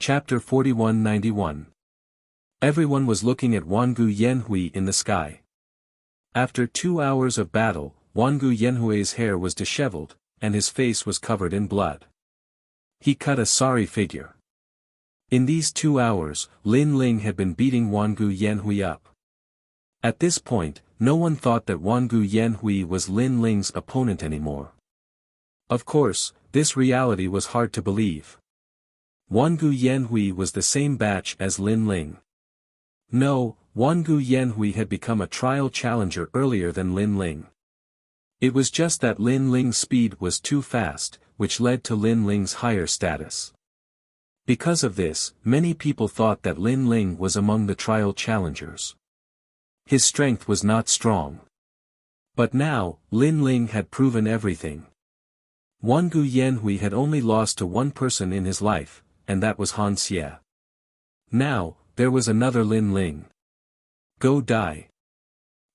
Chapter 4191. Everyone was looking at Wangu Yanhui in the sky. After 2 hours of battle, Wangu Yanhui's hair was disheveled, and his face was covered in blood. He cut a sorry figure. In these 2 hours, Lin Ling had been beating Wangu Yanhui up. At this point, no one thought that Wangu Yanhui was Lin Ling's opponent anymore. Of course, this reality was hard to believe. Wangu Yanhui was the same batch as Lin Ling. No, Wangu Yanhui had become a trial challenger earlier than Lin Ling. It was just that Lin Ling's speed was too fast, which led to Lin Ling's higher status. Because of this, many people thought that Lin Ling was among the trial challengers. His strength was not strong. But now, Lin Ling had proven everything. Wangu Yanhui had only lost to one person in his life, and that was Han Xie. Now, there was another Lin Ling. Go die.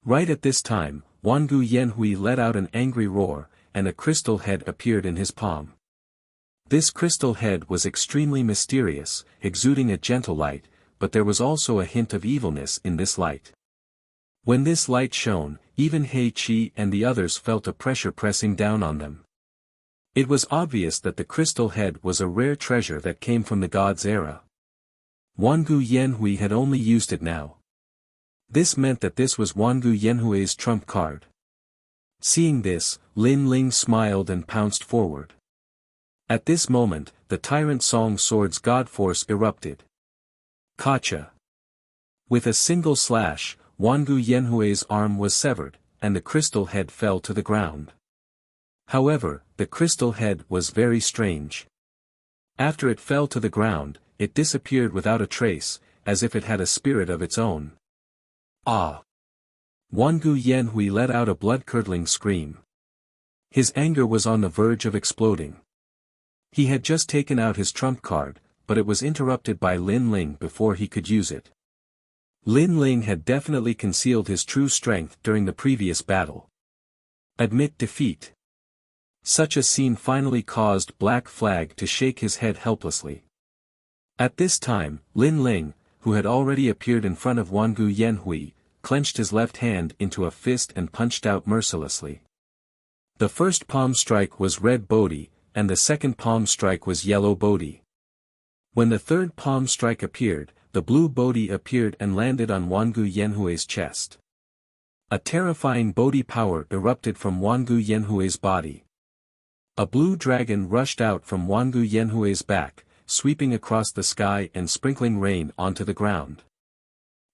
Right at this time, Wangu Yanhui let out an angry roar, and a crystal head appeared in his palm. This crystal head was extremely mysterious, exuding a gentle light, but there was also a hint of evilness in this light. When this light shone, even He Qi and the others felt a pressure pressing down on them. It was obvious that the crystal head was a rare treasure that came from the gods' era. Wangu Yanhui had only used it now. This meant that this was Wangu Yanhui's trump card. Seeing this, Lin Ling smiled and pounced forward. At this moment, the Tyrant Song Sword's god force erupted. Kacha. With a single slash, Wangu Yanhui's arm was severed, and the crystal head fell to the ground. However, the crystal head was very strange. After it fell to the ground, it disappeared without a trace, as if it had a spirit of its own. Ah! Wangu Yanhui let out a blood-curdling scream. His anger was on the verge of exploding. He had just taken out his trump card, but it was interrupted by Lin Ling before he could use it. Lin Ling had definitely concealed his true strength during the previous battle. Admit defeat. Such a scene finally caused Black Flag to shake his head helplessly. At this time, Lin Ling, who had already appeared in front of Wangu Yanhui, clenched his left hand into a fist and punched out mercilessly. The first palm strike was red Bodhi, and the second palm strike was yellow Bodhi. When the third palm strike appeared, the blue Bodhi appeared and landed on Wangu Yanhui's chest. A terrifying Bodhi power erupted from Wangu Yanhui's body. A blue dragon rushed out from Wangu Yanhui's back, sweeping across the sky and sprinkling rain onto the ground.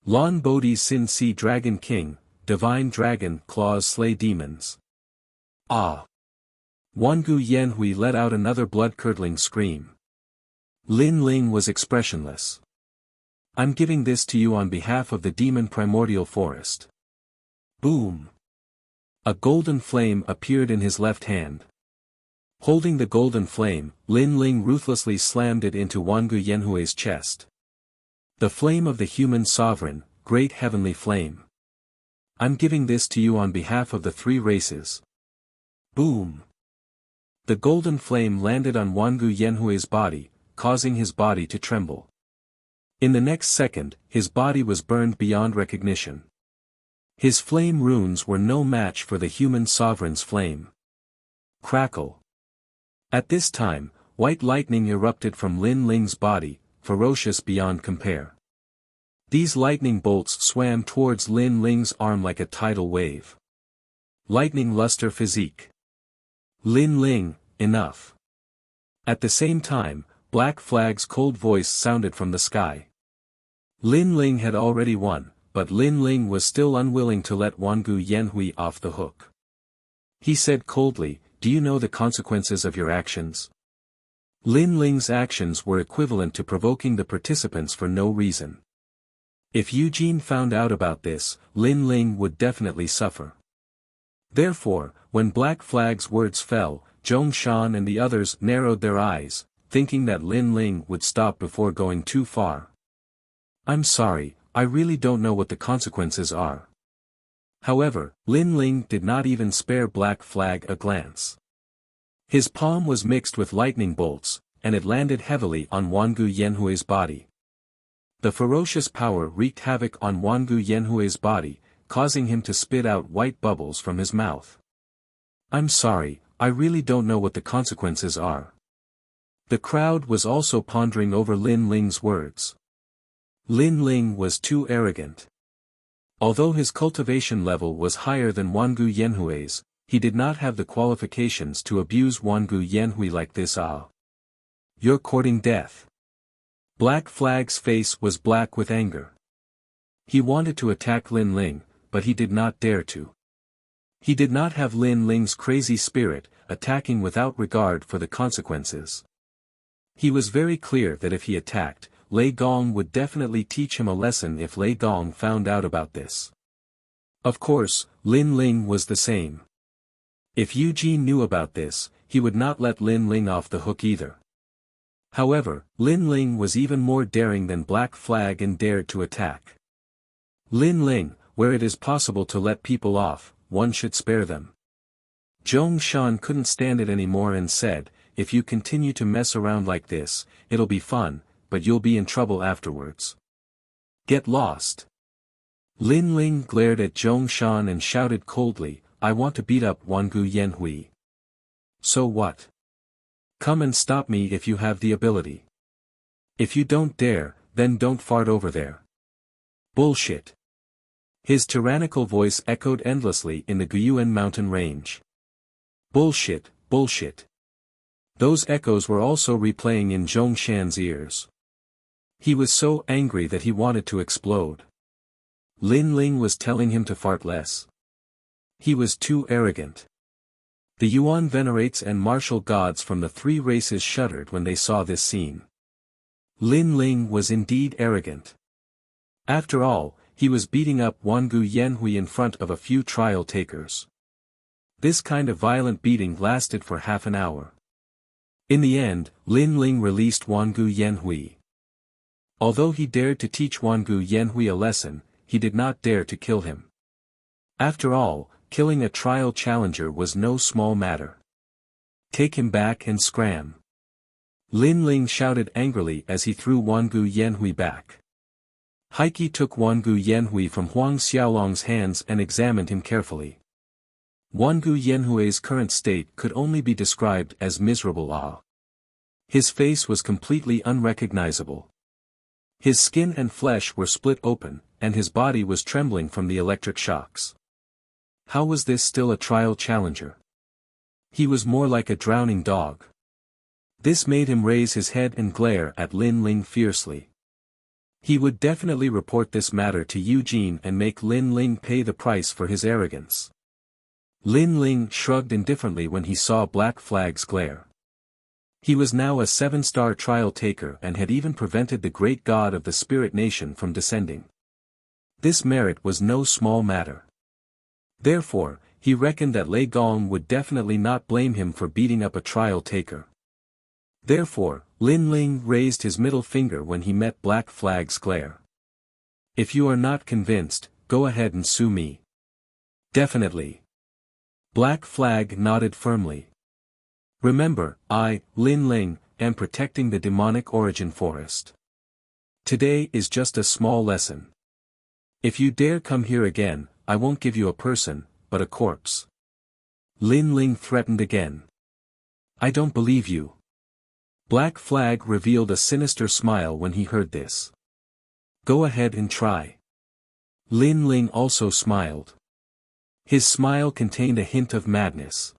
Lon Bodhi Sin Si Dragon King, Divine Dragon Claws Slay Demons. Ah! Wangu Yanhui let out another blood-curdling scream. Lin Ling was expressionless. I'm giving this to you on behalf of the demon primordial forest. Boom! A golden flame appeared in his left hand. Holding the golden flame, Lin Ling ruthlessly slammed it into Wangu Yanhui's chest. The flame of the human sovereign, great heavenly flame. I'm giving this to you on behalf of the 3 races. Boom! The golden flame landed on Wangu Yanhui's body, causing his body to tremble. In the next second, his body was burned beyond recognition. His flame runes were no match for the human sovereign's flame. Crackle! At this time, white lightning erupted from Lin Ling's body, ferocious beyond compare. These lightning bolts swam towards Lin Ling's arm like a tidal wave. Lightning luster physique. Lin Ling, enough. At the same time, Black Flag's cold voice sounded from the sky. Lin Ling had already won, but Lin Ling was still unwilling to let Wangu Yanhui off the hook. He said coldly, "Do you know the consequences of your actions?" Lin Ling's actions were equivalent to provoking the participants for no reason. If Eugene found out about this, Lin Ling would definitely suffer. Therefore, when Black Flag's words fell, Zhong Shan and the others narrowed their eyes, thinking that Lin Ling would stop before going too far. I'm sorry, I really don't know what the consequences are. However, Lin Ling did not even spare Black Flag a glance. His palm was mixed with lightning bolts, and it landed heavily on Wangu Yanhui's body. The ferocious power wreaked havoc on Wangu Yanhui's body, causing him to spit out white bubbles from his mouth. "I'm sorry, I really don't know what the consequences are." The crowd was also pondering over Lin Ling's words. Lin Ling was too arrogant. Although his cultivation level was higher than Wangu Yanhui's, he did not have the qualifications to abuse Wangu Yanhui like this. "You're courting death." Black Flag's face was black with anger. He wanted to attack Lin Ling, but he did not dare to. He did not have Lin Ling's crazy spirit, attacking without regard for the consequences. He was very clear that if he attacked, Lei Gong would definitely teach him a lesson if Lei Gong found out about this. Of course, Lin Ling was the same. If Eugene knew about this, he would not let Lin Ling off the hook either. However, Lin Ling was even more daring than Black Flag and dared to attack. Lin Ling, where it is possible to let people off, one should spare them. Zhong Shan couldn't stand it anymore and said, "If you continue to mess around like this, it'll be fun, but you'll be in trouble afterwards. Get lost." Lin Ling glared at Zhong Shan and shouted coldly, "I want to beat up Wangu Yanhui." "So what? Come and stop me if you have the ability. If you don't dare, then don't fart over there." "Bullshit." His tyrannical voice echoed endlessly in the Guyuan mountain range. "Bullshit, bullshit." Those echoes were also replaying in Zhong Shan's ears. He was so angry that he wanted to explode. Lin Ling was telling him to fart less. He was too arrogant. The Yuan venerates and martial gods from the three races shuddered when they saw this scene. Lin Ling was indeed arrogant. After all, he was beating up Wangu Yanhui in front of a few trial takers. This kind of violent beating lasted for half an hour. In the end, Lin Ling released Wangu Yanhui. Although he dared to teach Wangu Yanhui a lesson, he did not dare to kill him. After all, killing a trial challenger was no small matter. "Take him back and scram." Lin Ling shouted angrily as he threw Wangu Yanhui back. Heike took Wangu Yanhui from Huang Xiaolong's hands and examined him carefully. Wangu Yanhui's current state could only be described as miserable. His face was completely unrecognizable. His skin and flesh were split open, and his body was trembling from the electric shocks. How was this still a trial challenger? He was more like a drowning dog. This made him raise his head and glare at Lin Ling fiercely. He would definitely report this matter to Eugene and make Lin Ling pay the price for his arrogance. Lin Ling shrugged indifferently when he saw Black Flag's glare. He was now a 7-star trial taker and had even prevented the great god of the spirit nation from descending. This merit was no small matter. Therefore, he reckoned that Lei Gong would definitely not blame him for beating up a trial taker. Therefore, Lin Ling raised his middle finger when he met Black Flag's glare. "If you are not convinced, go ahead and sue me." "Definitely." Black Flag nodded firmly. "Remember, I, Lin Ling, am protecting the demonic origin forest. Today is just a small lesson. If you dare come here again, I won't give you a person, but a corpse." Lin Ling threatened again. "I don't believe you." Black Flag revealed a sinister smile when he heard this. "Go ahead and try." Lin Ling also smiled. His smile contained a hint of madness.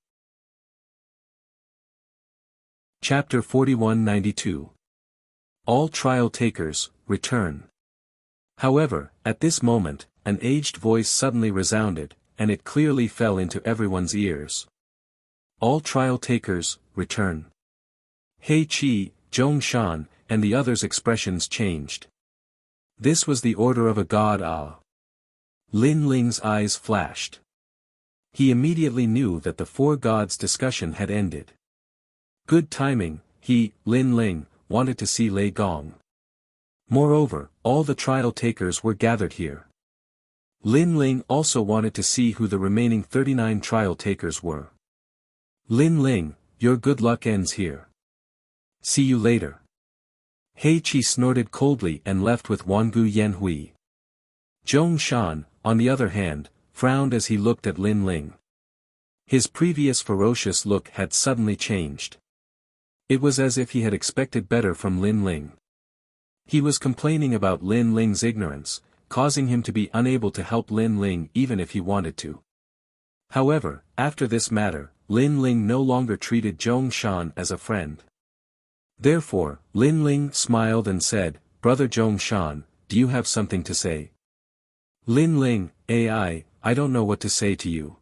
Chapter 4192. All trial takers, return. However, at this moment, an aged voice suddenly resounded, and it clearly fell into everyone's ears. "All trial takers, return." Hei Qi, Zhong Shan, and the others' expressions changed. This was the order of a god. Lin Ling's eyes flashed. He immediately knew that the four gods' discussion had ended. Good timing, he, Lin Ling, wanted to see Lei Gong. Moreover, all the trial takers were gathered here. Lin Ling also wanted to see who the remaining 39 trial takers were. "Lin Ling, your good luck ends here. See you later. He Qi snorted coldly and left with Wangu Yanhui. Zhong Shan, on the other hand, frowned as he looked at Lin Ling. His previous ferocious look had suddenly changed. It was as if he had expected better from Lin Ling. He was complaining about Lin Ling's ignorance, causing him to be unable to help Lin Ling even if he wanted to. However, after this matter, Lin Ling no longer treated Zhong Shan as a friend. Therefore, Lin Ling smiled and said, "Brother Zhong Shan, do you have something to say?" Lin Ling, I don't know what to say to you.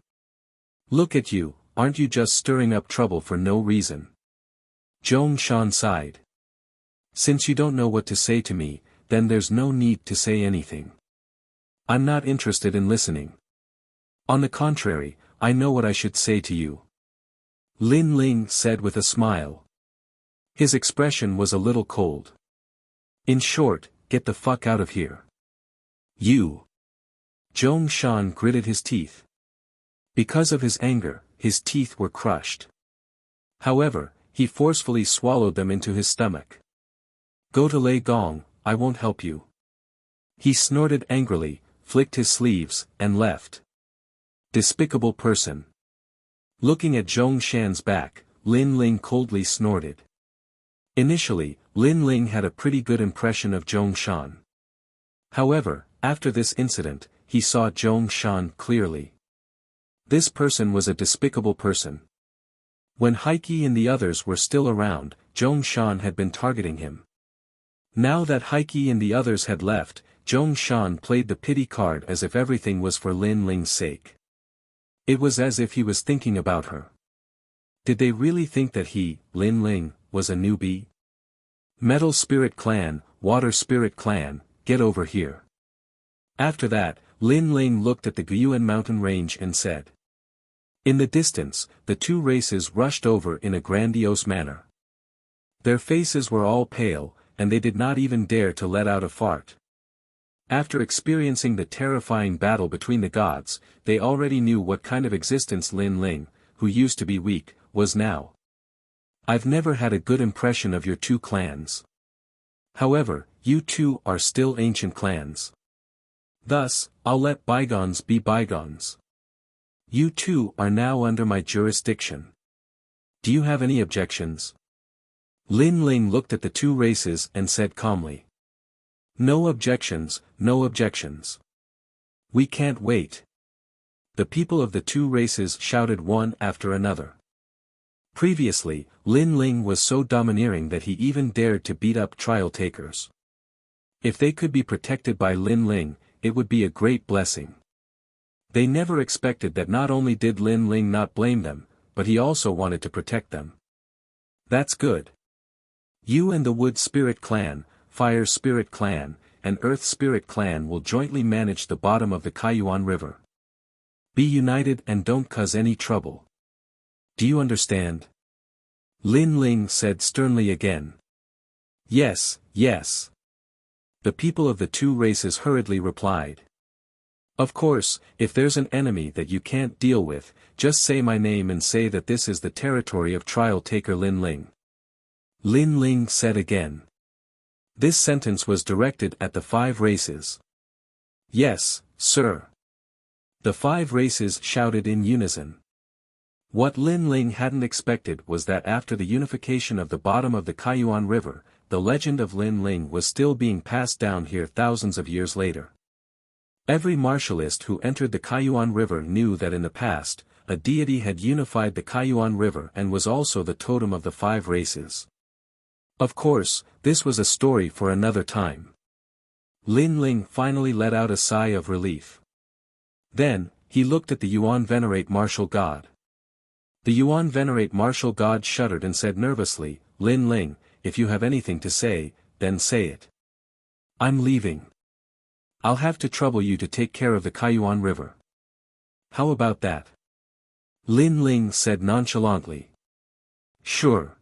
Look at you, aren't you just stirring up trouble for no reason? Zhong Shan sighed. Since you don't know what to say to me, then there's no need to say anything. I'm not interested in listening. On the contrary, I know what I should say to you. Lin Ling said with a smile. His expression was a little cold. In short, get the fuck out of here. You. Zhong Shan gritted his teeth. Because of his anger, his teeth were crushed. However, he forcefully swallowed them into his stomach. Go to Lei Gong, I won't help you. He snorted angrily, flicked his sleeves, and left. Despicable person. Looking at Zhong Shan's back, Lin Ling coldly snorted. Initially, Lin Ling had a pretty good impression of Zhong Shan. However, after this incident, he saw Zhong Shan clearly. This person was a despicable person. When Heike and the others were still around, Zhong Shan had been targeting him. Now that Heike and the others had left, Zhong Shan played the pity card as if everything was for Lin Ling's sake. It was as if he was thinking about her. Did they really think that he, Lin Ling, was a newbie? Metal Spirit Clan, Water Spirit Clan, get over here. After that, Lin Ling looked at the Guyuan mountain range and said. In the distance, the two races rushed over in a grandiose manner. Their faces were all pale, and they did not even dare to let out a fart. After experiencing the terrifying battle between the gods, they already knew what kind of existence Lin Ling, who used to be weak, was now. I've never had a good impression of your two clans. However, you two are still ancient clans. Thus, I'll let bygones be bygones. You two are now under my jurisdiction. Do you have any objections? Lin Ling looked at the two races and said calmly. No objections, no objections. We can't wait. The people of the two races shouted one after another. Previously, Lin Ling was so domineering that he even dared to beat up trial takers. If they could be protected by Lin Ling, it would be a great blessing. They never expected that not only did Lin Ling not blame them, but he also wanted to protect them. That's good. You and the Wood Spirit Clan, Fire Spirit Clan, and Earth Spirit Clan will jointly manage the bottom of the Kaiyuan River. Be united and don't cause any trouble. Do you understand? Lin Ling said sternly again. Yes, yes. The people of the two races hurriedly replied. Of course, if there's an enemy that you can't deal with, just say my name and say that this is the territory of trial taker Lin Ling. Lin Ling said again. This sentence was directed at the five races. Yes, sir. The five races shouted in unison. What Lin Ling hadn't expected was that after the unification of the bottom of the Kaiyuan River, the legend of Lin Ling was still being passed down here thousands of years later. Every martialist who entered the Kaiyuan River knew that in the past, a deity had unified the Kaiyuan River and was also the totem of the five races. Of course, this was a story for another time. Lin Ling finally let out a sigh of relief. Then, he looked at the Yuan Venerate Martial God. The Yuan Venerate Martial God shuddered and said nervously, Lin Ling, if you have anything to say, then say it. I'm leaving. I'll have to trouble you to take care of the Kaiyuan River. How about that? Lin Ling said nonchalantly. Sure.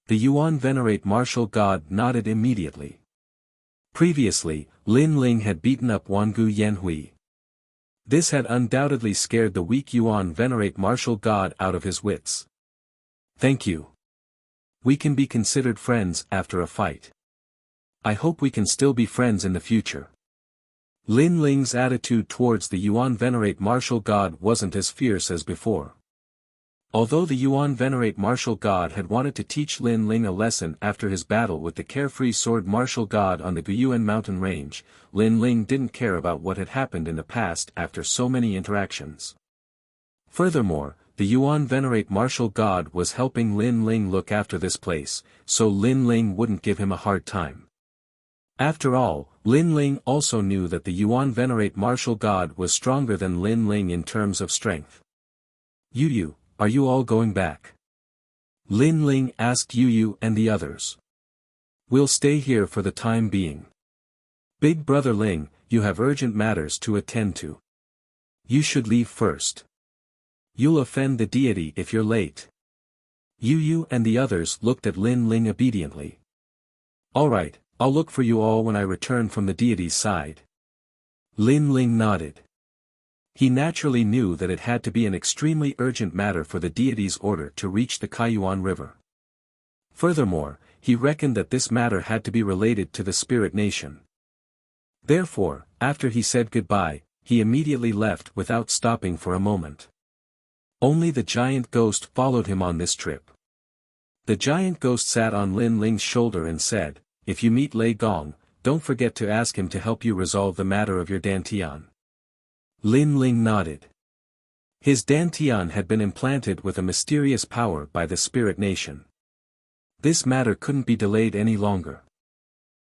The Yuan Venerate Martial God nodded immediately. Previously, Lin Ling had beaten up Wangu Yanhui. This had undoubtedly scared the weak Yuan Venerate Martial God out of his wits. Thank you. We can be considered friends after a fight. I hope we can still be friends in the future. Lin Ling's attitude towards the Yuan Venerate martial god wasn't as fierce as before. Although the Yuan Venerate martial god had wanted to teach Lin Ling a lesson after his battle with the carefree sword martial god on the Guyuan mountain range, Lin Ling didn't care about what had happened in the past after so many interactions. Furthermore, the Yuan Venerate martial god was helping Lin Ling look after this place, so Lin Ling wouldn't give him a hard time. After all, Lin Ling also knew that the Yuan Venerate martial god was stronger than Lin Ling in terms of strength. Yu, are you all going back? Lin Ling asked Yu and the others. We'll stay here for the time being. Big brother Ling, you have urgent matters to attend to. You should leave first. You'll offend the deity if you're late. Yu and the others looked at Lin Ling obediently. Alright, I'll look for you all when I return from the deity's side. Lin Ling nodded. He naturally knew that it had to be an extremely urgent matter for the deity's order to reach the Kaiyuan River. Furthermore, he reckoned that this matter had to be related to the spirit nation. Therefore, after he said goodbye, he immediately left without stopping for a moment. Only the giant ghost followed him on this trip. The giant ghost sat on Lin Ling's shoulder and said, "If you meet Lei Gong, don't forget to ask him to help you resolve the matter of your dantian." Lin Ling nodded. His dantian had been implanted with a mysterious power by the spirit nation. This matter couldn't be delayed any longer.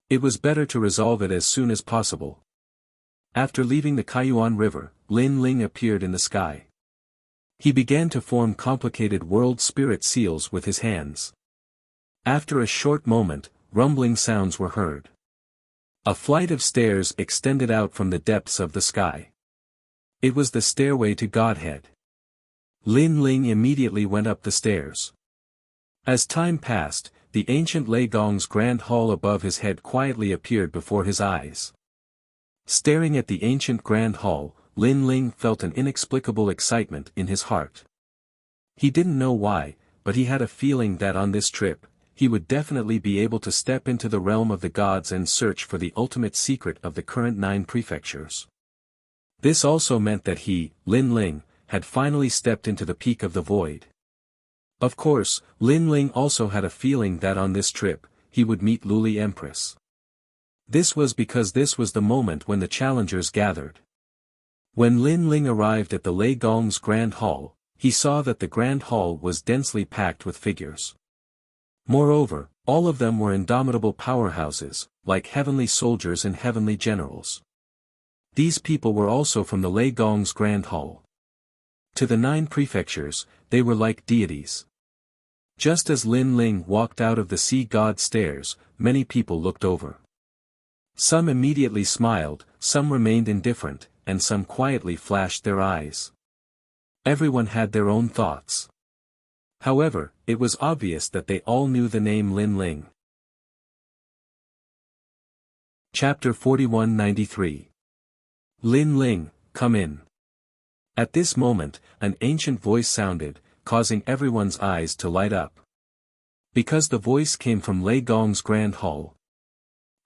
It was better to resolve it as soon as possible. After leaving the Kaiyuan River, Lin Ling appeared in the sky. He began to form complicated world spirit seals with his hands. After a short moment, rumbling sounds were heard. A flight of stairs extended out from the depths of the sky. It was the stairway to Godhead. Lin Ling immediately went up the stairs. As time passed, the ancient Lei Gong's grand hall above his head quietly appeared before his eyes. Staring at the ancient grand hall, Lin Ling felt an inexplicable excitement in his heart. He didn't know why, but he had a feeling that on this trip, he would definitely be able to step into the realm of the gods and search for the ultimate secret of the current 9 prefectures. This also meant that he, Lin Ling, had finally stepped into the peak of the void. Of course, Lin Ling also had a feeling that on this trip, he would meet Luli Empress. This was because this was the moment when the challengers gathered. When Lin Ling arrived at the Lei Gong's Grand Hall, he saw that the Grand Hall was densely packed with figures. Moreover, all of them were indomitable powerhouses, like heavenly soldiers and heavenly generals. These people were also from the Lei Gong's Grand Hall. To the 9 prefectures, they were like deities. Just as Lin Ling walked out of the sea god stairs, many people looked over. Some immediately smiled, some remained indifferent, and some quietly flashed their eyes. Everyone had their own thoughts. However, it was obvious that they all knew the name Lin Ling. Chapter 4193. Lin Ling, come in. At this moment, an ancient voice sounded, causing everyone's eyes to light up. Because the voice came from Lei Gong's Grand Hall,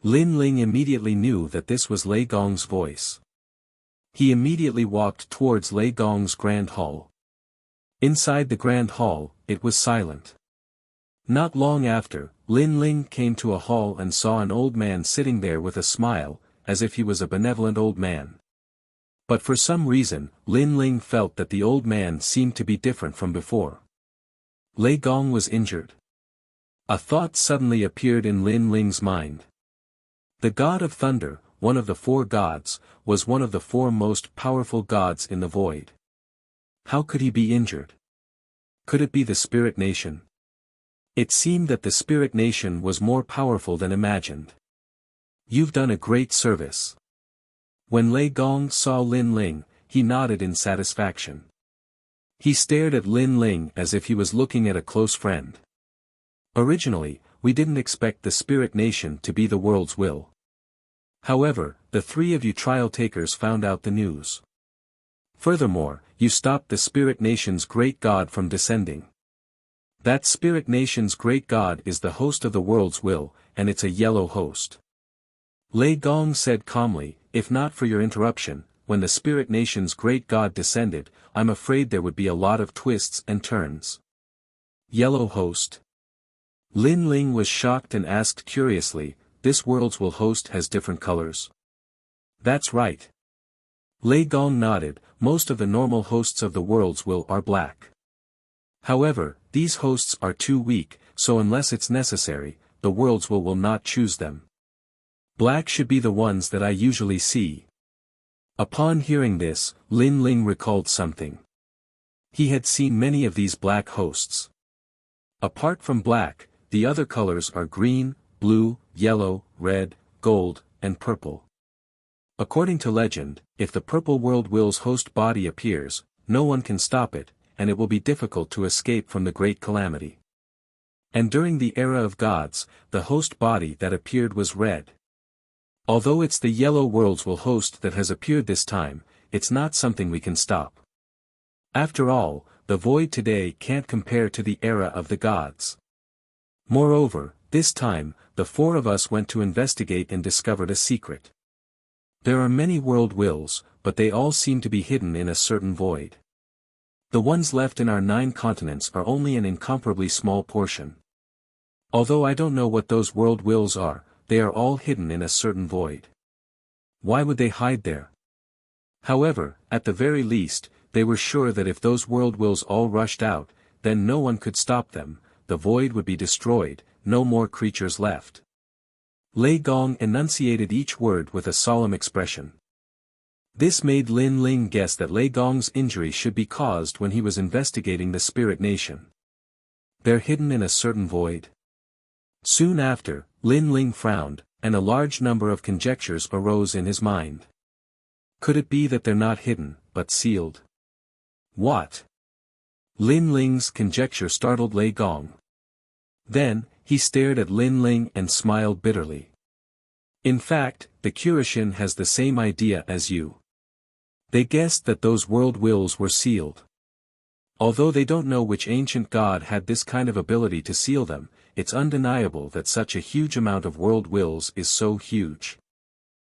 Lin Ling immediately knew that this was Lei Gong's voice. He immediately walked towards Lei Gong's Grand Hall. Inside the Grand Hall, it was silent. Not long after, Lin Ling came to a hall and saw an old man sitting there with a smile, as if he was a benevolent old man. But for some reason, Lin Ling felt that the old man seemed to be different from before. Lei Gong was injured. A thought suddenly appeared in Lin Ling's mind. The god of thunder, one of the 4 gods, was one of the 4 most powerful gods in the void. How could he be injured? Could it be the spirit nation? It seemed that the spirit nation was more powerful than imagined. You've done a great service. When Lei Gong saw Lin Ling, he nodded in satisfaction. He stared at Lin Ling as if he was looking at a close friend. Originally, we didn't expect the spirit nation to be the world's will. However, the 3 of you trial takers found out the news. Furthermore, you stopped the spirit nation's great god from descending. That spirit nation's great god is the host of the world's will, and it's a yellow host. Lei Gong said calmly, if not for your interruption, when the spirit nation's great god descended, I'm afraid there would be a lot of twists and turns. Yellow host. Lin Ling was shocked and asked curiously, this world's will host has different colors? That's right. Lei Gong nodded, most of the normal hosts of the world's will are black. However, these hosts are too weak, so unless it's necessary, the world's will not choose them. Black should be the ones that I usually see. Upon hearing this, Lin Ling recalled something. He had seen many of these black hosts. Apart from black, the other colors are green, blue, yellow, red, gold, and purple. According to legend, if the purple world will's host body appears, no one can stop it, and it will be difficult to escape from the great calamity. And during the era of gods, the host body that appeared was red. Although it's the yellow world's will host that has appeared this time, it's not something we can stop. After all, the void today can't compare to the era of the gods. Moreover, this time, the four of us went to investigate and discovered a secret. There are many world wills, but they all seem to be hidden in a certain void. The ones left in our 9 continents are only an incomparably small portion. Although I don't know what those world wills are, they are all hidden in a certain void. Why would they hide there? However, at the very least, they were sure that if those world wills all rushed out, then no one could stop them, the void would be destroyed, no more creatures left. Lei Gong enunciated each word with a solemn expression. This made Lin Ling guess that Lei Gong's injury should be caused when he was investigating the spirit nation. They're hidden in a certain void. Soon after, Lin Ling frowned, and a large number of conjectures arose in his mind. Could it be that they're not hidden, but sealed? What? Lin Ling's conjecture startled Lei Gong. Then, he stared at Lin Ling and smiled bitterly. In fact, the Kurishin has the same idea as you. They guessed that those world wills were sealed. Although they don't know which ancient god had this kind of ability to seal them, it's undeniable that such a huge amount of world wills is so huge.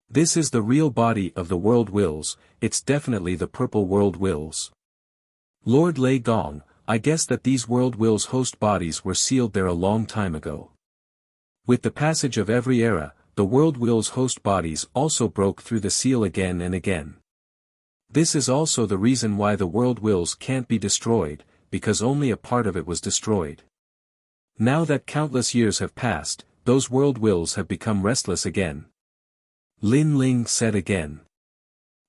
This is the real body of the world wills, it's definitely the purple world wills. Lord Lei Gong, I guess that these world wills host bodies were sealed there a long time ago. With the passage of every era, the world wills host bodies also broke through the seal again and again. This is also the reason why the world wills can't be destroyed, because only a part of it was destroyed. Now that countless years have passed, those world wills have become restless again. Lin Ling said again.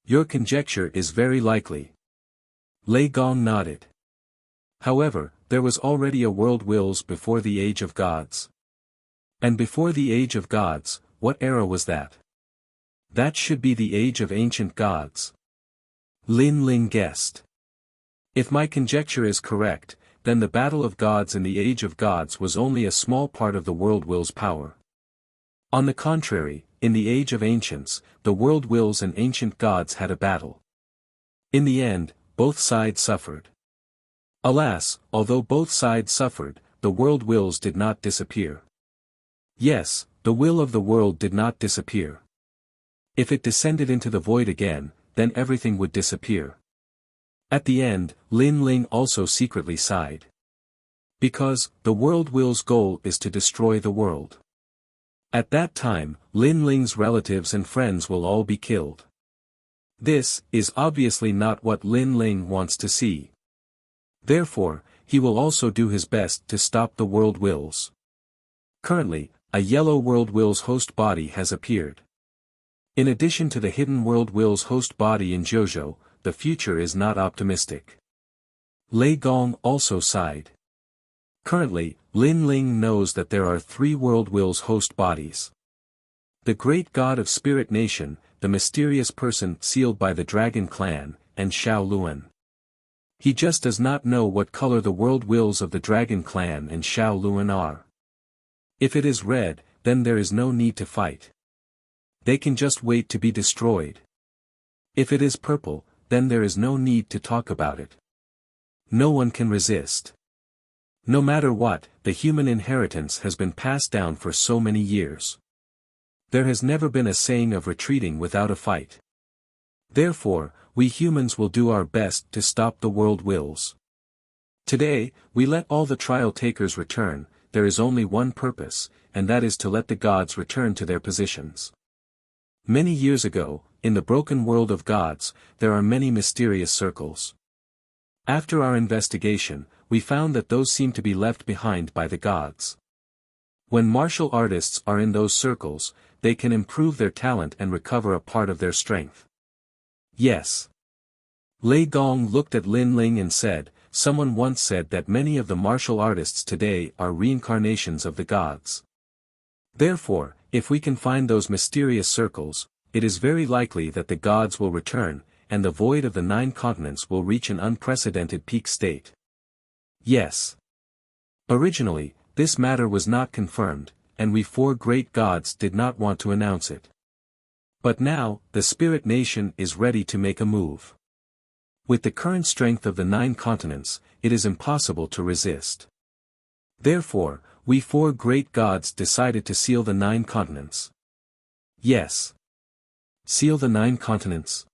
Your conjecture is very likely. Lei Gong nodded. However, there was already a world wills before the age of gods. And before the age of gods, what era was that? That should be the age of ancient gods. Lin Ling guessed. If my conjecture is correct, then the battle of gods in the age of gods was only a small part of the world will's power. On the contrary, in the age of ancients, the world wills and ancient gods had a battle. In the end, both sides suffered. Alas, although both sides suffered, the world wills did not disappear. Yes, the will of the world did not disappear. If it descended into the void again, then everything would disappear. At the end, Lin Ling also secretly sighed. Because, the world will's goal is to destroy the world. At that time, Lin Ling's relatives and friends will all be killed. This is obviously not what Lin Ling wants to see. Therefore, he will also do his best to stop the world wills. Currently, a yellow world will's host body has appeared. In addition to the hidden world will's host body in Jojo, the future is not optimistic. Lei Gong also sighed. Currently, Lin Ling knows that there are 3 world will's host bodies. The great god of Spirit Nation, the mysterious person sealed by the Dragon Clan, and Xiao Luan. He just does not know what color the world wills of the Dragon Clan and Xiao Luan are. If it is red, then there is no need to fight. They can just wait to be destroyed. If it is purple, then there is no need to talk about it. No one can resist. No matter what, the human inheritance has been passed down for so many years. There has never been a saying of retreating without a fight. Therefore, we humans will do our best to stop the world wills. Today, we let all the trial takers return. There is only one purpose, and that is to let the gods return to their positions. Many years ago, in the broken world of gods, there are many mysterious circles. After our investigation, we found that those seem to be left behind by the gods. When martial artists are in those circles, they can improve their talent and recover a part of their strength. Yes. Lei Gong looked at Lin Ling and said, someone once said that many of the martial artists today are reincarnations of the gods. Therefore, if we can find those mysterious circles, it is very likely that the gods will return, and the void of the 9 continents will reach an unprecedented peak state. Yes. Originally, this matter was not confirmed, and we 4 great gods did not want to announce it. But now, the spirit nation is ready to make a move. With the current strength of the 9 continents, it is impossible to resist. Therefore, we 4 great gods decided to seal the 9 continents. Yes. Seal the 9 continents?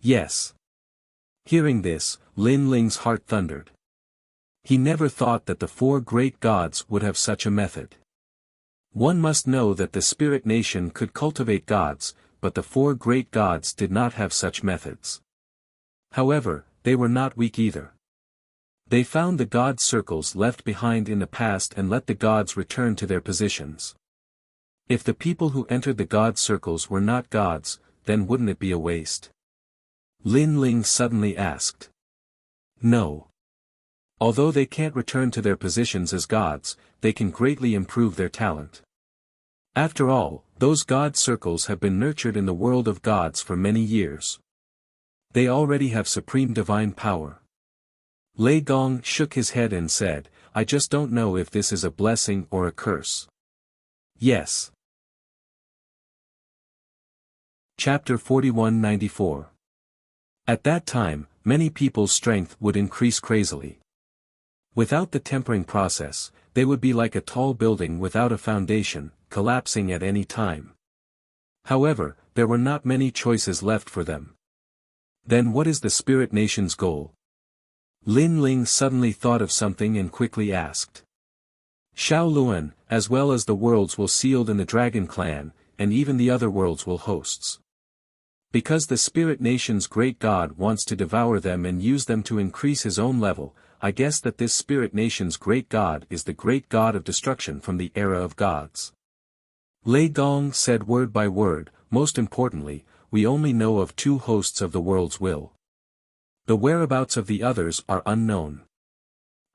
Yes. Hearing this, Lin Ling's heart thundered. He never thought that the 4 great gods would have such a method. One must know that the spirit nation could cultivate gods, but the 4 great gods did not have such methods. However, they were not weak either. They found the god circles left behind in the past and let the gods return to their positions. If the people who entered the god circles were not gods, then wouldn't it be a waste? Lin Ling suddenly asked. No. Although they can't return to their positions as gods, they can greatly improve their talent. After all, those god circles have been nurtured in the world of gods for many years. They already have supreme divine power. Lei Gong shook his head and said, I just don't know if this is a blessing or a curse. Yes. Chapter 4194. At that time, many people's strength would increase crazily. Without the tempering process, they would be like a tall building without a foundation, collapsing at any time. However, there were not many choices left for them. Then what is the spirit nation's goal? Lin Ling suddenly thought of something and quickly asked. Xiao Luan, as well as the worlds will sealed in the Dragon Clan, and even the other worlds will hosts. Because the spirit nation's great god wants to devour them and use them to increase his own level, I guess that this spirit nation's great god is the great god of destruction from the era of gods. Lei Gong said word by word, most importantly, we only know of 2 hosts of the world's will. The whereabouts of the others are unknown.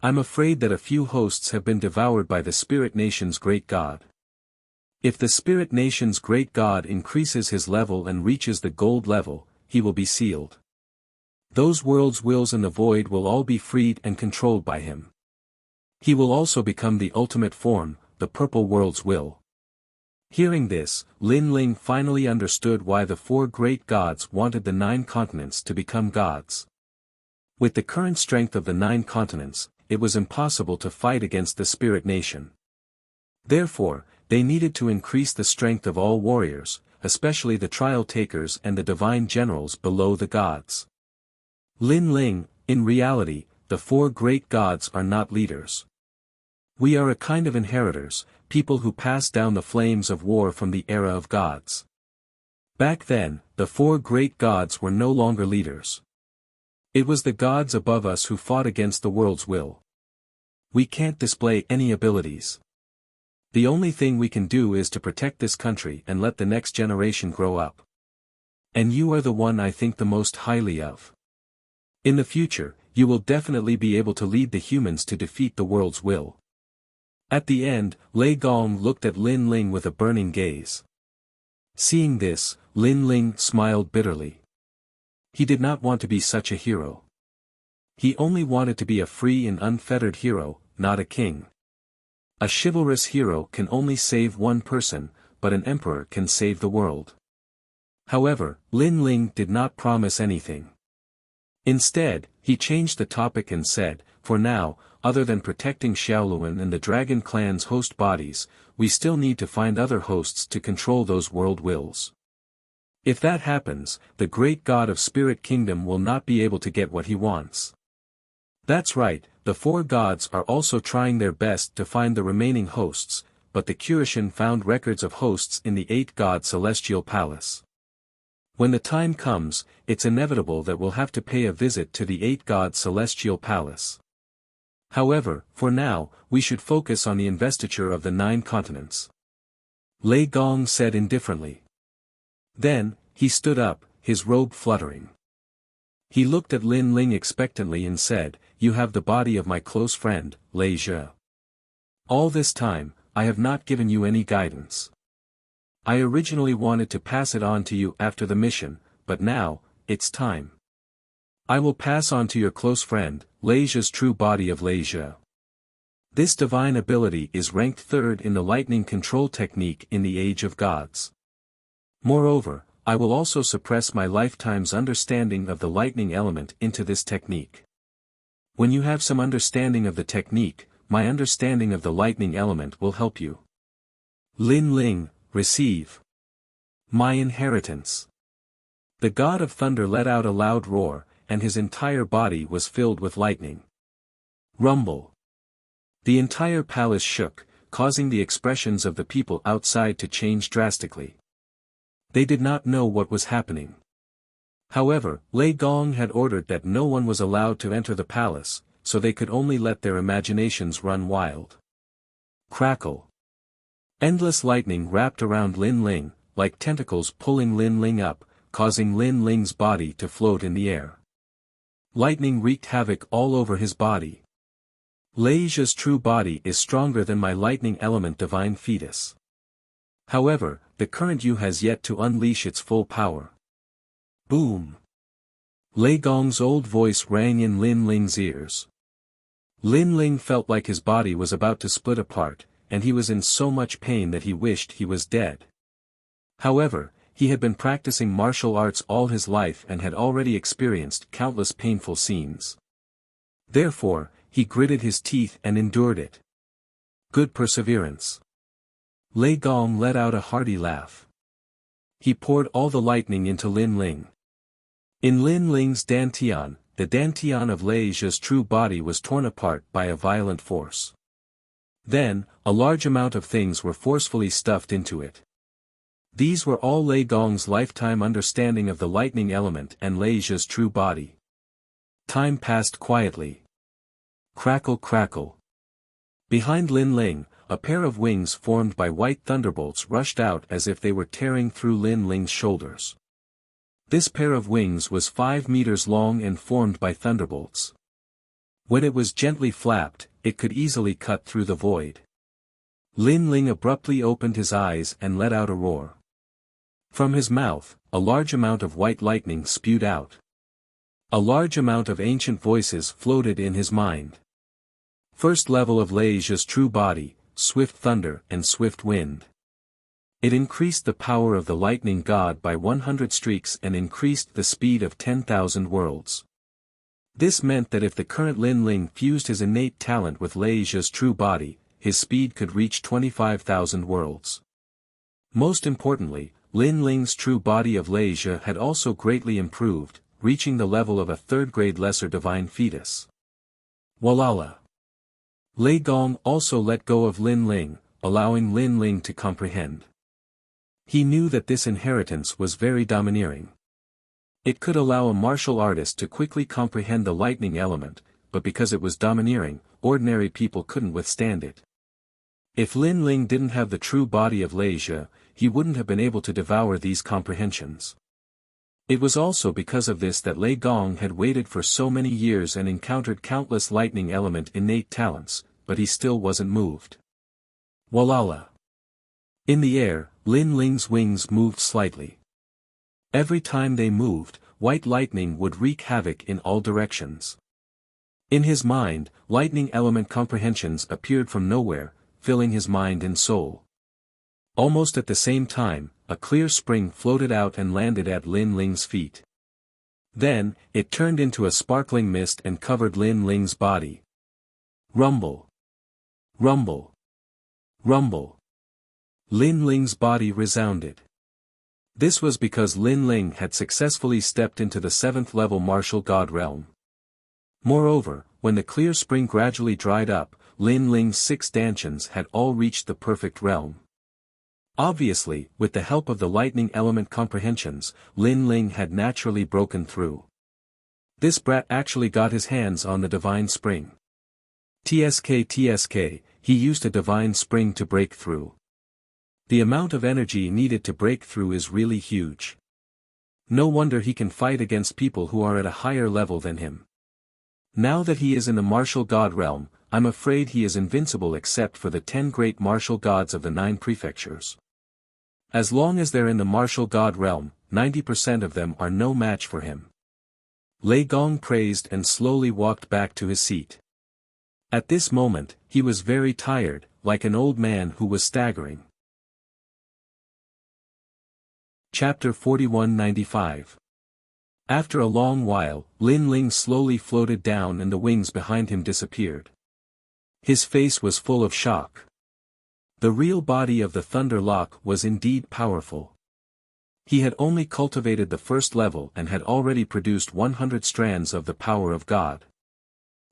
I'm afraid that a few hosts have been devoured by the spirit nation's great god. If the spirit nation's great god increases his level and reaches the gold level, he will be sealed. Those world's wills in the void will all be freed and controlled by him. He will also become the ultimate form, the purple world's will. Hearing this, Lin Ling finally understood why the 4 great gods wanted the 9 continents to become gods. With the current strength of the 9 continents, it was impossible to fight against the spirit nation. Therefore, they needed to increase the strength of all warriors, especially the trial takers and the divine generals below the gods. Lin Ling, in reality, the 4 great gods are not leaders. We are a kind of inheritors, people who pass down the flames of war from the era of gods. Back then, the 4 great gods were no longer leaders. It was the gods above us who fought against the world's will. We can't display any abilities. The only thing we can do is to protect this country and let the next generation grow up. And you are the one I think the most highly of. In the future, you will definitely be able to lead the humans to defeat the world's will. At the end, Lei Gong looked at Lin Ling with a burning gaze. Seeing this, Lin Ling smiled bitterly. He did not want to be such a hero. He only wanted to be a free and unfettered hero, not a king. A chivalrous hero can only save one person, but an emperor can save the world. However, Lin Ling did not promise anything. Instead, he changed the topic and said, for now, other than protecting Shaoluan and the Dragon Clan's host bodies, we still need to find other hosts to control those world wills. If that happens, the great god of Spirit Kingdom will not be able to get what he wants. That's right, the four gods are also trying their best to find the remaining hosts, but the Kurishin found records of hosts in the 8-god Celestial Palace. When the time comes, it's inevitable that we'll have to pay a visit to the 8-god Celestial Palace. However, for now, we should focus on the investiture of the 9 continents. Lei Gong said indifferently. Then, he stood up, his robe fluttering. He looked at Lin Ling expectantly and said, "You have the body of my close friend, Lei Zhe. All this time, I have not given you any guidance. I originally wanted to pass it on to you after the mission, but now, it's time. I will pass on to your close friend, Lei Zhe's true body of Lei Zhe. This divine ability is ranked 3rd in the lightning control technique in the Age of Gods. Moreover, I will also suppress my lifetime's understanding of the lightning element into this technique. When you have some understanding of the technique, my understanding of the lightning element will help you. Lin Ling, receive my inheritance." The god of thunder let out a loud roar, and his entire body was filled with lightning. Rumble. The entire palace shook, causing the expressions of the people outside to change drastically. They did not know what was happening. However, Lei Gong had ordered that no one was allowed to enter the palace, so they could only let their imaginations run wild. Crackle. Endless lightning wrapped around Lin Ling, like tentacles pulling Lin Ling up, causing Lin Ling's body to float in the air. Lightning wreaked havoc all over his body. Lei Zhe's true body is stronger than my lightning element divine fetus. However, the current you has yet to unleash its full power. Boom! Lei Gong's old voice rang in Lin Ling's ears. Lin Ling felt like his body was about to split apart, and he was in so much pain that he wished he was dead. However, he had been practicing martial arts all his life and had already experienced countless painful scenes. Therefore, he gritted his teeth and endured it. Good perseverance. Lei Gong let out a hearty laugh. He poured all the lightning into Lin Ling. In Lin Ling's dantian, the dantian of Lei Zhe's true body was torn apart by a violent force. Then, a large amount of things were forcefully stuffed into it. These were all Lei Gong's lifetime understanding of the lightning element and Lei Zhe's true body. Time passed quietly. Crackle crackle. Behind Lin Ling, a pair of wings formed by white thunderbolts rushed out as if they were tearing through Lin Ling's shoulders. This pair of wings was 5 meters long and formed by thunderbolts. When it was gently flapped, it could easily cut through the void. Lin Ling abruptly opened his eyes and let out a roar. From his mouth, a large amount of white lightning spewed out. A large amount of ancient voices floated in his mind. First level of Lei Zhe's true body, swift thunder and swift wind. It increased the power of the lightning god by 100 streaks and increased the speed of 10,000 worlds. This meant that if the current Lin Ling fused his innate talent with Lei Zhe's true body, his speed could reach 25,000 worlds. Most importantly, Lin Ling's true body of Lei Zhe had also greatly improved, reaching the level of a 3rd-grade lesser divine fetus. Walala. Lei Gong also let go of Lin Ling, allowing Lin Ling to comprehend. He knew that this inheritance was very domineering. It could allow a martial artist to quickly comprehend the lightning element, but because it was domineering, ordinary people couldn't withstand it. If Lin Ling didn't have the true body of Lei Zhe, he wouldn't have been able to devour these comprehensions. It was also because of this that Lei Gong had waited for so many years and encountered countless lightning element innate talents, but he still wasn't moved. Walala. In the air, Lin Ling's wings moved slightly. Every time they moved, white lightning would wreak havoc in all directions. In his mind, lightning element comprehensions appeared from nowhere, filling his mind and soul. Almost at the same time, a clear spring floated out and landed at Lin Ling's feet. Then, it turned into a sparkling mist and covered Lin Ling's body. Rumble. Rumble. Rumble. Lin Ling's body resounded. This was because Lin Ling had successfully stepped into the 7th level martial god realm. Moreover, when the clear spring gradually dried up, Lin Ling's 6 dantians had all reached the perfect realm. Obviously, with the help of the lightning element comprehensions, Lin Ling had naturally broken through. This brat actually got his hands on the divine spring. TSK, he used a divine spring to break through. The amount of energy needed to break through is really huge. No wonder he can fight against people who are at a higher level than him. Now that he is in the martial god realm, I'm afraid he is invincible except for the 10 great martial gods of the 9 prefectures. As long as they're in the martial god realm, 90% of them are no match for him. Lei Gong praised and slowly walked back to his seat. At this moment, he was very tired, like an old man who was staggering. Chapter 4195. After a long while, Lin Ling slowly floated down and the wings behind him disappeared. His face was full of shock. The real body of the Thunder Lock was indeed powerful. He had only cultivated the 1st level and had already produced 100 strands of the power of God.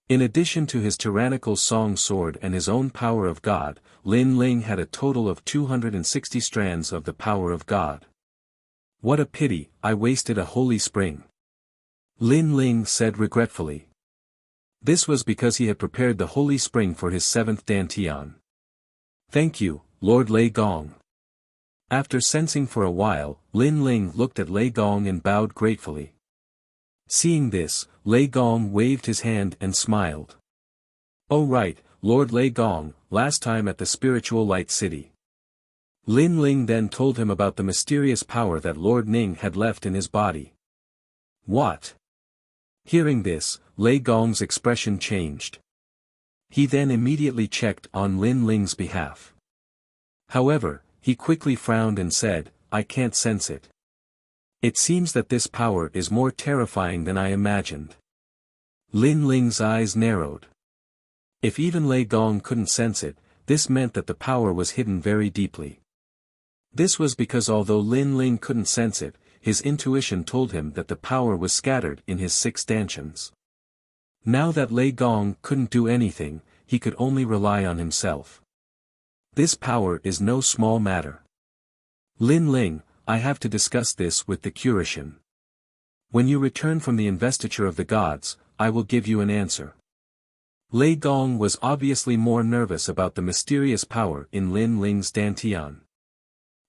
In addition to his tyrannical song sword and his own power of God, Lin Ling had a total of 260 strands of the power of God. What a pity, I wasted a holy spring. Lin Ling said regretfully. This was because he had prepared the holy spring for his 7th dantian. Thank you, Lord Lei Gong. After sensing for a while, Lin Ling looked at Lei Gong and bowed gratefully. Seeing this, Lei Gong waved his hand and smiled. Oh right, Lord Lei Gong, last time at the spiritual light city. Lin Ling then told him about the mysterious power that Lord Ning had left in his body. What? Hearing this, Lei Gong's expression changed. He then immediately checked on Lin Ling's behalf. However, he quickly frowned and said, I can't sense it. It seems that this power is more terrifying than I imagined. Lin Ling's eyes narrowed. If even Lei Gong couldn't sense it, this meant that the power was hidden very deeply. This was because although Lin Ling couldn't sense it, his intuition told him that the power was scattered in his 6 dantians. Now that Lei Gong couldn't do anything, he could only rely on himself. This power is no small matter. Lin Ling, I have to discuss this with the Curishin. When you return from the investiture of the gods, I will give you an answer. Lei Gong was obviously more nervous about the mysterious power in Lin Ling's dantian.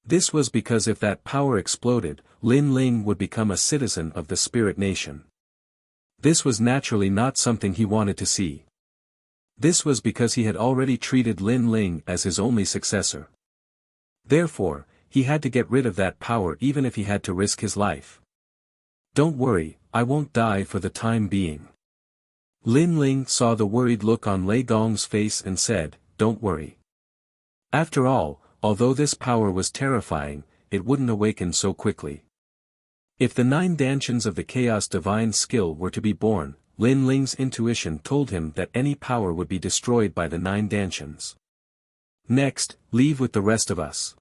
This was because if that power exploded, Lin Ling would become a citizen of the spirit nation. This was naturally not something he wanted to see. This was because he had already treated Lin Ling as his only successor. Therefore, he had to get rid of that power even if he had to risk his life. Don't worry, I won't die for the time being. Lin Ling saw the worried look on Lei Gong's face and said, don't worry. After all, although this power was terrifying, it wouldn't awaken so quickly. If the 9 dantians of the Chaos Divine skill were to be born, Lin Ling's intuition told him that any power would be destroyed by the 9 dantians. Next, leave with the rest of us.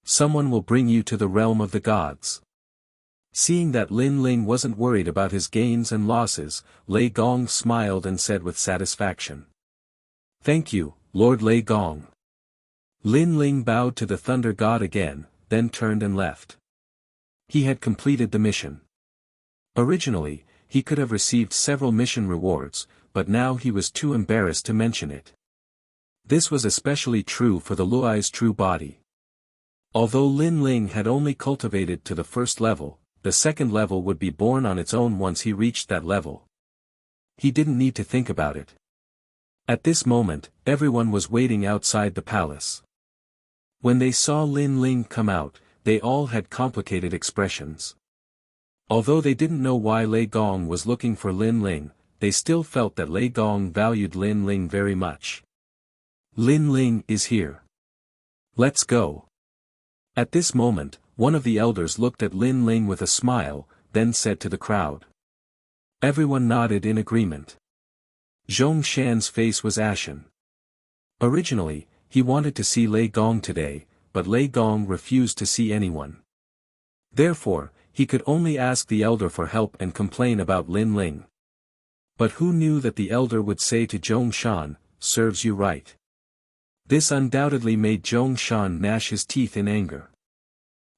Someone will bring you to the realm of the gods. Seeing that Lin Ling wasn't worried about his gains and losses, Lei Gong smiled and said with satisfaction. Thank you, Lord Lei Gong. Lin Ling bowed to the thunder god again, then turned and left. He had completed the mission. Originally, he could have received several mission rewards, but now he was too embarrassed to mention it. This was especially true for the Luai's true body. Although Lin Ling had only cultivated to the 1st level, the 2nd level would be born on its own once he reached that level. He didn't need to think about it. At this moment, everyone was waiting outside the palace. When they saw Lin Ling come out, they all had complicated expressions. Although they didn't know why Lei Gong was looking for Lin Ling, they still felt that Lei Gong valued Lin Ling very much. Lin Ling is here. Let's go. At this moment, one of the elders looked at Lin Ling with a smile, then said to the crowd. Everyone nodded in agreement. Zhong Shan's face was ashen. Originally, he wanted to see Lei Gong today, but Lei Gong refused to see anyone. Therefore, he could only ask the elder for help and complain about Lin Ling. But who knew that the elder would say to Zhong Shan, "Serves you right." This undoubtedly made Zhong Shan gnash his teeth in anger.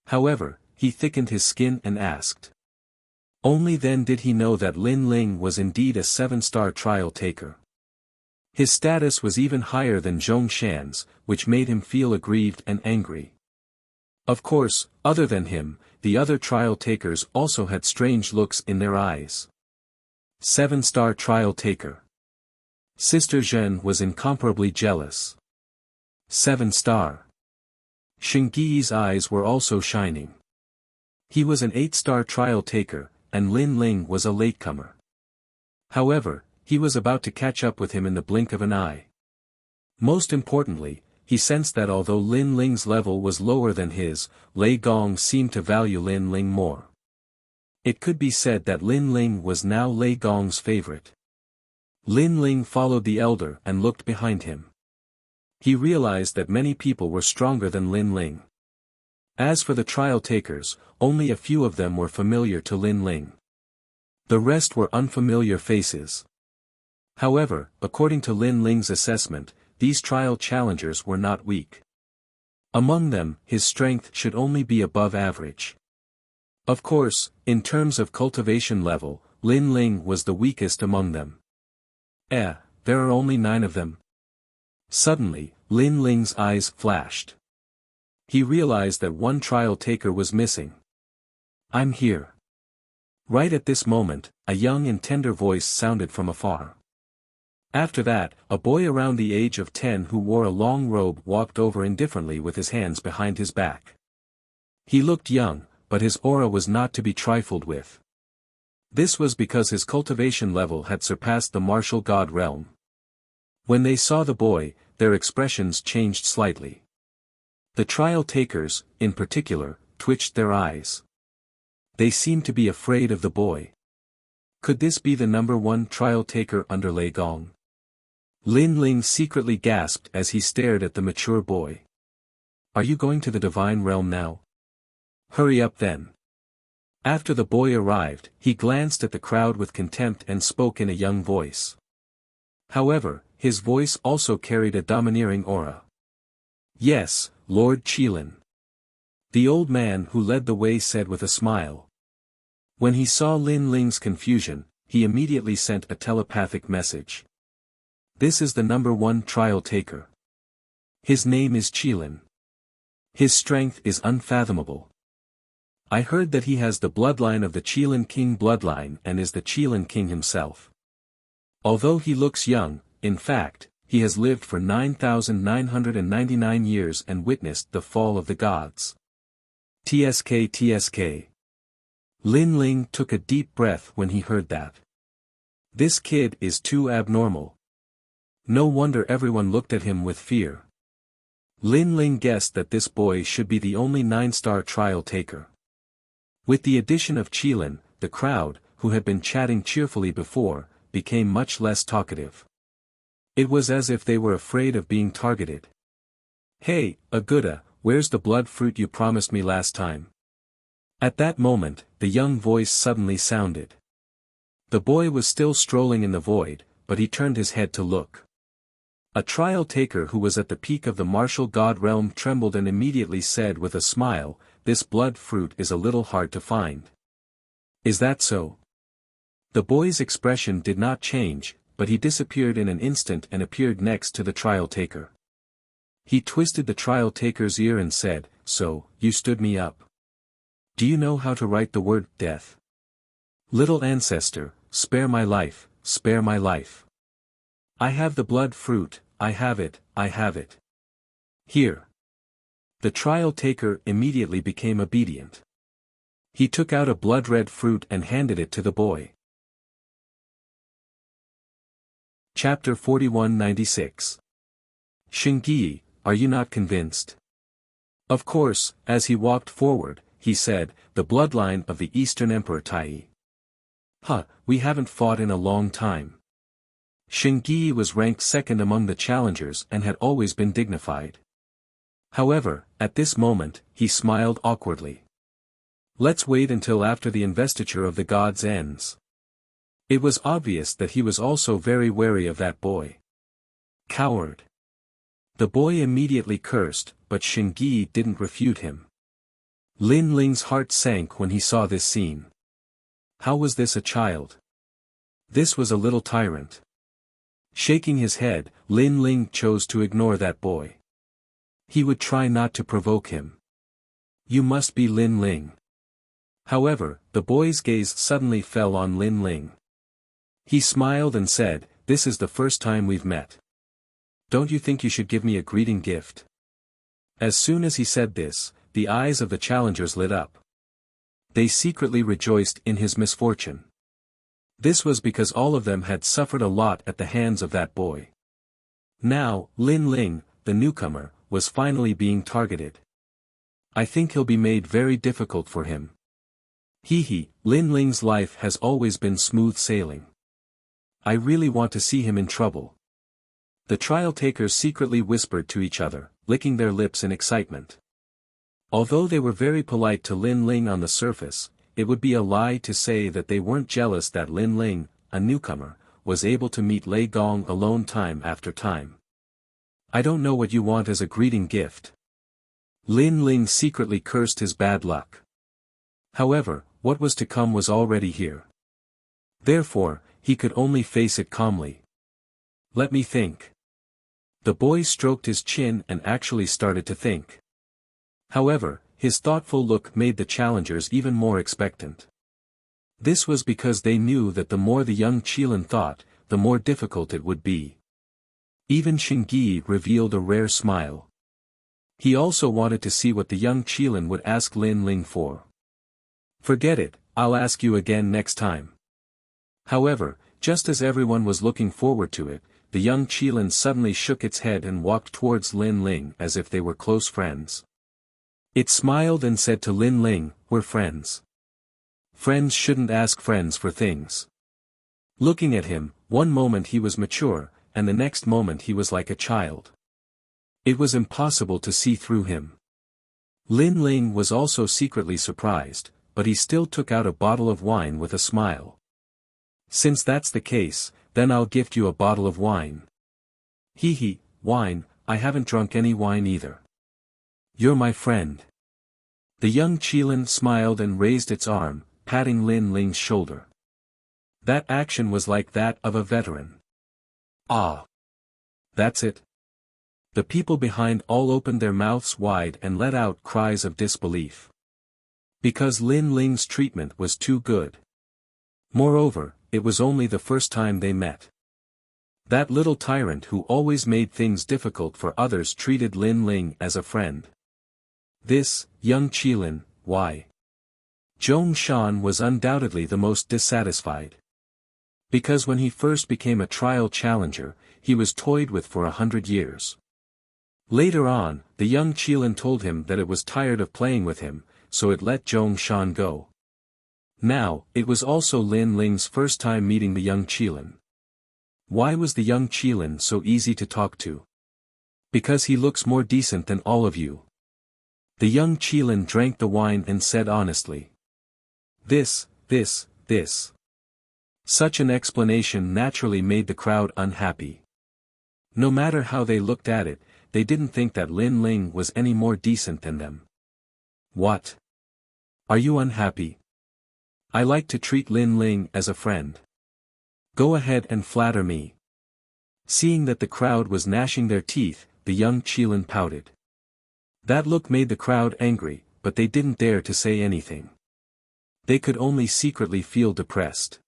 However, he thickened his skin and asked. Only then did he know that Lin Ling was indeed a 7-star trial taker. His status was even higher than Zhong Shan's, which made him feel aggrieved and angry. Of course, other than him, the other trial takers also had strange looks in their eyes. 7-star trial taker. Sister Zhen was incomparably jealous. 7-star. Xingyi's eyes were also shining. He was an 8-star trial taker, and Lin Ling was a latecomer. However, he was about to catch up with him in the blink of an eye. Most importantly, he sensed that although Lin Ling's level was lower than his, Lei Gong seemed to value Lin Ling more. It could be said that Lin Ling was now Lei Gong's favorite. Lin Ling followed the elder and looked behind him. He realized that many people were stronger than Lin Ling. As for the trial takers, only a few of them were familiar to Lin Ling. The rest were unfamiliar faces. However, according to Lin Ling's assessment, these trial challengers were not weak. Among them, his strength should only be above average. Of course, in terms of cultivation level, Lin Ling was the weakest among them. There are only 9 of them. Suddenly, Lin Ling's eyes flashed. He realized that one trial taker was missing. "I'm here." Right at this moment, a young and tender voice sounded from afar. After that, a boy around the age of 10 who wore a long robe walked over indifferently with his hands behind his back. He looked young, but his aura was not to be trifled with. This was because his cultivation level had surpassed the martial god realm. When they saw the boy, their expressions changed slightly. The trial takers, in particular, twitched their eyes. They seemed to be afraid of the boy. Could this be the number 1 trial taker under Lei Gong? Lin Ling secretly gasped as he stared at the mature boy. "Are you going to the divine realm now? Hurry up then." After the boy arrived, he glanced at the crowd with contempt and spoke in a young voice. However, his voice also carried a domineering aura. "Yes, Lord Qilin." The old man who led the way said with a smile. When he saw Lin Ling's confusion, he immediately sent a telepathic message. "This is the number 1 trial taker. His name is Qilin. His strength is unfathomable. I heard that he has the bloodline of the Qilin King bloodline and is the Qilin King himself. Although he looks young, in fact, he has lived for 9,999 years and witnessed the fall of the gods. TSK. Lin Ling took a deep breath when he heard that. This kid is too abnormal. No wonder everyone looked at him with fear. Lin Ling guessed that this boy should be the only 9-star trial taker. With the addition of Qilin, the crowd, who had been chatting cheerfully before, became much less talkative. It was as if they were afraid of being targeted. "Hey, Aguda, where's the blood fruit you promised me last time?" At that moment, the young voice suddenly sounded. The boy was still strolling in the void, but he turned his head to look. A trial taker who was at the peak of the martial god realm trembled and immediately said with a smile, "This blood fruit is a little hard to find." "Is that so?" The boy's expression did not change, but he disappeared in an instant and appeared next to the trial taker. He twisted the trial taker's ear and said, "So, you stood me up. Do you know how to write the word death? Little ancestor, spare my life, spare my life. I have the blood fruit, I have it, I have it. Here." The trial taker immediately became obedient. He took out a blood-red fruit and handed it to the boy. Chapter 4196. Xingyi, are you not convinced? Of course, as he walked forward, he said, "The bloodline of the Eastern Emperor Tai. We haven't fought in a long time. Xingyi was ranked second among the challengers and had always been dignified. However, at this moment, he smiled awkwardly. Let's wait until after the investiture of the gods ends. It was obvious that he was also very wary of that boy. Coward. The boy immediately cursed, but Xingyi didn't refute him. Lin Ling's heart sank when he saw this scene. How was this a child? This was a little tyrant. Shaking his head, Lin Ling chose to ignore that boy. He would try not to provoke him. You must be Lin Ling. However, the boy's gaze suddenly fell on Lin Ling. He smiled and said, "This is the first time we've met. Don't you think you should give me a greeting gift?" As soon as he said this, the eyes of the challengers lit up. They secretly rejoiced in his misfortune. This was because all of them had suffered a lot at the hands of that boy. Now, Lin Ling, the newcomer, was finally being targeted. I think he'll be made very difficult for him. Lin Ling's life has always been smooth sailing. I really want to see him in trouble. The trial takers secretly whispered to each other, licking their lips in excitement. Although they were very polite to Lin Ling on the surface, it would be a lie to say that they weren't jealous that Lin Ling, a newcomer, was able to meet Lei Gong alone time after time. I don't know what you want as a greeting gift. Lin Ling secretly cursed his bad luck. However, what was to come was already here. Therefore, he could only face it calmly. Let me think. The boy stroked his chin and actually started to think. However, his thoughtful look made the challengers even more expectant. This was because they knew that the more the young Qilin thought, the more difficult it would be. Even Xingyi revealed a rare smile. He also wanted to see what the young Qilin would ask Lin Ling for. Forget it, I'll ask you again next time. However, just as everyone was looking forward to it, the young Qilin suddenly shook its head and walked towards Lin Ling as if they were close friends. It smiled and said to Lin Ling, "We're friends. Friends shouldn't ask friends for things." Looking at him, one moment he was mature, and the next moment he was like a child. It was impossible to see through him. Lin Ling was also secretly surprised, but he still took out a bottle of wine with a smile. Since that's the case, then I'll gift you a bottle of wine. Wine, I haven't drunk any wine either. You're my friend. The young Qilin smiled and raised its arm, patting Lin Ling's shoulder. That action was like that of a veteran. Ah! That's it. The people behind all opened their mouths wide and let out cries of disbelief. Because Lin Ling's treatment was too good. Moreover, it was only the first time they met. That little tyrant who always made things difficult for others treated Lin Ling as a friend. This, young Qilin, why? Zhong Shan was undoubtedly the most dissatisfied. Because when he first became a trial challenger, he was toyed with for 100 years. Later on, the young Qilin told him that it was tired of playing with him, so it let Zhong Shan go. Now, it was also Lin Ling's first time meeting the young Qilin. Why was the young Qilin so easy to talk to? Because he looks more decent than all of you. The young Qilin drank the wine and said honestly. This. Such an explanation naturally made the crowd unhappy. No matter how they looked at it, they didn't think that Lin Ling was any more decent than them. What? Are you unhappy? I like to treat Lin Ling as a friend. Go ahead and flatter me. Seeing that the crowd was gnashing their teeth, the young Qilin pouted. That look made the crowd angry, but they didn't dare to say anything. They could only secretly feel depressed.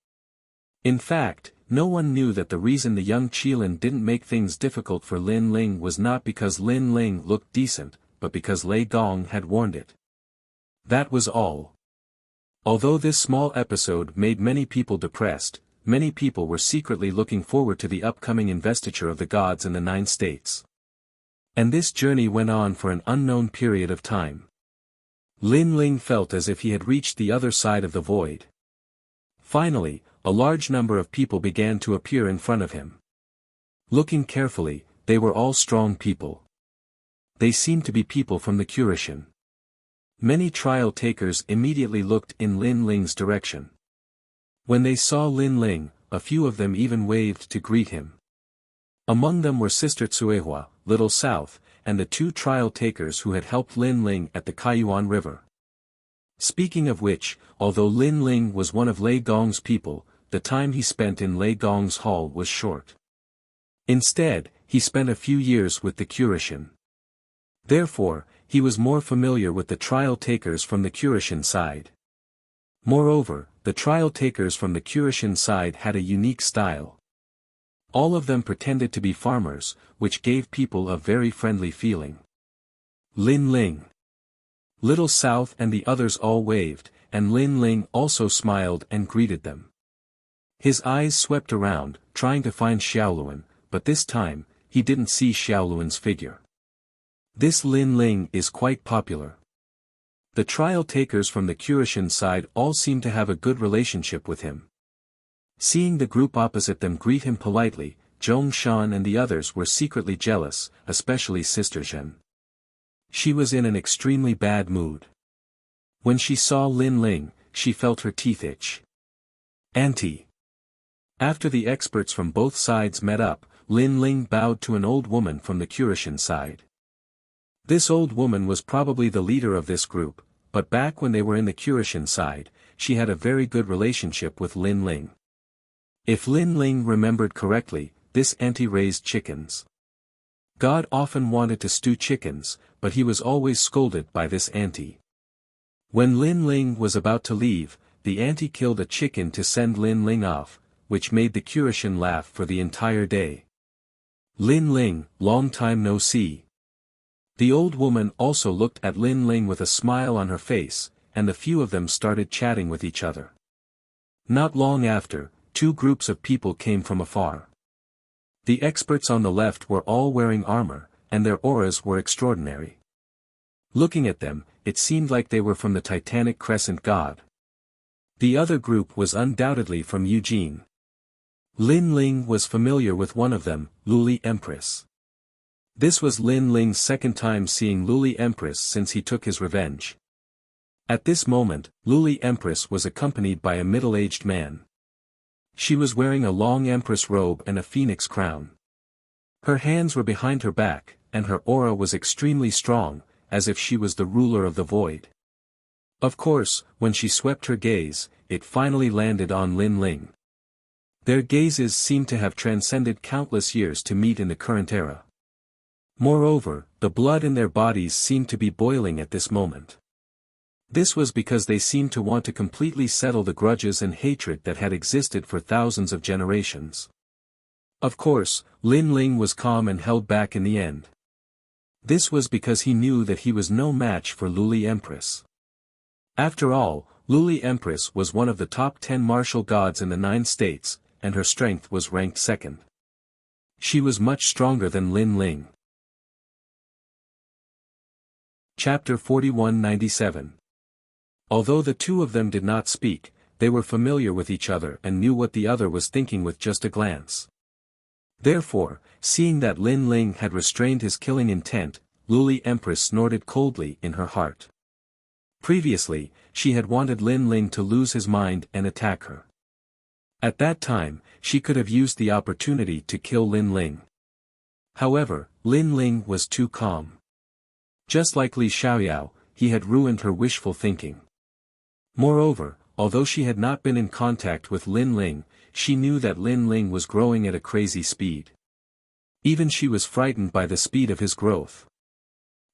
In fact, no one knew that the reason the young Qilin didn't make things difficult for Lin Ling was not because Lin Ling looked decent, but because Lei Gong had warned it. That was all. Although this small episode made many people depressed, many people were secretly looking forward to the upcoming investiture of the gods in the 9 states. And this journey went on for an unknown period of time. Lin Ling felt as if he had reached the other side of the void. Finally, a large number of people began to appear in front of him. Looking carefully, they were all strong people. They seemed to be people from the Kurishin. Many trial takers immediately looked in Lin Ling's direction. When they saw Lin Ling, a few of them even waved to greet him. Among them were Sister Tsuehua, Little South, and the two trial takers who had helped Lin Ling at the Kaiyuan River. Speaking of which, although Lin Ling was one of Lei Gong's people, the time he spent in Lei Gong's hall was short. Instead, he spent a few years with the Kurishin. Therefore, he was more familiar with the trial takers from the Kurishin side. Moreover, the trial takers from the Kurishin side had a unique style. All of them pretended to be farmers, which gave people a very friendly feeling. Lin Ling, Little South and the others all waved, and Lin Ling also smiled and greeted them. His eyes swept around, trying to find Xiaoluan, but this time, he didn't see Xiaoluan's figure. This Lin Ling is quite popular. The trial takers from the Kurishin side all seem to have a good relationship with him. Seeing the group opposite them greet him politely, Zhong Shan and the others were secretly jealous, especially Sister Zhen. She was in an extremely bad mood. When she saw Lin Ling, she felt her teeth itch. Auntie. After the experts from both sides met up, Lin Ling bowed to an old woman from the Kurishin side. This old woman was probably the leader of this group, but back when they were in the Kurishin side, she had a very good relationship with Lin Ling. If Lin Ling remembered correctly, this auntie raised chickens. God often wanted to stew chickens, but he was always scolded by this auntie. When Lin Ling was about to leave, the auntie killed a chicken to send Lin Ling off, which made the Kurishin laugh for the entire day. Lin Ling, long time no see. The old woman also looked at Lin Ling with a smile on her face, and the few of them started chatting with each other. Not long after, two groups of people came from afar. The experts on the left were all wearing armor, and their auras were extraordinary. Looking at them, it seemed like they were from the Titanic Crescent god. The other group was undoubtedly from Eugene. Lin Ling was familiar with one of them, Luli Empress. This was Lin Ling's second time seeing Luli Empress since he took his revenge. At this moment, Luli Empress was accompanied by a middle-aged man. She was wearing a long empress robe and a phoenix crown. Her hands were behind her back, and her aura was extremely strong, as if she was the ruler of the void. Of course, when she swept her gaze, it finally landed on Lin Ling. Their gazes seemed to have transcended countless years to meet in the current era. Moreover, the blood in their bodies seemed to be boiling at this moment. This was because they seemed to want to completely settle the grudges and hatred that had existed for thousands of generations. Of course, Lin Ling was calm and held back in the end. This was because he knew that he was no match for Luli Empress. After all, Luli Empress was one of the top 10 martial gods in the 9 states, and her strength was ranked second. She was much stronger than Lin Ling. Chapter 4197. Although the two of them did not speak, they were familiar with each other and knew what the other was thinking with just a glance. Therefore, seeing that Lin Ling had restrained his killing intent, Luli Empress snorted coldly in her heart. Previously, she had wanted Lin Ling to lose his mind and attack her. At that time, she could have used the opportunity to kill Lin Ling. However, Lin Ling was too calm. Just like Li Xiaoyao, he had ruined her wishful thinking. Moreover, although she had not been in contact with Lin Ling, she knew that Lin Ling was growing at a crazy speed. Even she was frightened by the speed of his growth.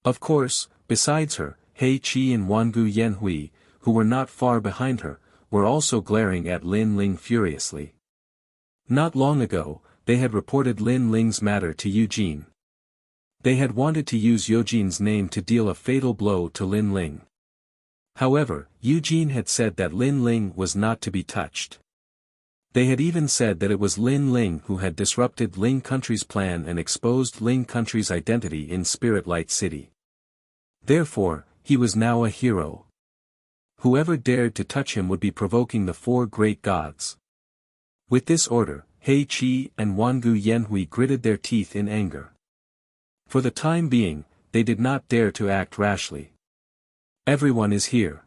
Of course, besides her, He Qi and Wangu Yanhui, who were not far behind her, were also glaring at Lin Ling furiously. Not long ago, they had reported Lin Ling's matter to Eugene. They had wanted to use Eugene's name to deal a fatal blow to Lin Ling. However, Eugene had said that Lin Ling was not to be touched. They had even said that it was Lin Ling who had disrupted Ling Country's plan and exposed Ling Country's identity in Spirit Light City. Therefore, he was now a hero. Whoever dared to touch him would be provoking the 4 great gods. With this order, He Qi and Wangu Yanhui gritted their teeth in anger. For the time being, they did not dare to act rashly. Everyone is here.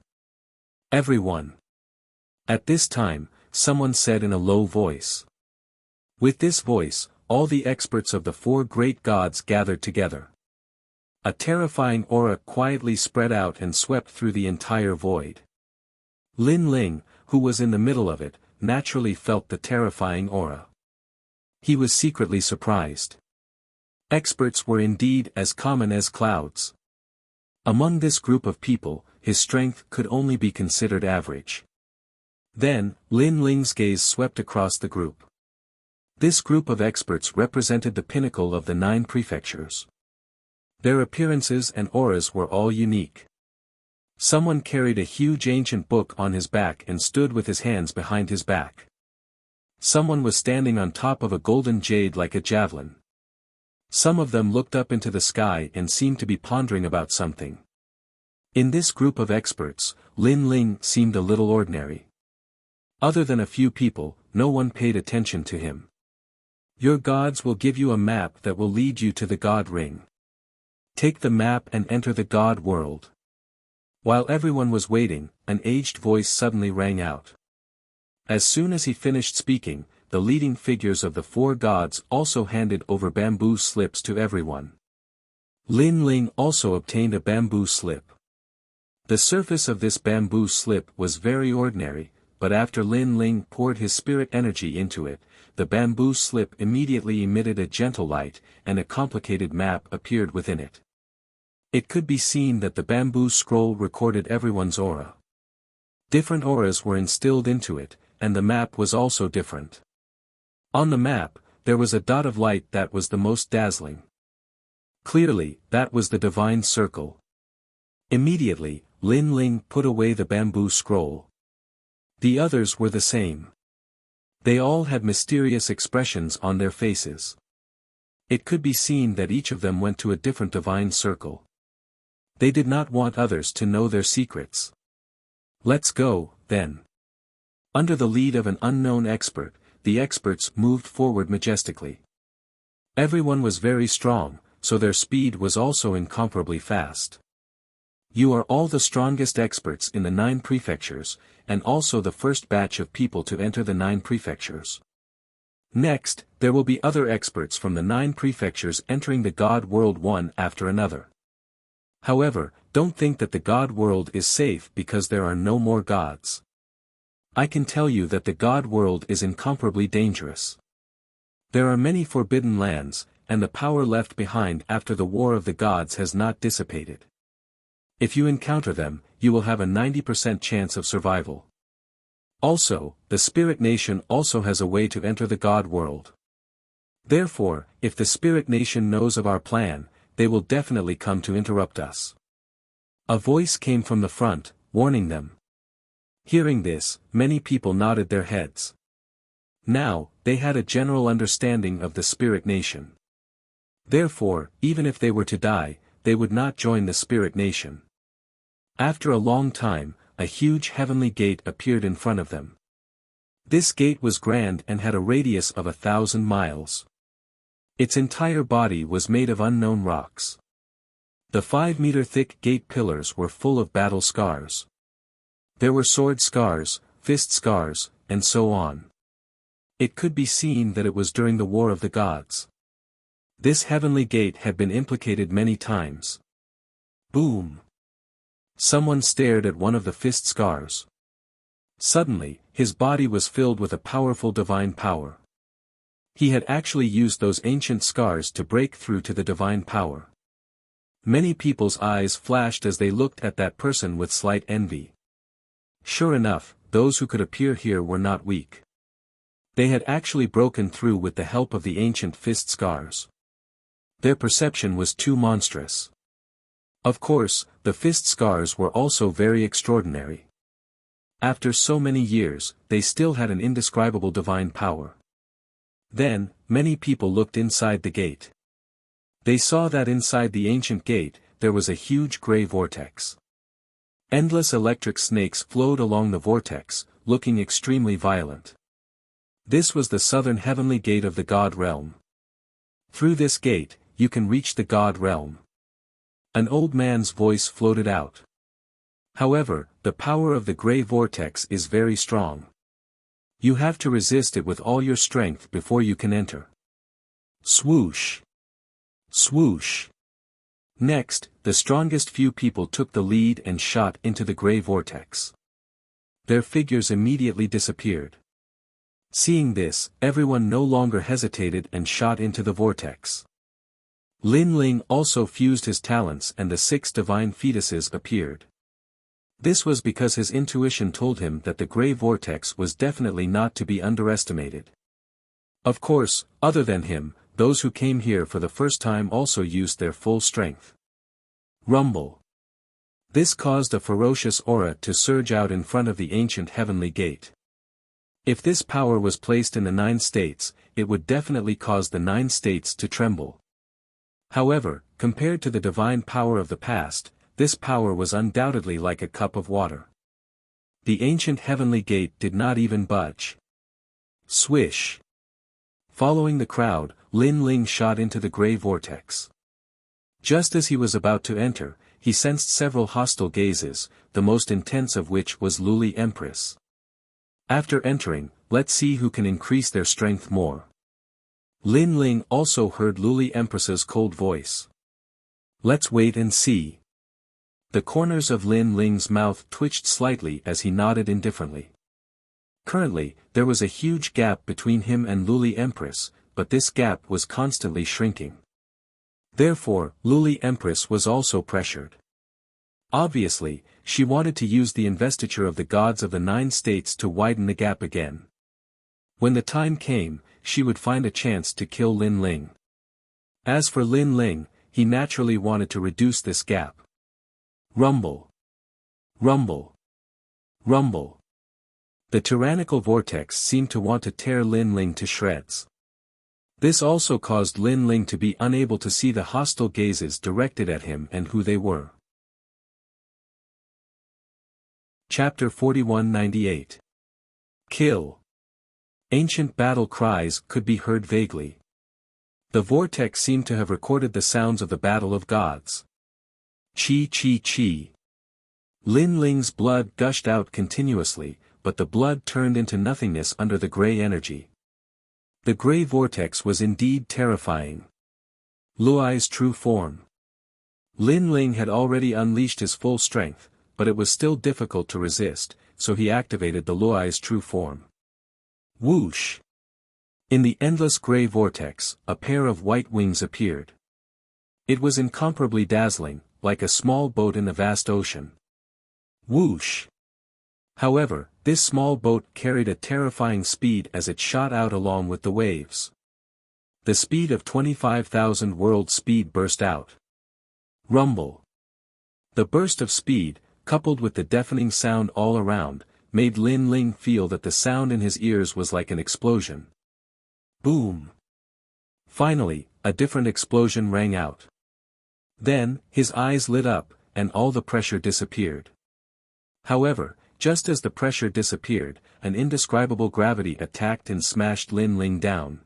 Everyone. At this time, someone said in a low voice. With this voice, all the experts of the four great gods gathered together. A terrifying aura quietly spread out and swept through the entire void. Lin Ling, who was in the middle of it, naturally felt the terrifying aura. He was secretly surprised. Experts were indeed as common as clouds. Among this group of people, his strength could only be considered average. Then, Lin Ling's gaze swept across the group. This group of experts represented the pinnacle of the 9 prefectures. Their appearances and auras were all unique. Someone carried a huge ancient book on his back and stood with his hands behind his back. Someone was standing on top of a golden jade like a javelin. Some of them looked up into the sky and seemed to be pondering about something. In this group of experts, Lin Ling seemed a little ordinary. Other than a few people, no one paid attention to him. Your gods will give you a map that will lead you to the God Ring. Take the map and enter the God world. While everyone was waiting, an aged voice suddenly rang out. As soon as he finished speaking, the leading figures of the 4 gods also handed over bamboo slips to everyone. Lin Ling also obtained a bamboo slip. The surface of this bamboo slip was very ordinary, but after Lin Ling poured his spirit energy into it, the bamboo slip immediately emitted a gentle light, and a complicated map appeared within it. It could be seen that the bamboo scroll recorded everyone's aura. Different auras were instilled into it, and the map was also different. On the map, there was a dot of light that was the most dazzling. Clearly, that was the divine circle. Immediately, Lin Ling put away the bamboo scroll. The others were the same. They all had mysterious expressions on their faces. It could be seen that each of them went to a different divine circle. They did not want others to know their secrets. Let's go, then. Under the lead of an unknown expert, the experts moved forward majestically. Everyone was very strong, so their speed was also incomparably fast. You are all the strongest experts in the 9 prefectures, and also the first batch of people to enter the 9 prefectures. Next, there will be other experts from the 9 prefectures entering the God world one after another. However, don't think that the God world is safe because there are no more gods. I can tell you that the God world is incomparably dangerous. There are many forbidden lands, and the power left behind after the War of the Gods has not dissipated. If you encounter them, you will have a 90% chance of survival. Also, the Spirit Nation also has a way to enter the God world. Therefore, if the Spirit Nation knows of our plan, they will definitely come to interrupt us. A voice came from the front, warning them. Hearing this, many people nodded their heads. Now, they had a general understanding of the Spirit Nation. Therefore, even if they were to die, they would not join the Spirit Nation. After a long time, a huge heavenly gate appeared in front of them. This gate was grand and had a radius of 1,000 miles. Its entire body was made of unknown rocks. The 5-meter-thick gate pillars were full of battle scars. There were sword scars, fist scars, and so on. It could be seen that it was during the War of the Gods. This heavenly gate had been implicated many times. Boom! Someone stared at one of the fist scars. Suddenly, his body was filled with a powerful divine power. He had actually used those ancient scars to break through to the divine power. Many people's eyes flashed as they looked at that person with slight envy. Sure enough, those who could appear here were not weak. They had actually broken through with the help of the ancient fist scars. Their perception was too monstrous. Of course, the fist scars were also very extraordinary. After so many years, they still had an indescribable divine power. Then, many people looked inside the gate. They saw that inside the ancient gate, there was a huge gray vortex. Endless electric snakes flowed along the vortex, looking extremely violent. This was the southern heavenly gate of the God realm. Through this gate, you can reach the God realm. An old man's voice floated out. However, the power of the gray vortex is very strong. You have to resist it with all your strength before you can enter. Swoosh! Swoosh! Next, the strongest few people took the lead and shot into the gray vortex. Their figures immediately disappeared. Seeing this, everyone no longer hesitated and shot into the vortex. Lin Ling also fused his talents and the 6 divine fetuses appeared. This was because his intuition told him that the gray vortex was definitely not to be underestimated. Of course, other than him, those who came here for the first time also used their full strength. Rumble. This caused a ferocious aura to surge out in front of the ancient heavenly gate. If this power was placed in the 9 states, it would definitely cause the 9 states to tremble. However, compared to the divine power of the past, this power was undoubtedly like a cup of water. The ancient heavenly gate did not even budge. Swish! Following the crowd, Lin Ling shot into the gray vortex. Just as he was about to enter, he sensed several hostile gazes, the most intense of which was Luli Empress. After entering, let's see who can increase their strength more. Lin Ling also heard Luli Empress's cold voice. Let's wait and see. The corners of Lin Ling's mouth twitched slightly as he nodded indifferently. Currently, there was a huge gap between him and Luli Empress, but this gap was constantly shrinking. Therefore, Luli Empress was also pressured. Obviously, she wanted to use the investiture of the gods of the 9 states to widen the gap again. When the time came, she would find a chance to kill Lin Ling. As for Lin Ling, he naturally wanted to reduce this gap. Rumble! Rumble! Rumble! The tyrannical vortex seemed to want to tear Lin Ling to shreds. This also caused Lin Ling to be unable to see the hostile gazes directed at him and who they were. Chapter 4198. Kill. Ancient battle cries could be heard vaguely. The vortex seemed to have recorded the sounds of the battle of gods. Chi chi chi. Lin Ling's blood gushed out continuously, but the blood turned into nothingness under the gray energy. The gray vortex was indeed terrifying. Luai's true form. Lin Ling had already unleashed his full strength, but it was still difficult to resist, so he activated the Luai's true form. Whoosh! In the endless gray vortex, a pair of white wings appeared. It was incomparably dazzling, like a small boat in a vast ocean. Whoosh! However, this small boat carried a terrifying speed as it shot out along with the waves. The speed of 25,000 world speed burst out. Rumble! The burst of speed, coupled with the deafening sound all around, made Lin Ling feel that the sound in his ears was like an explosion. Boom! Finally, a different explosion rang out. Then, his eyes lit up, and all the pressure disappeared. However, just as the pressure disappeared, an indescribable gravity attacked and smashed Lin Ling down.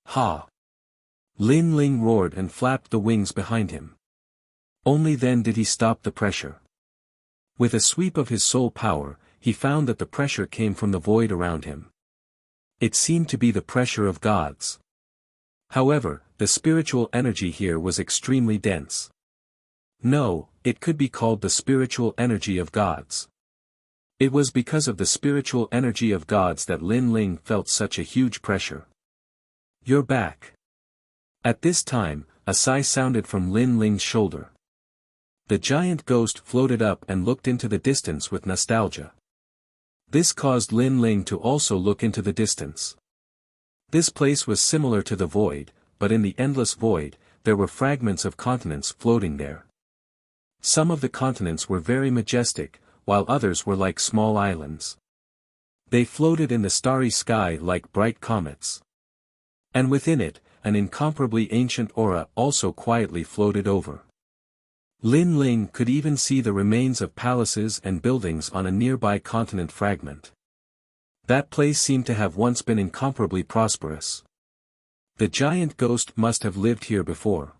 Ha! Lin Ling roared and flapped the wings behind him. Only then did he stop the pressure. With a sweep of his soul power, he found that the pressure came from the void around him. It seemed to be the pressure of gods. However, the spiritual energy here was extremely dense. No, it could be called the spiritual energy of gods. It was because of the spiritual energy of gods that Lin Ling felt such a huge pressure. You're back. At this time, a sigh sounded from Lin Ling's shoulder. The giant ghost floated up and looked into the distance with nostalgia. This caused Lin Ling to also look into the distance. This place was similar to the void, but in the endless void, there were fragments of continents floating there. Some of the continents were very majestic, while others were like small islands. They floated in the starry sky like bright comets. And within it, an incomparably ancient aura also quietly floated over. Lin Ling could even see the remains of palaces and buildings on a nearby continent fragment. That place seemed to have once been incomparably prosperous. The giant ghost must have lived here before.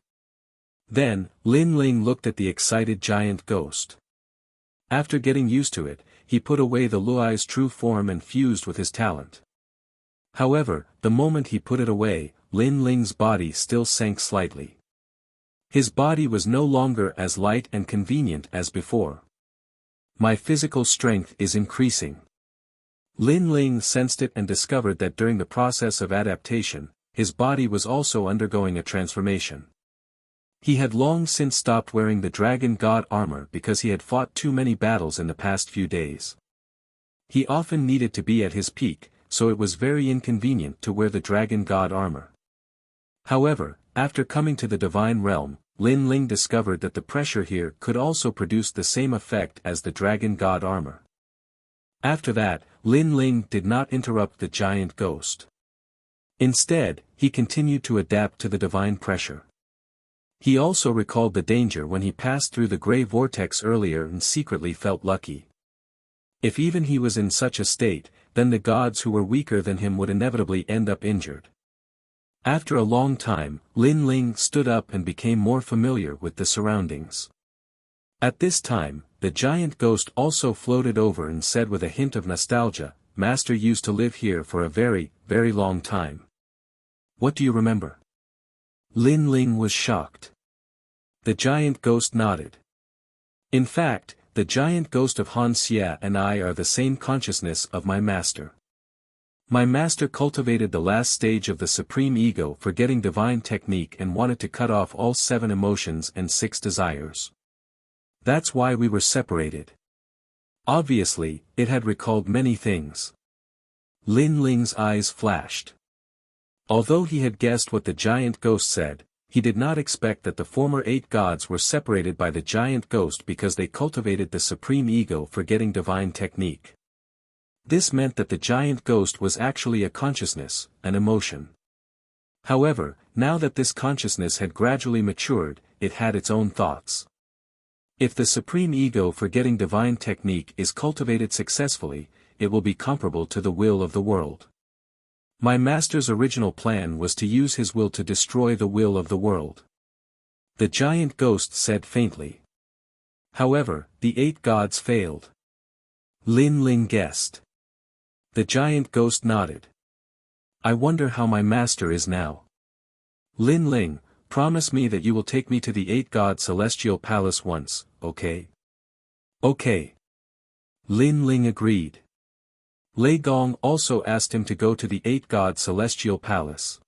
Then, Lin Ling looked at the excited giant ghost. After getting used to it, he put away the Luai's true form and fused with his talent. However, the moment he put it away, Lin Ling's body still sank slightly. His body was no longer as light and convenient as before. My physical strength is increasing. Lin Ling sensed it and discovered that during the process of adaptation, his body was also undergoing a transformation. He had long since stopped wearing the dragon god armor because he had fought too many battles in the past few days. He often needed to be at his peak, so it was very inconvenient to wear the dragon god armor. However, after coming to the divine realm, Lin Ling discovered that the pressure here could also produce the same effect as the dragon god armor. After that, Lin Ling did not interrupt the giant ghost. Instead, he continued to adapt to the divine pressure. He also recalled the danger when he passed through the gray vortex earlier and secretly felt lucky. If even he was in such a state, then the gods who were weaker than him would inevitably end up injured. After a long time, Lin Ling stood up and became more familiar with the surroundings. At this time, the giant ghost also floated over and said with a hint of nostalgia, "Master used to live here for a very, very long time. What do you remember?" Lin Ling was shocked. The giant ghost nodded. "In fact, the giant ghost of Han Xia and I are the same consciousness of my master. My master cultivated the last stage of the supreme ego, forgetting divine technique, and wanted to cut off all 7 emotions and 6 desires. That's why we were separated." Obviously, it had recalled many things. Lin Ling's eyes flashed. Although he had guessed what the giant ghost said, he did not expect that the former 8 gods were separated by the giant ghost because they cultivated the supreme ego, forgetting divine technique. This meant that the giant ghost was actually a consciousness, an emotion. However, now that this consciousness had gradually matured, it had its own thoughts. If the supreme ego, forgetting divine technique, is cultivated successfully, it will be comparable to the will of the world. My master's original plan was to use his will to destroy the will of the world. The giant ghost said faintly. However, the 8 gods failed. Lin Ling guessed. The giant ghost nodded. "I wonder how my master is now." "Lin Ling, promise me that you will take me to the 8 god celestial palace once, okay?" "Okay." Lin Ling agreed. Lei Gong also asked him to go to the 8 god celestial palace.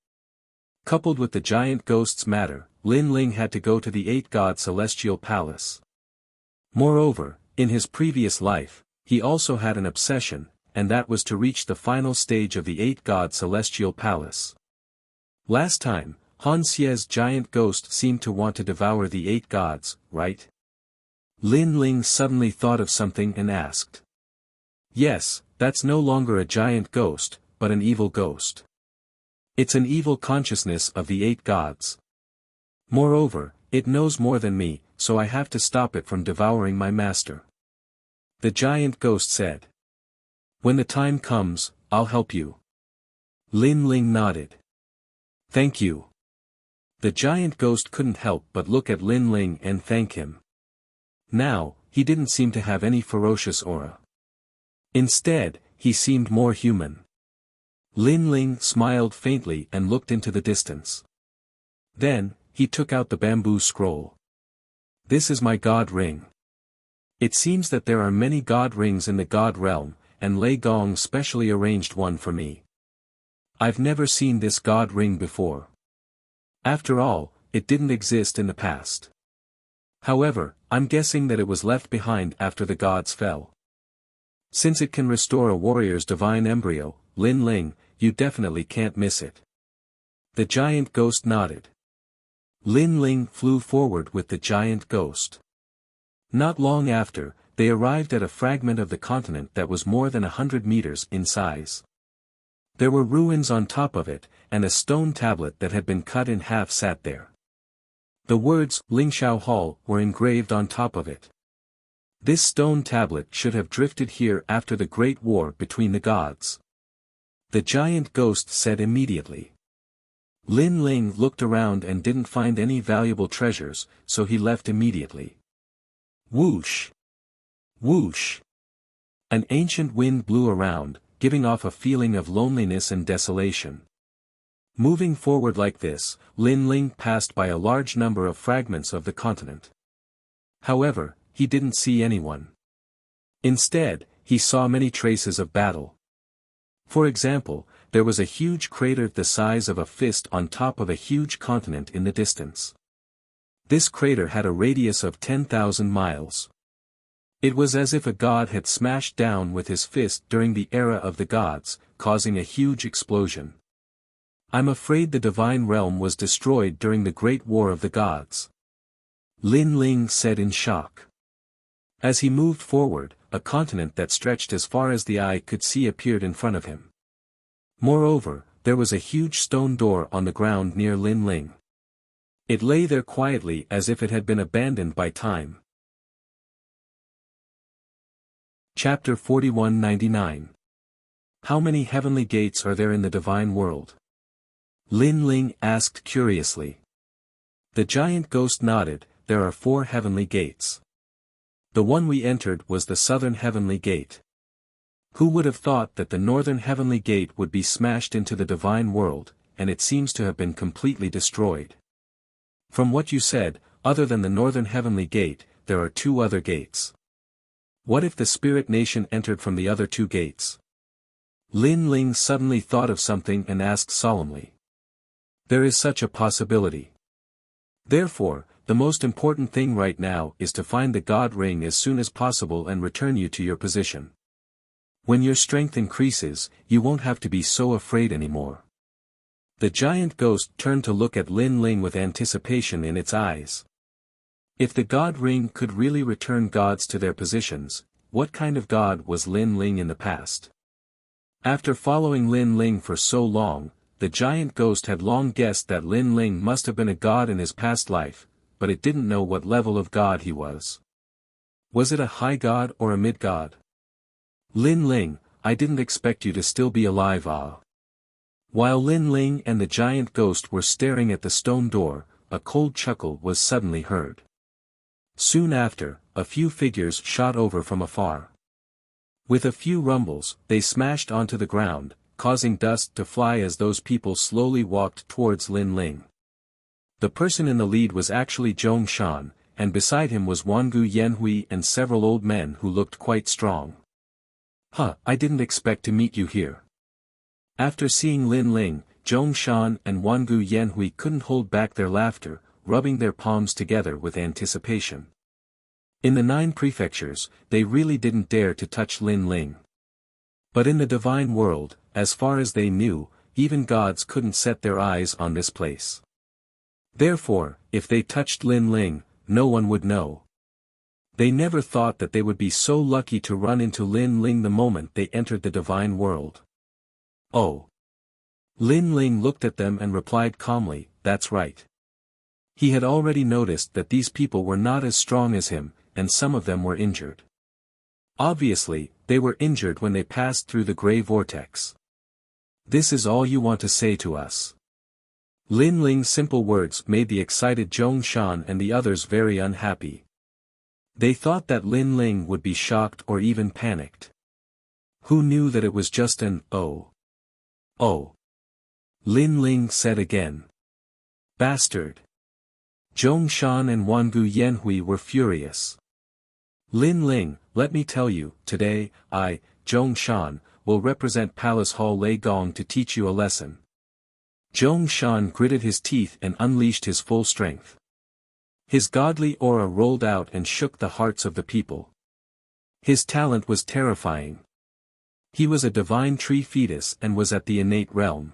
Coupled with the giant ghost's matter, Lin Ling had to go to the 8 god celestial palace. Moreover, in his previous life, he also had an obsession, and that was to reach the final stage of the 8 god celestial palace. Last time, Han Xie's giant ghost seemed to want to devour the 8 gods, right? Lin Ling suddenly thought of something and asked. "Yes, that's no longer a giant ghost, but an evil ghost. It's an evil consciousness of the 8 gods. Moreover, it knows more than me, so I have to stop it from devouring my master." The giant ghost said. "When the time comes, I'll help you." Lin Ling nodded. "Thank you." The giant ghost couldn't help but look at Lin Ling and thank him. Now, he didn't seem to have any ferocious aura. Instead, he seemed more human. Lin Ling smiled faintly and looked into the distance. Then, he took out the bamboo scroll. "This is my god ring. It seems that there are many god rings in the god realm, and Lei Gong specially arranged one for me. I've never seen this god ring before. After all, it didn't exist in the past. However, I'm guessing that it was left behind after the gods fell. Since it can restore a warrior's divine embryo, Lin Ling, you definitely can't miss it." The giant ghost nodded. Lin Ling flew forward with the giant ghost. Not long after, they arrived at a fragment of the continent that was more than 100 meters in size. There were ruins on top of it, and a stone tablet that had been cut in half sat there. The words, Lingxiao Hall, were engraved on top of it. This stone tablet should have drifted here after the Great War between the gods. the giant ghost said immediately. Lin Ling looked around and didn't find any valuable treasures, so he left immediately. Whoosh! Whoosh! An ancient wind blew around, giving off a feeling of loneliness and desolation. Moving forward like this, Lin Ling passed by a large number of fragments of the continent. However, he didn't see anyone. Instead, he saw many traces of battle. For example, there was a huge crater the size of a fist on top of a huge continent in the distance. This crater had a radius of 10,000 miles. It was as if a god had smashed down with his fist during the era of the gods, causing a huge explosion. I'm afraid the divine realm was destroyed during the Great War of the Gods. Lin Ling said in shock. As he moved forward, a continent that stretched as far as the eye could see appeared in front of him. Moreover, there was a huge stone door on the ground near Lin Ling. It lay there quietly as if it had been abandoned by time. Chapter 4199. How many heavenly gates are there in the divine world? Lin Ling asked curiously. The giant ghost nodded. There are 4 heavenly gates. The one we entered was the southern heavenly gate. Who would have thought that the northern heavenly gate would be smashed into the divine world, and it seems to have been completely destroyed. From what you said, other than the northern heavenly gate, there are 2 other gates. What if the spirit nation entered from the other 2 gates? Lin Ling suddenly thought of something and asked solemnly. There is such a possibility. Therefore, the most important thing right now is to find the God Ring as soon as possible and return you to your position. When your strength increases, you won't have to be so afraid anymore. The giant ghost turned to look at Lin Ling with anticipation in its eyes. If the God Ring could really return gods to their positions, what kind of god was Lin Ling in the past? After following Lin Ling for so long, the giant ghost had long guessed that Lin Ling must have been a god in his past life, but it didn't know what level of god he was. Was it a high god or a mid-god? Lin Ling, I didn't expect you to still be alive. While Lin Ling and the giant ghost were staring at the stone door, a cold chuckle was suddenly heard. Soon after, a few figures shot over from afar. With a few rumbles, they smashed onto the ground, causing dust to fly as those people slowly walked towards Lin Ling. The person in the lead was actually Zhong Shan, and beside him was Wangu Yanhui and several old men who looked quite strong. I didn't expect to meet you here. After seeing Lin Ling, Zhong Shan and Wangu Yanhui couldn't hold back their laughter, rubbing their palms together with anticipation. In the 9 prefectures, they really didn't dare to touch Lin Ling. But in the divine world, as far as they knew, even gods couldn't set their eyes on this place. Therefore, if they touched Lin Ling, no one would know. They never thought that they would be so lucky to run into Lin Ling the moment they entered the divine world. Oh. Lin Ling looked at them and replied calmly, that's right. He had already noticed that these people were not as strong as him, and some of them were injured. Obviously, they were injured when they passed through the gray vortex. This is all you want to say to us? Lin Ling's simple words made the excited Zhong Shan and the others very unhappy. They thought that Lin Ling would be shocked or even panicked. Who knew that it was just an oh? Oh. Lin Ling said again. Bastard. Zhong Shan and Wangu Yanhui were furious. Lin Ling, let me tell you, today, I, Zhong Shan, will represent Palace Hall Lei Gong to teach you a lesson. Zhong Shan gritted his teeth and unleashed his full strength. His godly aura rolled out and shook the hearts of the people. His talent was terrifying. He was a divine tree fetus and was at the innate realm.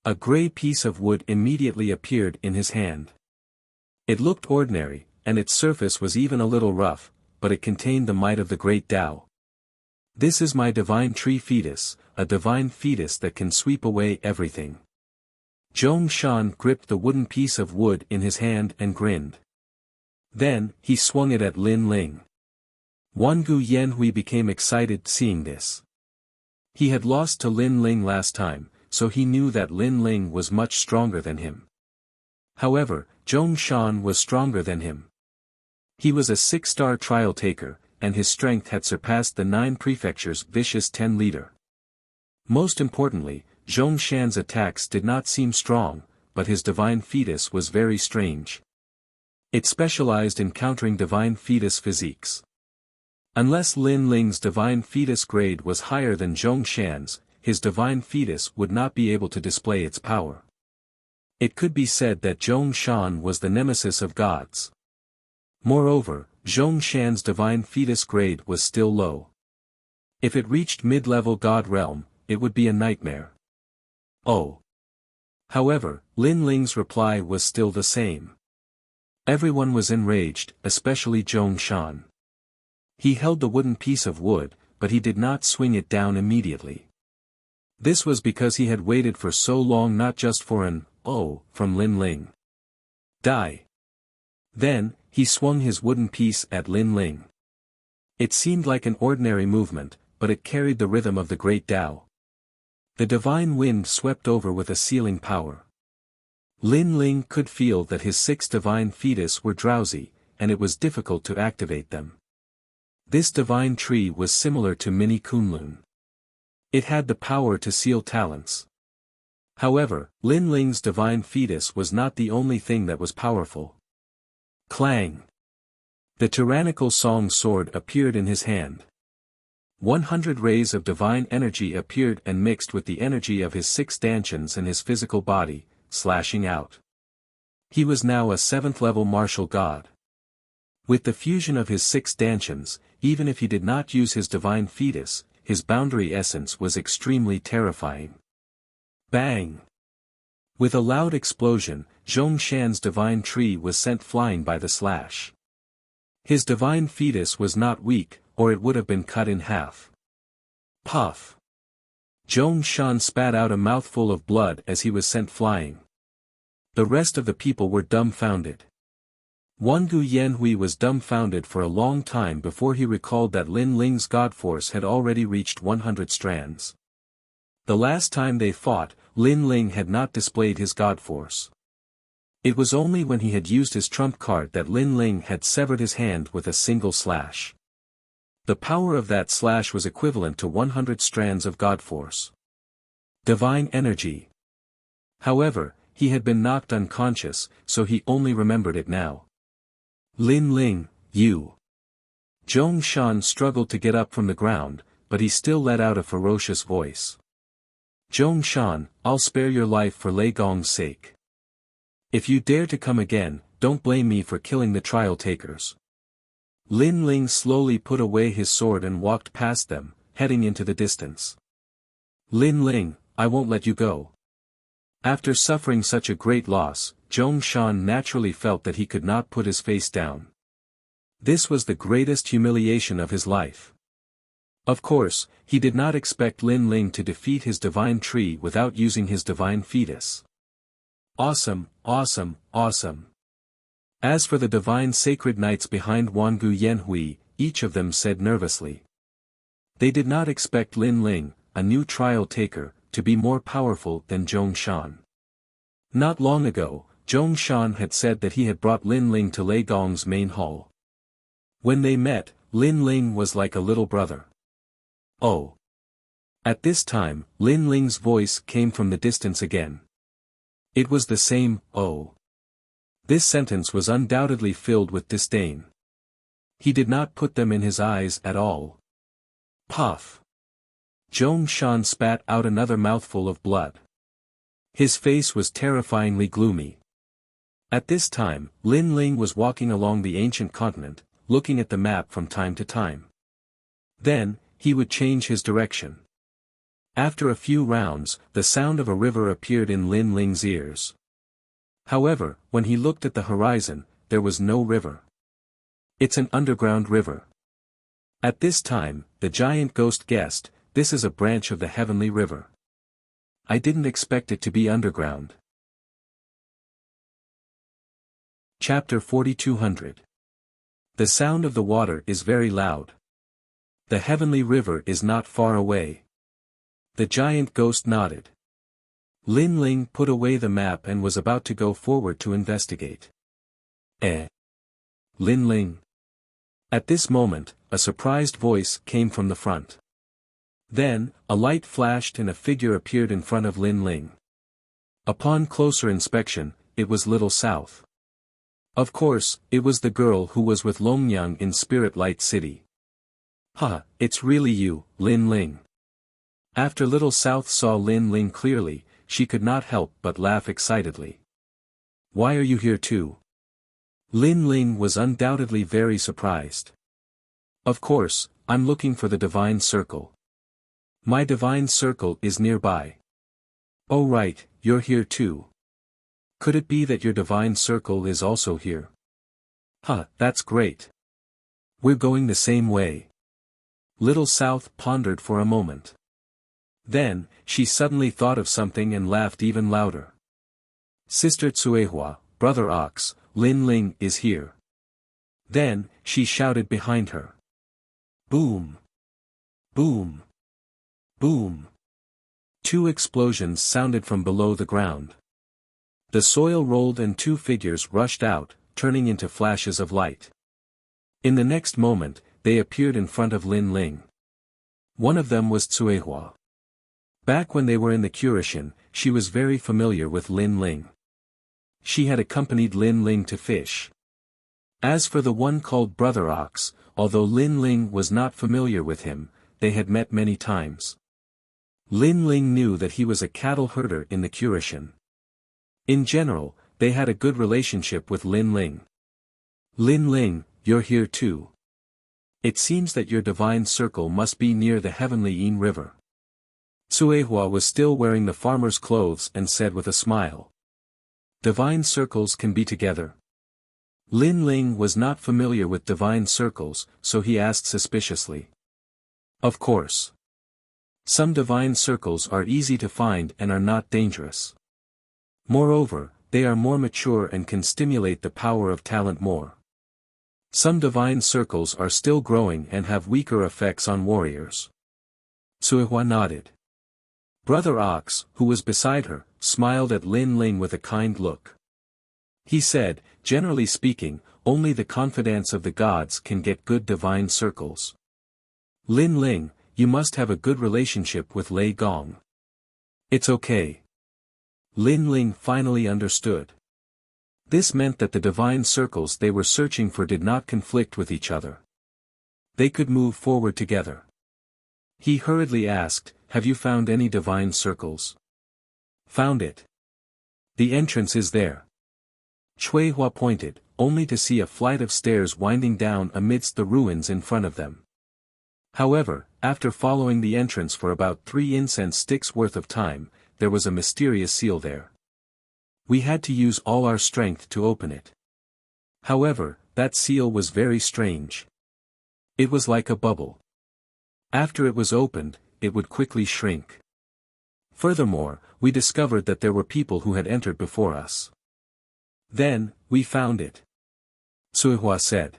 A gray piece of wood immediately appeared in his hand. It looked ordinary, and its surface was even a little rough, but it contained the might of the great Tao. This is my divine tree fetus, a divine fetus that can sweep away everything. Zhong Shan gripped the wooden piece of wood in his hand and grinned. Then, he swung it at Lin Ling. Wangu Yanhui became excited seeing this. He had lost to Lin Ling last time, so he knew that Lin Ling was much stronger than him. However, Zhong Shan was stronger than him. He was a 6-star trial taker, and his strength had surpassed the 9 prefectures' vicious 10 leader. Most importantly, Zhong Shan's attacks did not seem strong, but his divine fetus was very strange. It specialized in countering divine fetus physiques. Unless Lin Ling's divine fetus grade was higher than Zhong Shan's, his divine fetus would not be able to display its power. It could be said that Zhong Shan was the nemesis of gods. Moreover, Zhong Shan's divine fetus grade was still low. If it reached mid-level god realm, it would be a nightmare. Oh. However, Lin Ling's reply was still the same. Everyone was enraged, especially Zhong Shan. He held the wooden piece of wood, but he did not swing it down immediately. This was because he had waited for so long, not just for an "oh" from Lin Ling. Die. Then, he swung his wooden piece at Lin Ling. It seemed like an ordinary movement, but it carried the rhythm of the great Tao. The divine wind swept over with a sealing power. Lin Ling could feel that his 6 divine fetus were drowsy, and it was difficult to activate them. This divine tree was similar to Mini Kunlun. It had the power to seal talents. However, Lin Ling's divine fetus was not the only thing that was powerful. Clang! The tyrannical song sword appeared in his hand. 100 rays of divine energy appeared and mixed with the energy of his 6 stanchions and his physical body, slashing out. He was now a 7th-level martial god. With the fusion of his 6 stanchions, even if he did not use his divine fetus, his boundary essence was extremely terrifying. Bang! With a loud explosion, Zhong Shan's divine tree was sent flying by the slash. His divine fetus was not weak, or it would have been cut in half. Puff! Zhong Shan spat out a mouthful of blood as he was sent flying. The rest of the people were dumbfounded. Wangu Yanhui was dumbfounded for a long time before he recalled that Lin Ling's god force had already reached 100 strands. The last time they fought, Lin Ling had not displayed his god force. It was only when he had used his trump card that Lin Ling had severed his hand with a single slash. The power of that slash was equivalent to 100 strands of god force. Divine energy. However, he had been knocked unconscious, so he only remembered it now. Lin Ling, you. Zhong Shan struggled to get up from the ground, but he still let out a ferocious voice. Zhong Shan, I'll spare your life for Lei Gong's sake. If you dare to come again, don't blame me for killing the trial takers. Lin Ling slowly put away his sword and walked past them, heading into the distance. Lin Ling, I won't let you go. After suffering such a great loss, Zhong Shan naturally felt that he could not put his face down. This was the greatest humiliation of his life. Of course, he did not expect Lin Ling to defeat his divine tree without using his divine fetus. Awesome, awesome, awesome. As for the divine sacred knights behind Wangu Yanhui, each of them said nervously. They did not expect Lin Ling, a new trial taker, to be more powerful than Zhong Shan. Not long ago, Zhong Shan had said that he had brought Lin Ling to Lei Gong's main hall. When they met, Lin Ling was like a little brother. Oh. At this time, Lin Ling's voice came from the distance again. It was the same, oh. This sentence was undoubtedly filled with disdain. He did not put them in his eyes at all. Puff. Zhong Shan spat out another mouthful of blood. His face was terrifyingly gloomy. At this time, Lin Ling was walking along the ancient continent, looking at the map from time to time. Then, he would change his direction. After a few rounds, the sound of a river appeared in Lin Ling's ears. However, when he looked at the horizon, there was no river. It's an underground river. At this time, the giant ghost guessed, this is a branch of the heavenly river. I didn't expect it to be underground. Chapter 4200. The sound of the water is very loud. The heavenly river is not far away. The giant ghost nodded. Lin Ling put away the map and was about to go forward to investigate. Lin Ling. At this moment, a surprised voice came from the front. Then, a light flashed and a figure appeared in front of Lin Ling. Upon closer inspection, it was Little South. Of course, it was the girl who was with Longyang in Spirit Light City. "Ha, it's really you, Lin Ling." After Little South saw Lin Ling clearly, she could not help but laugh excitedly. "Why are you here too?" Lin Ling was undoubtedly very surprised. "Of course, I'm looking for the Divine Circle. My Divine Circle is nearby." "Oh right, you're here too. Could it be that your Divine Circle is also here?" "Huh, that's great. We're going the same way." Little South pondered for a moment. Then, she suddenly thought of something and laughed even louder. "Sister Tsuehua, Brother Ox, Lin Ling is here." Then, she shouted behind her. Boom! Boom! Boom! 2 explosions sounded from below the ground. The soil rolled and 2 figures rushed out, turning into flashes of light. In the next moment, they appeared in front of Lin Ling. One of them was Tsuehua. Back when they were in the Kurishin, she was very familiar with Lin Ling. She had accompanied Lin Ling to fish. As for the one called Brother Ox, although Lin Ling was not familiar with him, they had met many times. Lin Ling knew that he was a cattle herder in the Kurishin. In general, they had a good relationship with Lin Ling. "Lin Ling, you're here too. It seems that your Divine Circle must be near the Heavenly Yin River." Tsuehua was still wearing the farmer's clothes and said with a smile. "Divine Circles can be together." Lin Ling was not familiar with Divine Circles, so he asked suspiciously. "Of course. Some Divine Circles are easy to find and are not dangerous. Moreover, they are more mature and can stimulate the power of talent more. Some Divine Circles are still growing and have weaker effects on warriors." Tsuehua nodded. Brother Ox, who was beside her, smiled at Lin Ling with a kind look. He said, "Generally speaking, only the confidants of the gods can get good Divine Circles. Lin Ling, you must have a good relationship with Lei Gong." "It's okay." Lin Ling finally understood. This meant that the Divine Circles they were searching for did not conflict with each other. They could move forward together. He hurriedly asked, "Have you found any Divine Circles?" "Found it. The entrance is there." Tsuehua pointed, only to see a flight of stairs winding down amidst the ruins in front of them. However, after following the entrance for about 3 incense sticks worth of time, there was a mysterious seal there. We had to use all our strength to open it. However, that seal was very strange. It was like a bubble. After it was opened, it would quickly shrink. Furthermore, we discovered that there were people who had entered before us. Then, we found it. Tsuehua said.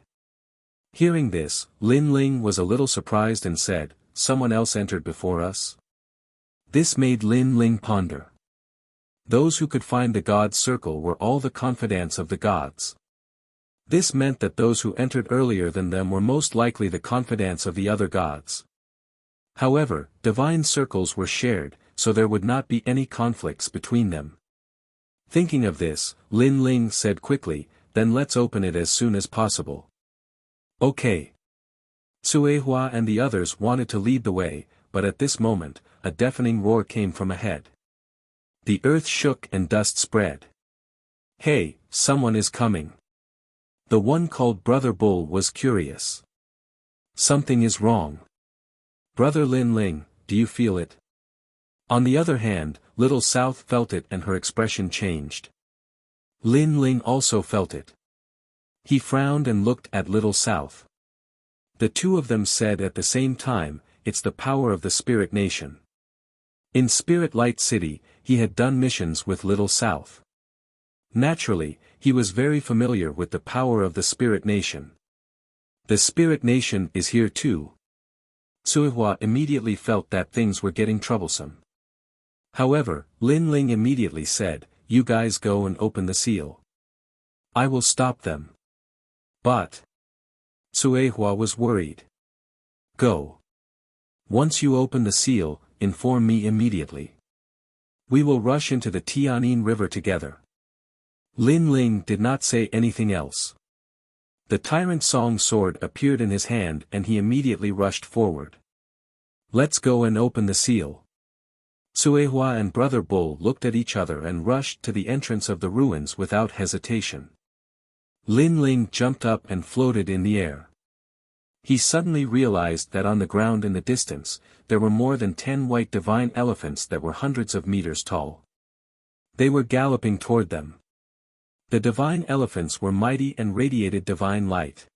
Hearing this, Lin Ling was a little surprised and said, "Someone else entered before us?" This made Lin Ling ponder. Those who could find the God's circle were all the confidants of the gods. This meant that those who entered earlier than them were most likely the confidants of the other gods. However, divine circles were shared, so there would not be any conflicts between them. Thinking of this, Lin Ling said quickly, "Then let's open it as soon as possible." Okay. Tsuehua and the others wanted to lead the way, but at this moment, a deafening roar came from ahead. The earth shook and dust spread. "Hey, someone is coming." The one called Brother Bull was curious. "Something is wrong. Brother Lin Ling, do you feel it?" On the other hand, Little South felt it and her expression changed. Lin Ling also felt it. He frowned and looked at Little South. The two of them said at the same time, "It's the power of the Spirit Nation." In Spirit Light City, he had done missions with Little South. Naturally, he was very familiar with the power of the Spirit Nation. The Spirit Nation is here too. Suihua immediately felt that things were getting troublesome. However, Lin Ling immediately said, "You guys go and open the seal. I will stop them." But Suihua was worried. "Go. Once you open the seal, inform me immediately. We will rush into the Tianyin River together." Lin Ling did not say anything else. The Tyrant Song sword appeared in his hand and he immediately rushed forward. "Let's go and open the seal." Suihua and Brother Bull looked at each other and rushed to the entrance of the ruins without hesitation. Lin Ling jumped up and floated in the air. He suddenly realized that on the ground in the distance, there were more than 10 white divine elephants that were hundreds of meters tall. They were galloping toward them. The divine elephants were mighty and radiated divine light.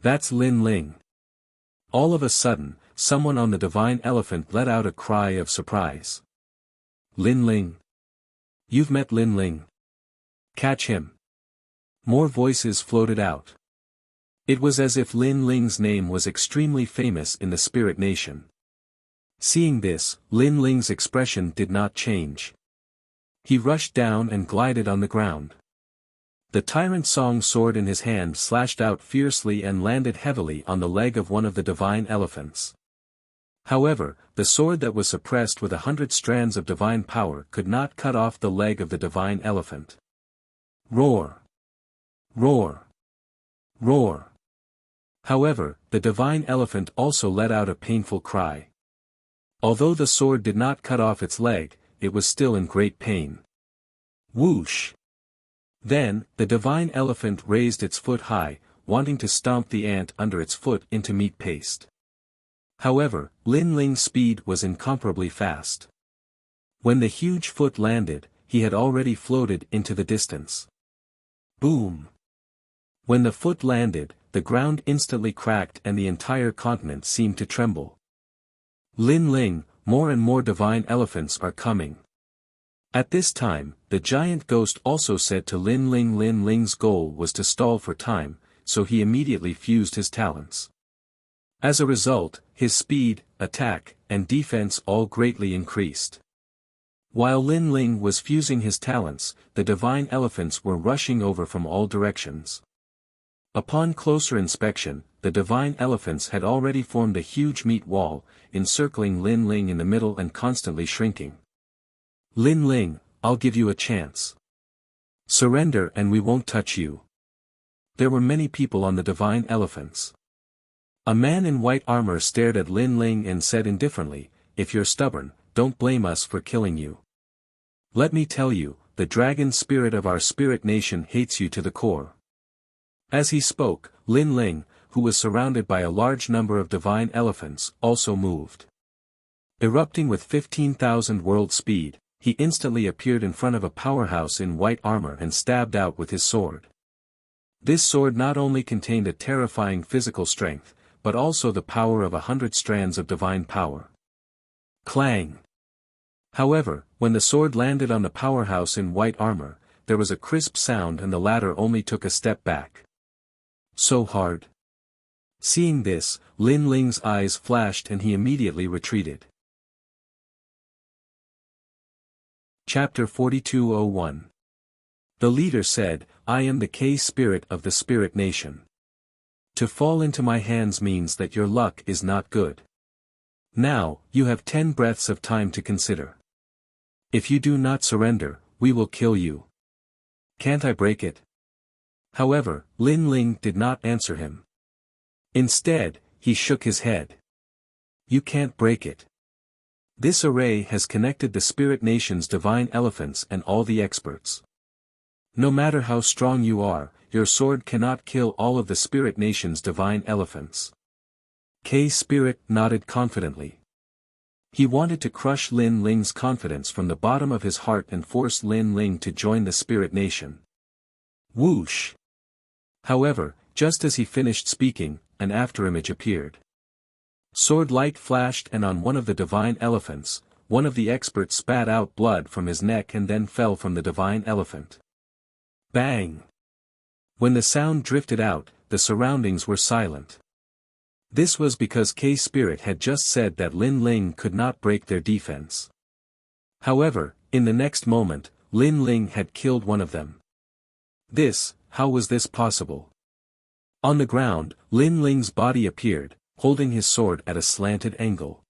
"That's Lin Ling." All of a sudden, someone on the divine elephant let out a cry of surprise. "Lin Ling! You've met Lin Ling. Catch him." More voices floated out. It was as if Lin Ling's name was extremely famous in the spirit nation. Seeing this, Lin Ling's expression did not change. He rushed down and glided on the ground. The Tyrant Song sword in his hand slashed out fiercely and landed heavily on the leg of one of the divine elephants. However, the sword that was suppressed with 100 strands of divine power could not cut off the leg of the divine elephant. Roar! Roar! Roar! However, the divine elephant also let out a painful cry. Although the sword did not cut off its leg, it was still in great pain. Whoosh! Then, the divine elephant raised its foot high, wanting to stomp the ant under its foot into meat paste. However, Lin Ling's speed was incomparably fast. When the huge foot landed, he had already floated into the distance. Boom! When the foot landed, the ground instantly cracked and the entire continent seemed to tremble. "Lin Ling, more and more divine elephants are coming." At this time, the giant ghost also said to Lin Ling. Lin Ling's goal was to stall for time, so he immediately fused his talents. As a result, his speed, attack, and defense all greatly increased. While Lin Ling was fusing his talents, the divine elephants were rushing over from all directions. Upon closer inspection, the divine elephants had already formed a huge meat wall, encircling Lin Ling in the middle and constantly shrinking. "Lin Ling, I'll give you a chance. Surrender and we won't touch you." There were many people on the divine elephants. A man in white armor stared at Lin Ling and said indifferently, "If you're stubborn, don't blame us for killing you. Let me tell you, the dragon spirit of our spirit nation hates you to the core." As he spoke, Lin Ling, who was surrounded by a large number of divine elephants, also moved. Erupting with 15,000 world speed, he instantly appeared in front of a powerhouse in white armor and stabbed out with his sword. This sword not only contained a terrifying physical strength, but also the power of 100 strands of divine power. Clang! However, when the sword landed on the powerhouse in white armor, there was a crisp sound and the latter only took a step back. So hard. Seeing this, Lin Ling's eyes flashed and he immediately retreated. Chapter 4201. The leader said, "I am the K-spirit of the spirit nation. To fall into my hands means that your luck is not good. Now, you have 10 breaths of time to consider. If you do not surrender, we will kill you. Can't I break it?" However, Lin Ling did not answer him. Instead, he shook his head. "You can't break it. This array has connected the spirit nation's divine elephants and all the experts. No matter how strong you are, your sword cannot kill all of the spirit nation's divine elephants." K-Spirit nodded confidently. He wanted to crush Lin Ling's confidence from the bottom of his heart and force Lin Ling to join the spirit nation. Whoosh! However, just as he finished speaking, an afterimage appeared. Sword light flashed and on one of the divine elephants, one of the experts spat out blood from his neck and then fell from the divine elephant. Bang! When the sound drifted out, the surroundings were silent. This was because K-Spirit had just said that Lin Ling could not break their defense. However, in the next moment, Lin Ling had killed one of them. How was this possible? On the ground, Lin Ling's body appeared, holding his sword at a slanted angle.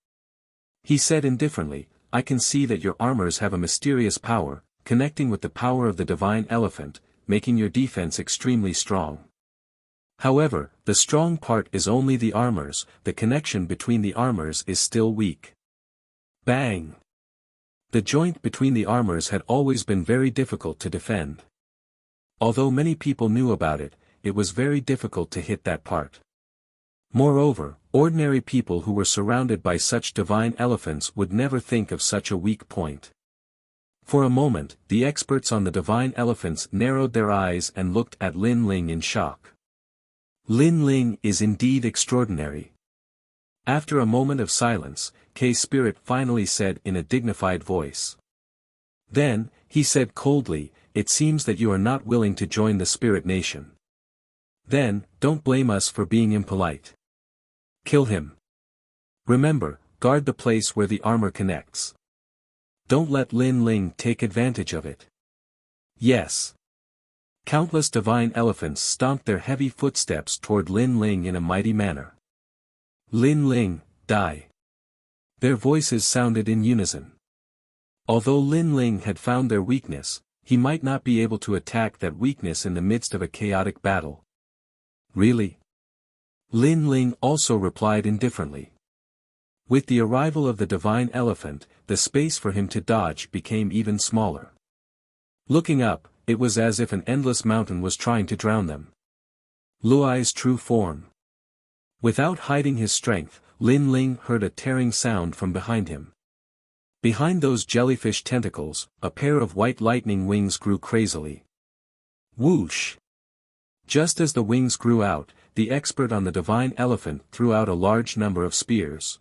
He said indifferently, "I can see that your armors have a mysterious power, connecting with the power of the divine elephant, making your defense extremely strong. However, the strong part is only the armors, the connection between the armors is still weak." Bang! The joint between the armors had always been very difficult to defend. Although many people knew about it, it was very difficult to hit that part. Moreover, ordinary people who were surrounded by such divine elephants would never think of such a weak point. For a moment, the experts on the divine elephants narrowed their eyes and looked at Lin Ling in shock. Lin Ling is indeed extraordinary. After a moment of silence, K-Spirit finally said in a dignified voice. Then, he said coldly, "It seems that you are not willing to join the Spirit Nation. Then, don't blame us for being impolite. Kill him. Remember, guard the place where the armor connects. Don't let Lin Ling take advantage of it." Yes. Countless divine elephants stomped their heavy footsteps toward Lin Ling in a mighty manner. "Lin Ling, die." Their voices sounded in unison. Although Lin Ling had found their weakness, he might not be able to attack that weakness in the midst of a chaotic battle. "Really?" Lin Ling also replied indifferently. With the arrival of the divine elephant, the space for him to dodge became even smaller. Looking up, it was as if an endless mountain was trying to drown them. Luai's true form. Without hiding his strength, Lin Ling heard a tearing sound from behind him. Behind those jellyfish tentacles, a pair of white lightning wings grew crazily. Whoosh! Just as the wings grew out, the expert on the divine elephant threw out a large number of spears.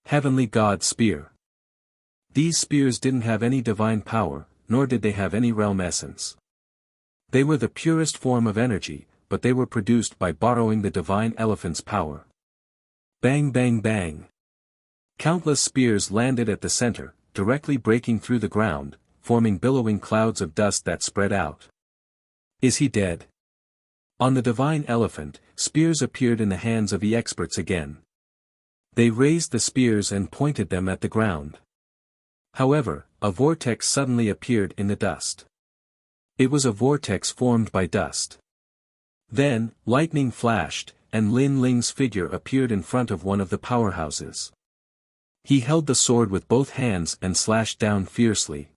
Heavenly God Spear. These spears didn't have any divine power, nor did they have any realm essence. They were the purest form of energy, but they were produced by borrowing the divine elephant's power. Bang bang bang. Countless spears landed at the center, directly breaking through the ground, forming billowing clouds of dust that spread out. Is he dead? On the divine elephant, spears appeared in the hands of the experts again. They raised the spears and pointed them at the ground. However, a vortex suddenly appeared in the dust. It was a vortex formed by dust. Then, lightning flashed, and Lin Ling's figure appeared in front of one of the powerhouses. He held the sword with both hands and slashed down fiercely.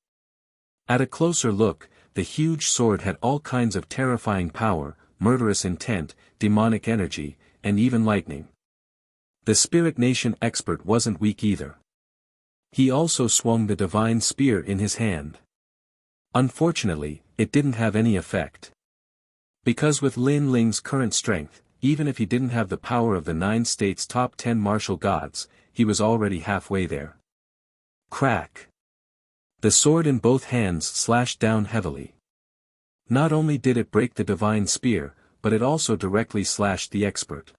At a closer look, the huge sword had all kinds of terrifying power, murderous intent, demonic energy, and even lightning. The Spirit Nation expert wasn't weak either. He also swung the divine spear in his hand. Unfortunately, it didn't have any effect. Because with Lin Ling's current strength, even if he didn't have the power of the 9 states' top 10 martial gods, he was already halfway there. Crack! The sword in both hands slashed down heavily. Not only did it break the divine spear, but it also directly slashed the expert.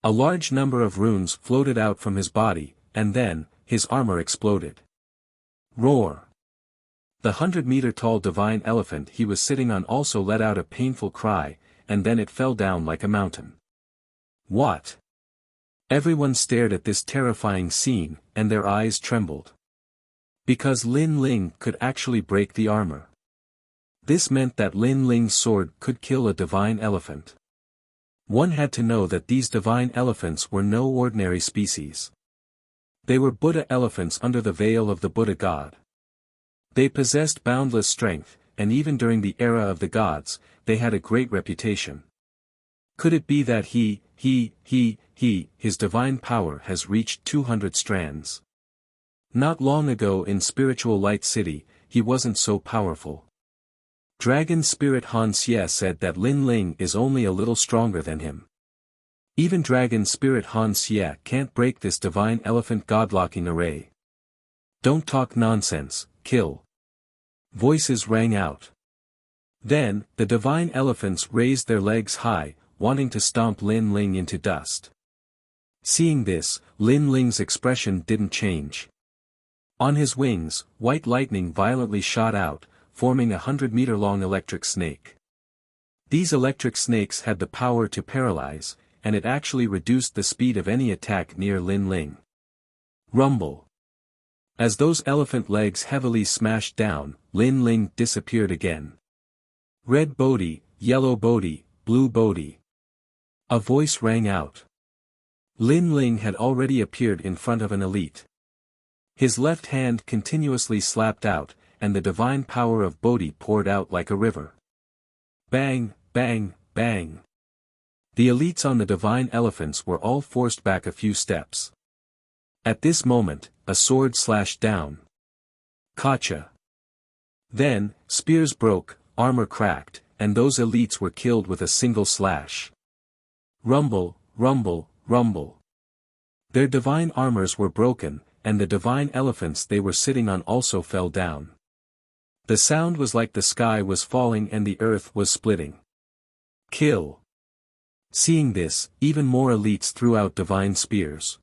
A large number of runes floated out from his body, and then, his armor exploded. Roar! The 100-meter-tall divine elephant he was sitting on also let out a painful cry, and then it fell down like a mountain. What? Everyone stared at this terrifying scene, and their eyes trembled. Because Lin Ling could actually break the armor. This meant that Lin Ling's sword could kill a divine elephant. One had to know that these divine elephants were no ordinary species. They were Buddha elephants under the veil of the Buddha god. They possessed boundless strength, and even during the era of the gods, they had a great reputation. Could it be that his divine power has reached 200 strands? Not long ago in Spiritual Light City, he wasn't so powerful. Dragon Spirit Han Xie said that Lin Ling is only a little stronger than him. Even Dragon Spirit Han Xie can't break this divine elephant godlocking array. Don't talk nonsense, kill. Voices rang out. Then, the divine elephants raised their legs high, wanting to stomp Lin Ling into dust. Seeing this, Lin Ling's expression didn't change. On his wings, white lightning violently shot out, forming a 100-meter-long electric snake. These electric snakes had the power to paralyze, and it actually reduced the speed of any attack near Lin Ling. Rumble. As those elephant legs heavily smashed down, Lin Ling disappeared again. Red Bodhi, yellow Bodhi, blue Bodhi. A voice rang out. Lin Ling had already appeared in front of an elite. His left hand continuously slapped out, and the divine power of Bodhi poured out like a river. Bang, bang, bang. The elites on the divine elephants were all forced back a few steps. At this moment, a sword slashed down. Gotcha. Then, spears broke, armor cracked, and those elites were killed with a single slash. Rumble, rumble, rumble. Their divine armors were broken, and the divine elephants they were sitting on also fell down. The sound was like the sky was falling and the earth was splitting. Kill. Seeing this, even more elites threw out divine spears.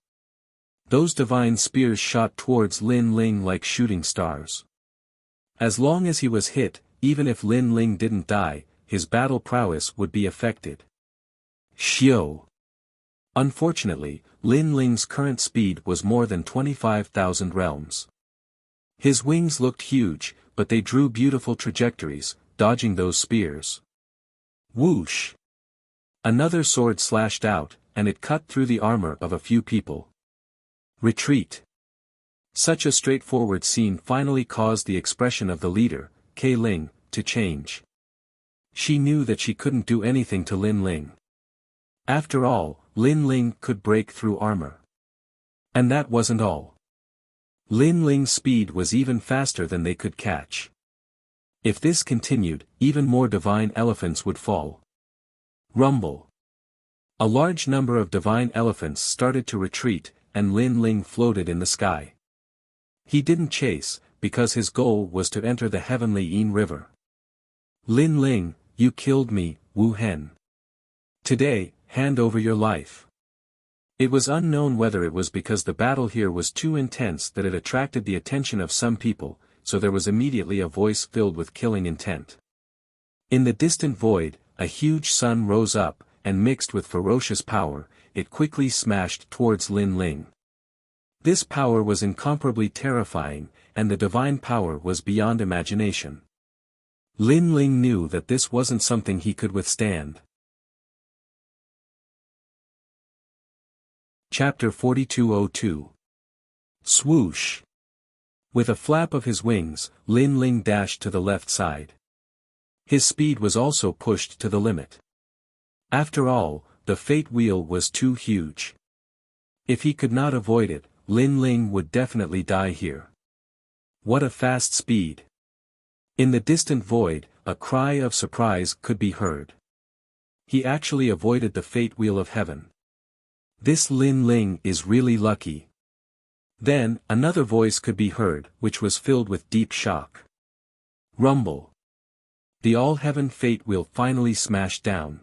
Those divine spears shot towards Lin Ling like shooting stars. As long as he was hit, even if Lin Ling didn't die, his battle prowess would be affected. Xiao. Unfortunately, Lin Ling's current speed was more than 25,000 realms. His wings looked huge, but they drew beautiful trajectories, dodging those spears. Whoosh! Another sword slashed out, and it cut through the armor of a few people. Retreat. Such a straightforward scene finally caused the expression of the leader, K Ling, to change. She knew that she couldn't do anything to Lin Ling. After all, Lin Ling could break through armor. And that wasn't all. Lin Ling's speed was even faster than they could catch. If this continued, even more divine elephants would fall. Rumble. A large number of divine elephants started to retreat, and Lin Ling floated in the sky. He didn't chase, because his goal was to enter the heavenly Yin River. Lin Ling, you killed me, Wu Hen. Today, hand over your life. It was unknown whether it was because the battle here was too intense that it attracted the attention of some people, so there was immediately a voice filled with killing intent. In the distant void, a huge sun rose up, and mixed with ferocious power, it quickly smashed towards Lin Ling. This power was incomparably terrifying, and the divine power was beyond imagination. Lin Ling knew that this wasn't something he could withstand. Chapter 4202. Swoosh. With a flap of his wings, Lin Ling dashed to the left side. His speed was also pushed to the limit. After all, the fate wheel was too huge. If he could not avoid it, Lin Ling would definitely die here. What a fast speed! In the distant void, a cry of surprise could be heard. He actually avoided the fate wheel of heaven. This Lin Ling is really lucky. Then, another voice could be heard, which was filled with deep shock. Rumble. The all-heaven fate wheel finally smashed down.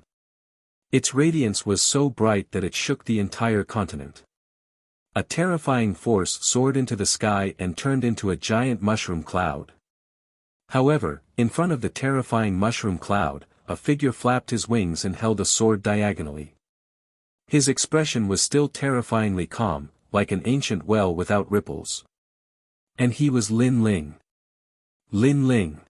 Its radiance was so bright that it shook the entire continent. A terrifying force soared into the sky and turned into a giant mushroom cloud. However, in front of the terrifying mushroom cloud, a figure flapped his wings and held a sword diagonally. His expression was still terrifyingly calm, like an ancient well without ripples. And he was Lin Ling. Lin Ling.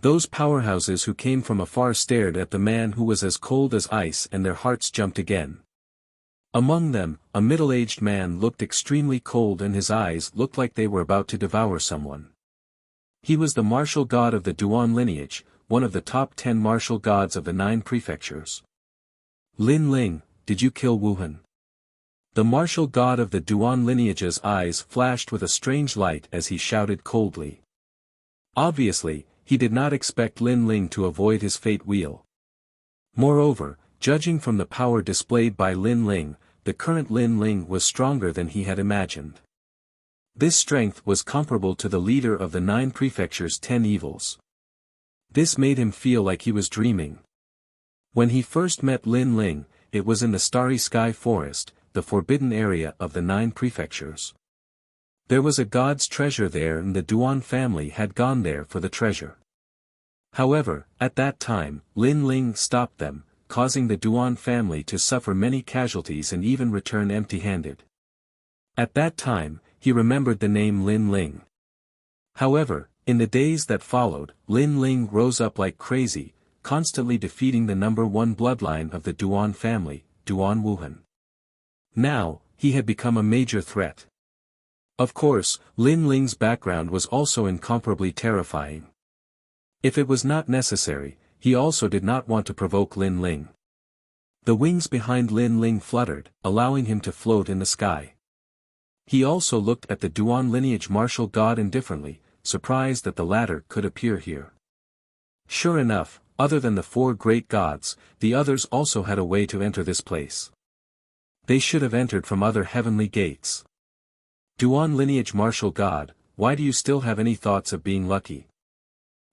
Those powerhouses who came from afar stared at the man who was as cold as ice, and their hearts jumped again. Among them, a middle-aged man looked extremely cold and his eyes looked like they were about to devour someone. He was the martial god of the Duan lineage, one of the top 10 martial gods of the 9 prefectures. Lin Ling, did you kill Wuhan? The martial god of the Duan lineage's eyes flashed with a strange light as he shouted coldly. Obviously, he did not expect Lin Ling to avoid his fate wheel. Moreover, judging from the power displayed by Lin Ling, the current Lin Ling was stronger than he had imagined. This strength was comparable to the leader of the 9 prefectures' 10 evils. This made him feel like he was dreaming. When he first met Lin Ling, it was in the starry sky forest, the forbidden area of the 9 prefectures. There was a god's treasure there and the Duan family had gone there for the treasure. However, at that time, Lin Ling stopped them, causing the Duan family to suffer many casualties and even return empty-handed. At that time, he remembered the name Lin Ling. However, in the days that followed, Lin Ling rose up like crazy, constantly defeating the number 1 bloodline of the Duan family, Duan Wuhan. Now, he had become a major threat. Of course, Lin Ling's background was also incomparably terrifying. If it was not necessary, he also did not want to provoke Lin Ling. The wings behind Lin Ling fluttered, allowing him to float in the sky. He also looked at the Duan lineage martial god indifferently, surprised that the latter could appear here. Sure enough, other than the 4 great gods, the others also had a way to enter this place. They should have entered from other heavenly gates. Duan lineage martial god, why do you still have any thoughts of being lucky?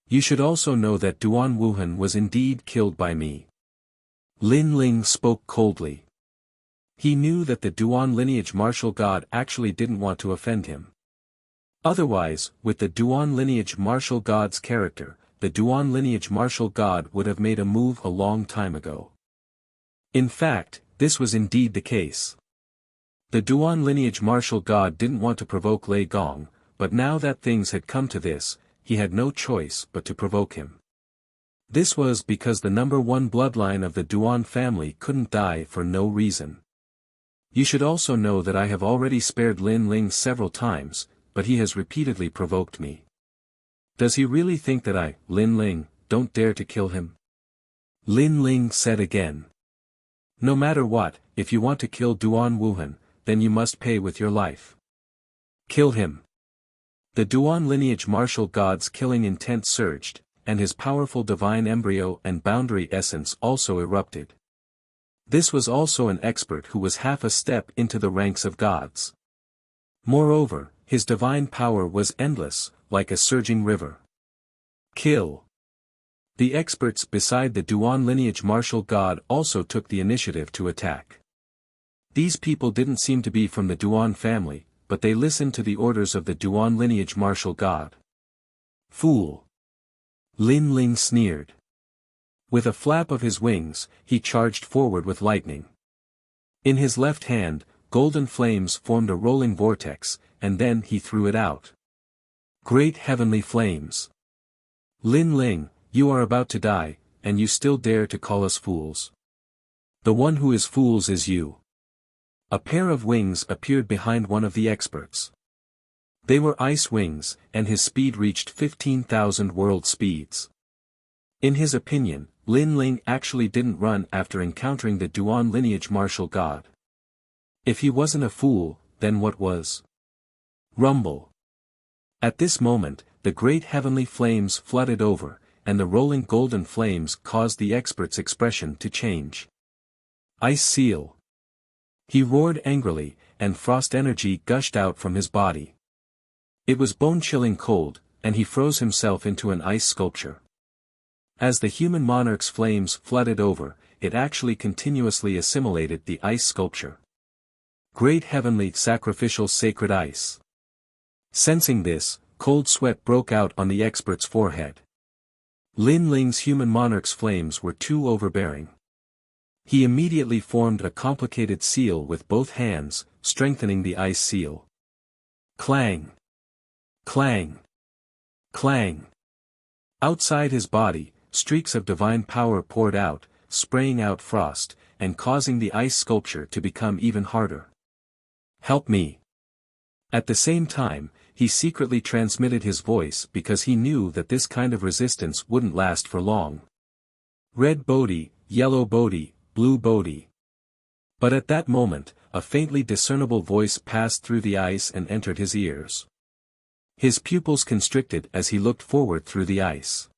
You should also know that Duan Wuhan was indeed killed by me. Lin Ling spoke coldly. He knew that the Duan lineage martial god actually didn't want to offend him. Otherwise, with the Duan lineage martial god's character, the Duan lineage martial god would have made a move a long time ago. In fact, this was indeed the case. The Duan lineage martial god didn't want to provoke Lei Gong, but now that things had come to this, he had no choice but to provoke him. This was because the number 1 bloodline of the Duan family couldn't die for no reason. You should also know that I have already spared Lin Ling several times, but he has repeatedly provoked me. Does he really think that I, Lin Ling, don't dare to kill him? Lin Ling said again. No matter what, if you want to kill Duan Wuhan, then you must pay with your life. Kill him. The Duan lineage martial god's killing intent surged, and his powerful divine embryo and boundary essence also erupted. This was also an expert who was half a step into the ranks of gods. Moreover, his divine power was endless, like a surging river. Kill. The experts beside the Duan lineage martial god also took the initiative to attack. These people didn't seem to be from the Duan family, but they listened to the orders of the Duan lineage martial god. Fool. Lin Ling sneered. With a flap of his wings, he charged forward with lightning. In his left hand, golden flames formed a rolling vortex, and then he threw it out. Great heavenly flames. Lin Ling, you are about to die, and you still dare to call us fools. The one who is fools is you. A pair of wings appeared behind one of the experts. They were ice wings, and his speed reached 15,000 world speeds. In his opinion, Lin Ling actually didn't run after encountering the Duan lineage martial god. If he wasn't a fool, then what was? Rumble. At this moment, the great heavenly flames flooded over, and the rolling golden flames caused the expert's expression to change. Ice seal. He roared angrily, and frost energy gushed out from his body. It was bone-chilling cold, and he froze himself into an ice sculpture. As the human monarch's flames flooded over, it actually continuously assimilated the ice sculpture. Great heavenly sacrificial sacred ice. Sensing this, cold sweat broke out on the expert's forehead. Lin Ling's human monarch's flames were too overbearing. He immediately formed a complicated seal with both hands, strengthening the ice seal. Clang! Clang! Clang! Outside his body, streaks of divine power poured out, spraying out frost, and causing the ice sculpture to become even harder. Help me! At the same time, he secretly transmitted his voice because he knew that this kind of resistance wouldn't last for long. Red Bodhi, yellow Bodhi, blue Bodhi. But at that moment, a faintly discernible voice passed through the ice and entered his ears. His pupils constricted as he looked forward through the ice.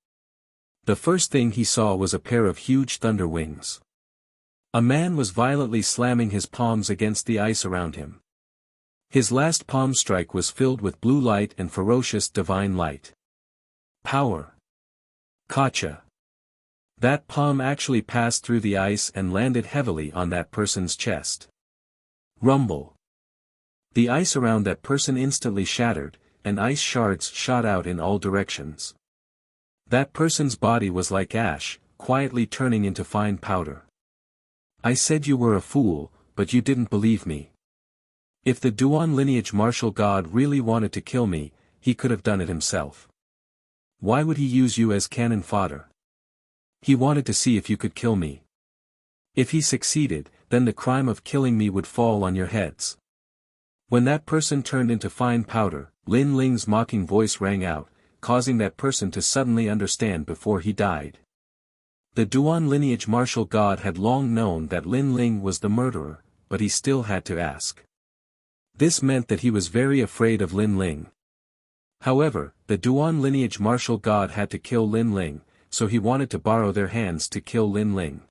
The first thing he saw was a pair of huge thunder wings. A man was violently slamming his palms against the ice around him. His last palm strike was filled with blue light and ferocious divine light. Power. Kacha. That palm actually passed through the ice and landed heavily on that person's chest. Rumble. The ice around that person instantly shattered, and ice shards shot out in all directions. That person's body was like ash, quietly turning into fine powder. I said you were a fool, but you didn't believe me. If the Duan lineage martial god really wanted to kill me, he could have done it himself. Why would he use you as cannon fodder? He wanted to see if you could kill me. If he succeeded, then the crime of killing me would fall on your heads. When that person turned into fine powder, Lin Ling's mocking voice rang out, causing that person to suddenly understand before he died. The Duan lineage martial god had long known that Lin Ling was the murderer, but he still had to ask. This meant that he was very afraid of Lin Ling. However, the Duan lineage martial god had to kill Lin Ling, so he wanted to borrow their hands to kill Lin Ling.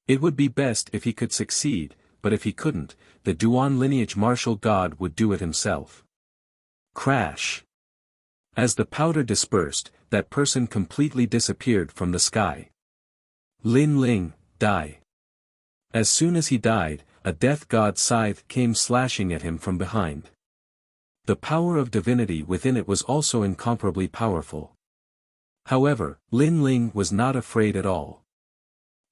It would be best if he could succeed, but if he couldn't, the Duan lineage martial god would do it himself. Crash. As the powder dispersed, that person completely disappeared from the sky. Lin Ling, die. As soon as he died, a death god scythe came slashing at him from behind. The power of divinity within it was also incomparably powerful. However, Lin Ling was not afraid at all.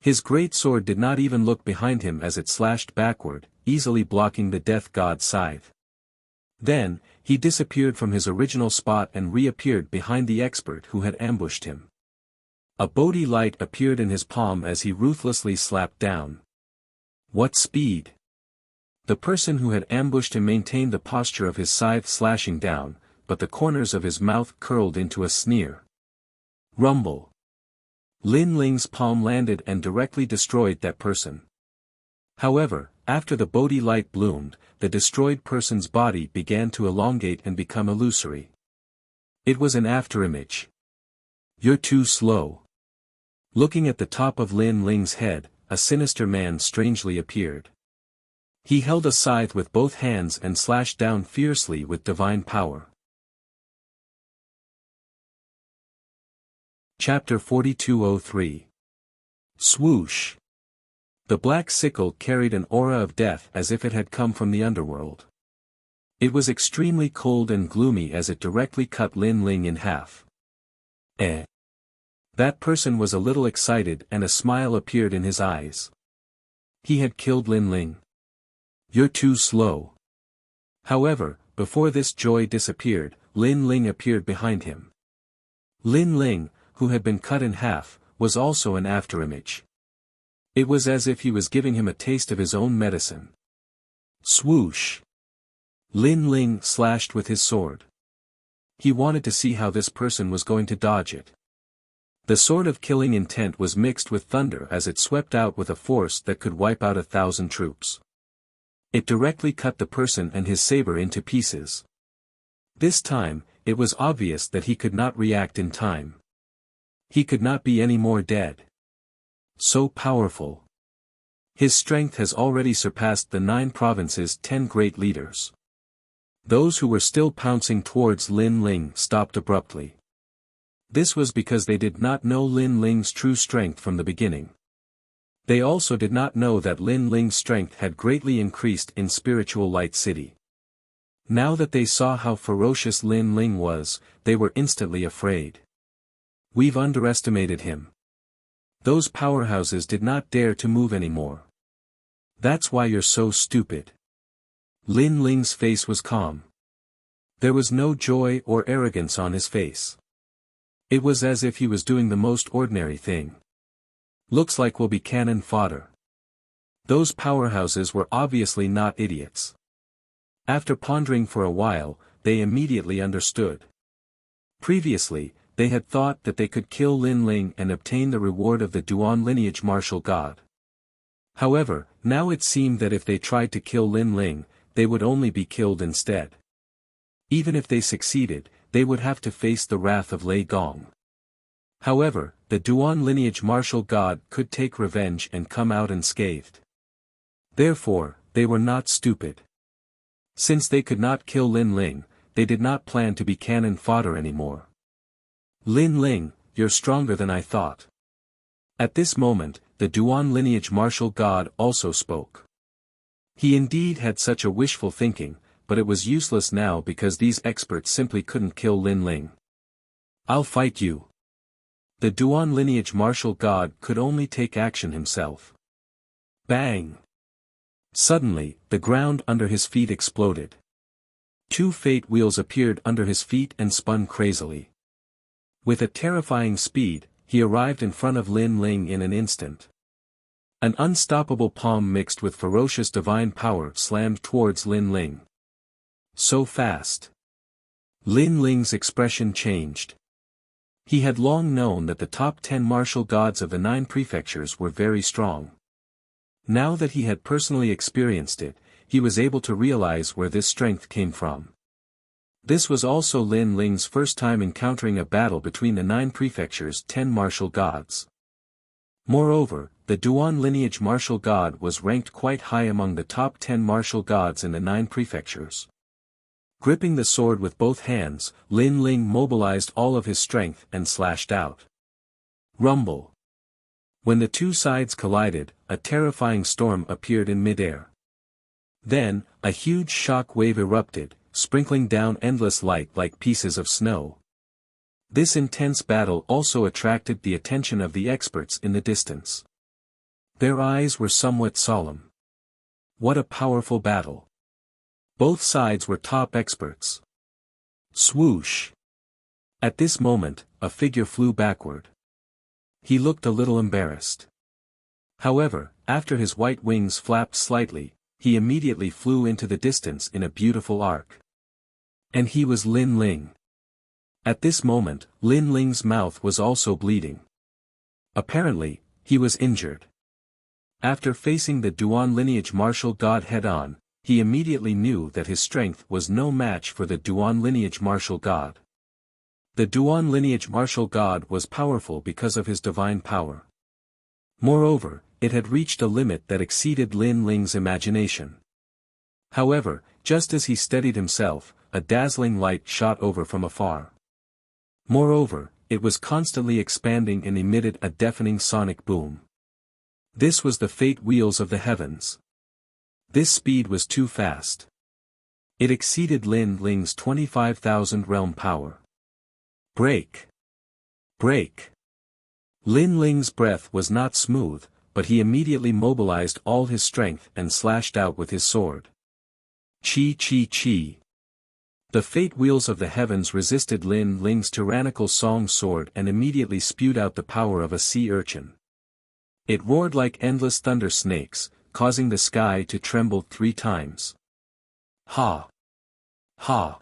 His great sword did not even look behind him as it slashed backward, easily blocking the death god's scythe. Then, he disappeared from his original spot and reappeared behind the expert who had ambushed him. A Bodhi light appeared in his palm as he ruthlessly slapped down. What speed! The person who had ambushed him maintained the posture of his scythe slashing down, but the corners of his mouth curled into a sneer. Rumble. Lin Ling's palm landed and directly destroyed that person. However, after the Bodhi light bloomed, the destroyed person's body began to elongate and become illusory. It was an afterimage. You're too slow. Looking at the top of Lin Ling's head, a sinister man strangely appeared. He held a scythe with both hands and slashed down fiercely with divine power. Chapter 4203. Swoosh. The black sickle carried an aura of death as if it had come from the underworld. It was extremely cold and gloomy as it directly cut Lin Ling in half. That person was a little excited and a smile appeared in his eyes. He had killed Lin Ling. You're too slow. However, before this joy disappeared, Lin Ling appeared behind him. Lin Ling, who had been cut in half, was also an afterimage. It was as if he was giving him a taste of his own medicine. Swoosh. Lin Ling slashed with his sword. He wanted to see how this person was going to dodge it. The sword of killing intent was mixed with thunder as it swept out with a force that could wipe out 1,000 troops. It directly cut the person and his saber into pieces. This time, it was obvious that he could not react in time. He could not be any more dead. So powerful. His strength has already surpassed the 9 provinces' 10 great leaders. Those who were still pouncing towards Lin Ling stopped abruptly. This was because they did not know Lin Ling's true strength from the beginning. They also did not know that Lin Ling's strength had greatly increased in Spiritual Light City. Now that they saw how ferocious Lin Ling was, they were instantly afraid. We've underestimated him. Those powerhouses did not dare to move anymore. That's why you're so stupid. Lin Ling's face was calm. There was no joy or arrogance on his face. It was as if he was doing the most ordinary thing. Looks like we'll be cannon fodder. Those powerhouses were obviously not idiots. After pondering for a while, they immediately understood. Previously, they had thought that they could kill Lin Ling and obtain the reward of the Duan lineage martial god. However, now it seemed that if they tried to kill Lin Ling, they would only be killed instead. Even if they succeeded, they would have to face the wrath of Lei Gong. However, the Duan lineage martial god could take revenge and come out unscathed. Therefore, they were not stupid. Since they could not kill Lin Ling, they did not plan to be cannon fodder anymore. Lin Ling, you're stronger than I thought. At this moment, the Duan lineage martial god also spoke. He indeed had such a wishful thinking, but it was useless now because these experts simply couldn't kill Lin Ling. "I'll fight you." The Duan lineage martial god could only take action himself. Bang! Suddenly, the ground under his feet exploded. Two fate wheels appeared under his feet and spun crazily. With a terrifying speed, he arrived in front of Lin Ling in an instant. An unstoppable palm mixed with ferocious divine power slammed towards Lin Ling. So fast. Lin Ling's expression changed. He had long known that the top 10 martial gods of the 9 prefectures were very strong. Now that he had personally experienced it, he was able to realize where this strength came from. This was also Lin Ling's first time encountering a battle between the 9 prefectures' 10 martial gods. Moreover, the Duan lineage martial god was ranked quite high among the top 10 martial gods in the 9 prefectures. Gripping the sword with both hands, Lin Ling mobilized all of his strength and slashed out. Rumble. When the two sides collided, a terrifying storm appeared in midair. Then, a huge shock wave erupted, sprinkling down endless light like pieces of snow. This intense battle also attracted the attention of the experts in the distance. Their eyes were somewhat solemn. What a powerful battle! Both sides were top experts. Swoosh! At this moment, a figure flew backward. He looked a little embarrassed. However, after his white wings flapped slightly, he immediately flew into the distance in a beautiful arc. And he was Lin Ling. At this moment, Lin Ling's mouth was also bleeding. Apparently, he was injured. After facing the Duan lineage martial god head-on, he immediately knew that his strength was no match for the Duan lineage martial god. The Duan lineage martial god was powerful because of his divine power. Moreover, it had reached a limit that exceeded Lin Ling's imagination. However, just as he steadied himself, a dazzling light shot over from afar. Moreover, it was constantly expanding and emitted a deafening sonic boom. This was the fate wheels of the heavens. This speed was too fast. It exceeded Lin Ling's 25,000 realm power. Break! Break! Lin Ling's breath was not smooth, but he immediately mobilized all his strength and slashed out with his sword. Chi chi chi! The fate wheels of the heavens resisted Lin Ling's tyrannical song sword and immediately spewed out the power of a sea urchin. It roared like endless thunder snakes, causing the sky to tremble 3 times. Ha! Ha!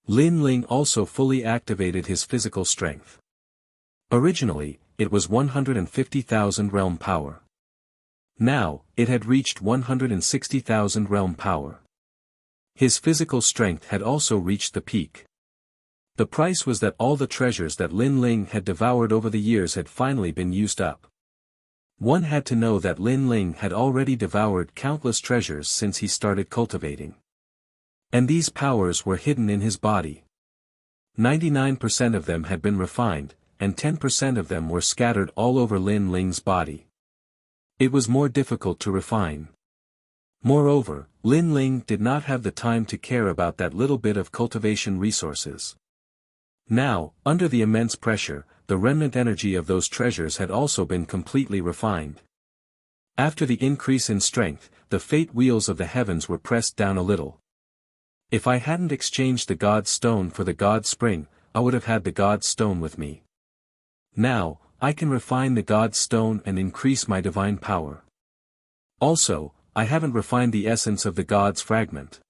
Lin Ling also fully activated his physical strength. Originally, it was 150,000 realm power. Now, it had reached 160,000 realm power. His physical strength had also reached the peak. The price was that all the treasures that Lin Ling had devoured over the years had finally been used up. One had to know that Lin Ling had already devoured countless treasures since he started cultivating. And these powers were hidden in his body. 99% of them had been refined, and 10% of them were scattered all over Lin Ling's body. It was more difficult to refine. Moreover, Lin Ling did not have the time to care about that little bit of cultivation resources. Now, under the immense pressure, the remnant energy of those treasures had also been completely refined. After the increase in strength, the fate wheels of the heavens were pressed down a little. If I hadn't exchanged the God's Stone for the God's Spring, I would have had the God's Stone with me. Now, I can refine the God's Stone and increase my divine power. Also, I haven't refined the essence of the God's Fragment.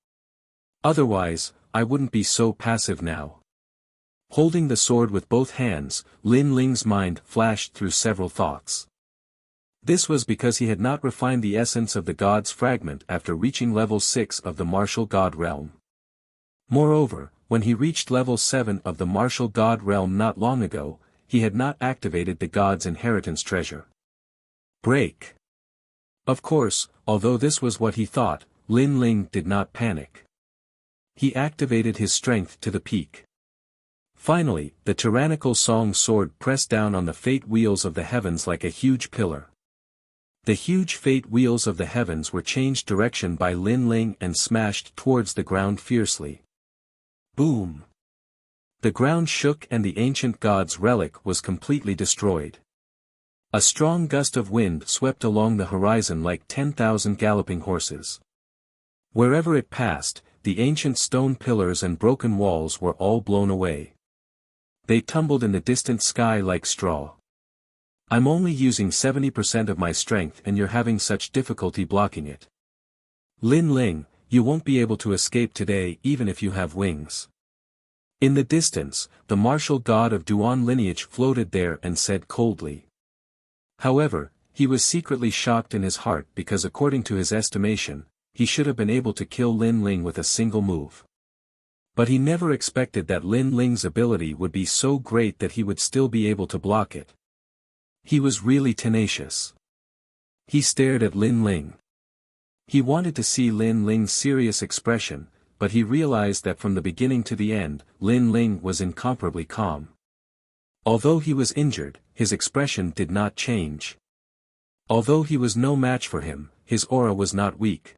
Otherwise, I wouldn't be so passive now. Holding the sword with both hands, Lin Ling's mind flashed through several thoughts. This was because he had not refined the essence of the God's Fragment after reaching level 6 of the Martial God Realm. Moreover, when he reached level 7 of the Martial God Realm not long ago, he had not activated the God's Inheritance Treasure. Break! Of course, although this was what he thought, Lin Ling did not panic. He activated his strength to the peak. Finally, the tyrannical song sword pressed down on the fate wheels of the heavens like a huge pillar. The huge fate wheels of the heavens were changed direction by Lin Ling and smashed towards the ground fiercely. Boom! The ground shook and the ancient god's relic was completely destroyed. A strong gust of wind swept along the horizon like 10,000 galloping horses. Wherever it passed, the ancient stone pillars and broken walls were all blown away. They tumbled in the distant sky like straw. I'm only using 70% of my strength and you're having such difficulty blocking it. Lin Ling, you won't be able to escape today even if you have wings. In the distance, the martial god of Duan lineage floated there and said coldly. However, he was secretly shocked in his heart because according to his estimation, he should have been able to kill Lin Ling with a single move. But he never expected that Lin Ling's ability would be so great that he would still be able to block it. He was really tenacious. He stared at Lin Ling. He wanted to see Lin Ling's serious expression, but he realized that from the beginning to the end, Lin Ling was incomparably calm. Although he was injured, his expression did not change. Although he was no match for him, his aura was not weak.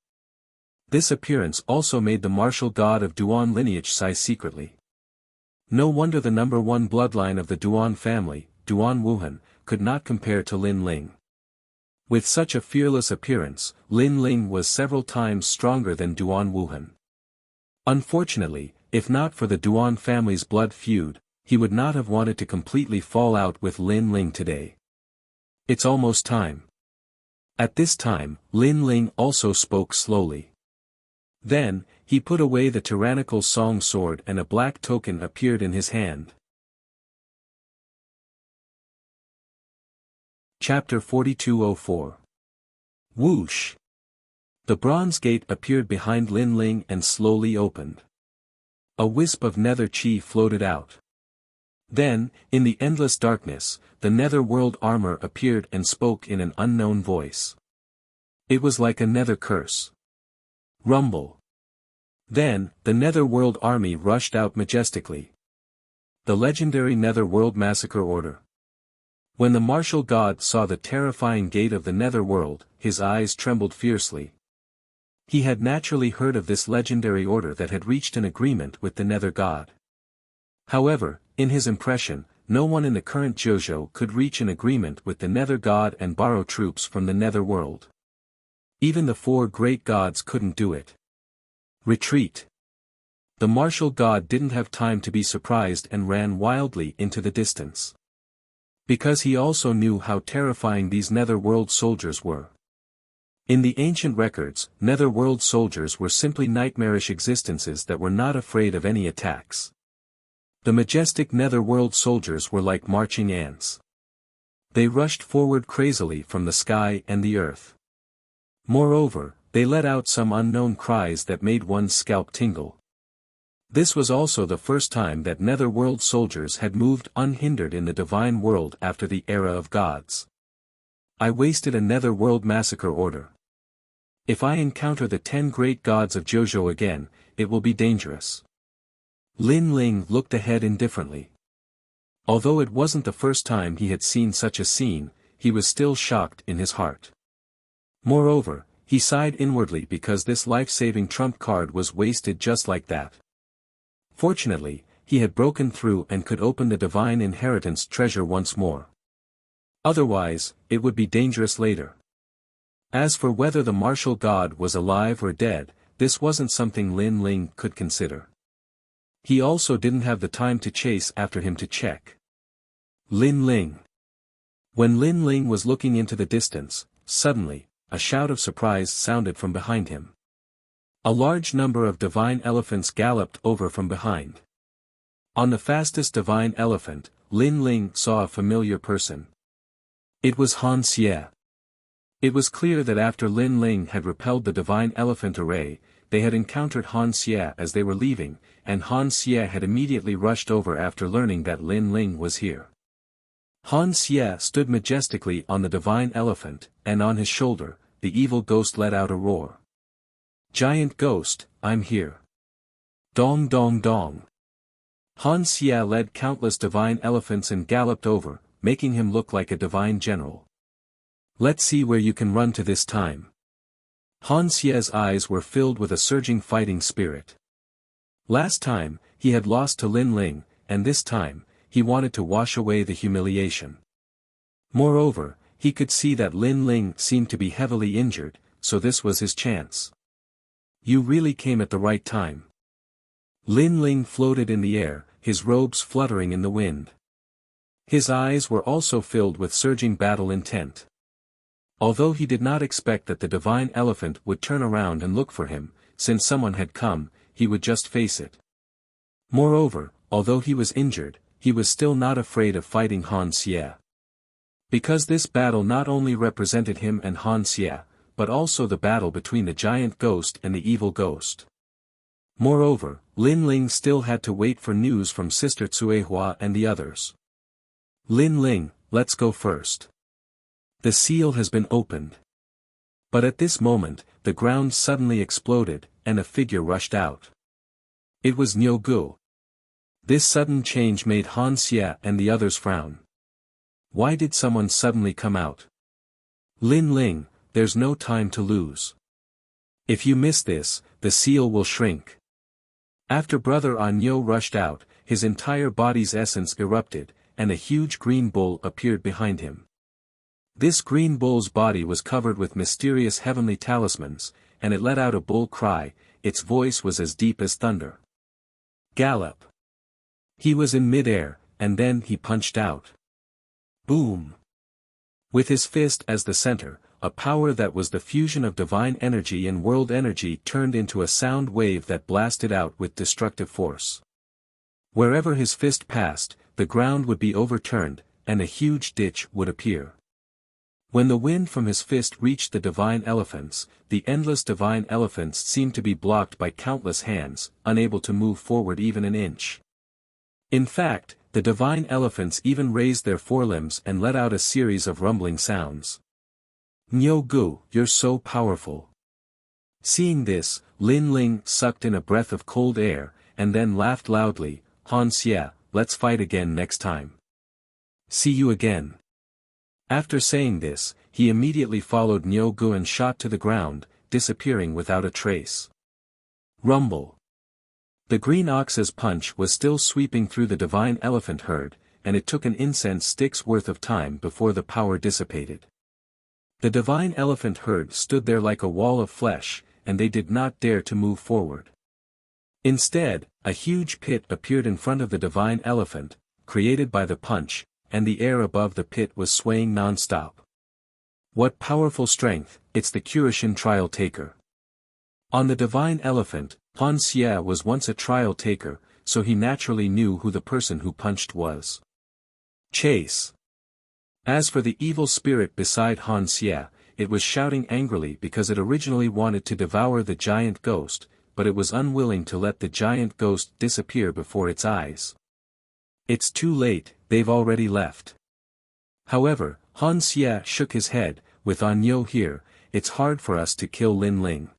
This appearance also made the martial god of Duan lineage sigh secretly. No wonder the number one bloodline of the Duan family, Duan Wuhan, could not compare to Lin Ling. With such a fearless appearance, Lin Ling was several times stronger than Duan Wuhan. Unfortunately, if not for the Duan family's blood feud, he would not have wanted to completely fall out with Lin Ling today. It's almost time. At this time, Lin Ling also spoke slowly. Then, he put away the tyrannical song sword and a black token appeared in his hand. Chapter 4204. Whoosh! The bronze gate appeared behind Lin Ling and slowly opened. A wisp of nether chi floated out. Then, in the endless darkness, the nether world armor appeared and spoke in an unknown voice. It was like a nether curse. Rumble. Then, the nether-world army rushed out majestically. The legendary nether-world massacre order. When the martial god saw the terrifying gate of the nether-world, his eyes trembled fiercely. He had naturally heard of this legendary order that had reached an agreement with the nether god. However, in his impression, no one in the current JoJo could reach an agreement with the nether god and borrow troops from the nether world. Even the four great gods couldn't do it. Retreat. The martial god didn't have time to be surprised and ran wildly into the distance. Because he also knew how terrifying these nether-world soldiers were. In the ancient records, nether-world soldiers were simply nightmarish existences that were not afraid of any attacks. The majestic nether-world soldiers were like marching ants. They rushed forward crazily from the sky and the earth. Moreover, they let out some unknown cries that made one's scalp tingle. This was also the first time that nether-world soldiers had moved unhindered in the divine world after the era of gods. I wasted a nether-world massacre order. If I encounter the 10 great gods of JoJo again, it will be dangerous. Lin Ling looked ahead indifferently. Although it wasn't the first time he had seen such a scene, he was still shocked in his heart. Moreover, he sighed inwardly because this life-saving trump card was wasted just like that. Fortunately, he had broken through and could open the divine inheritance treasure once more. Otherwise, it would be dangerous later. As for whether the martial god was alive or dead, this wasn't something Lin Ling could consider. He also didn't have the time to chase after him to check. Lin Ling. When Lin Ling was looking into the distance, suddenly, a shout of surprise sounded from behind him. A large number of divine elephants galloped over from behind. On the fastest divine elephant, Lin Ling saw a familiar person. It was Han Xie. It was clear that after Lin Ling had repelled the divine elephant array, they had encountered Han Xie as they were leaving, and Han Xie had immediately rushed over after learning that Lin Ling was here. Han Xie stood majestically on the divine elephant, and on his shoulder, the evil ghost let out a roar. Giant ghost, I'm here. Dong dong dong. Han Xie led countless divine elephants and galloped over, making him look like a divine general. Let's see where you can run to this time. Han Xie's eyes were filled with a surging fighting spirit. Last time, he had lost to Lin Ling, and this time, he wanted to wash away the humiliation. Moreover, he could see that Lin Ling seemed to be heavily injured, so this was his chance. You really came at the right time. Lin Ling floated in the air, his robes fluttering in the wind. His eyes were also filled with surging battle intent. Although he did not expect that the divine elephant would turn around and look for him, since someone had come, he would just face it. Moreover, although he was injured, he was still not afraid of fighting Han Xie. Because this battle not only represented him and Han Xie, but also the battle between the giant ghost and the evil ghost. Moreover, Lin Ling still had to wait for news from Sister Cuehua and the others. Lin Ling, let's go first. The seal has been opened. But at this moment, the ground suddenly exploded, and a figure rushed out. It was Niu Gu. This sudden change made Han Xie and the others frown. Why did someone suddenly come out? Lin Ling, there's no time to lose. If you miss this, the seal will shrink. After Brother Anyo rushed out, his entire body's essence erupted, and a huge green bull appeared behind him. This green bull's body was covered with mysterious heavenly talismans, and it let out a bull cry. Its voice was as deep as thunder. Gallop! He was in mid-air, and then he punched out. Boom! With his fist as the center, a power that was the fusion of divine energy and world energy turned into a sound wave that blasted out with destructive force. Wherever his fist passed, the ground would be overturned, and a huge ditch would appear. When the wind from his fist reached the divine elephants, the endless divine elephants seemed to be blocked by countless hands, unable to move forward even an inch. In fact, the divine elephants even raised their forelimbs and let out a series of rumbling sounds. Niu Gu, you're so powerful. Seeing this, Lin Ling sucked in a breath of cold air, and then laughed loudly. Han Xie, let's fight again next time. See you again. After saying this, he immediately followed Niu Gu and shot to the ground, disappearing without a trace. Rumble. The green ox's punch was still sweeping through the divine elephant herd, and it took an incense stick's worth of time before the power dissipated. The divine elephant herd stood there like a wall of flesh, and they did not dare to move forward. Instead, a huge pit appeared in front of the divine elephant, created by the punch, and the air above the pit was swaying non-stop. What powerful strength, it's the Kurishin trial taker. On the divine elephant, Han Xie was once a trial taker, so he naturally knew who the person who punched was. Chase. As for the evil spirit beside Han Xie, it was shouting angrily because it originally wanted to devour the giant ghost, but it was unwilling to let the giant ghost disappear before its eyes. It's too late, they've already left. However, Han Xie shook his head. With Anyo here, it's hard for us to kill Lin Ling.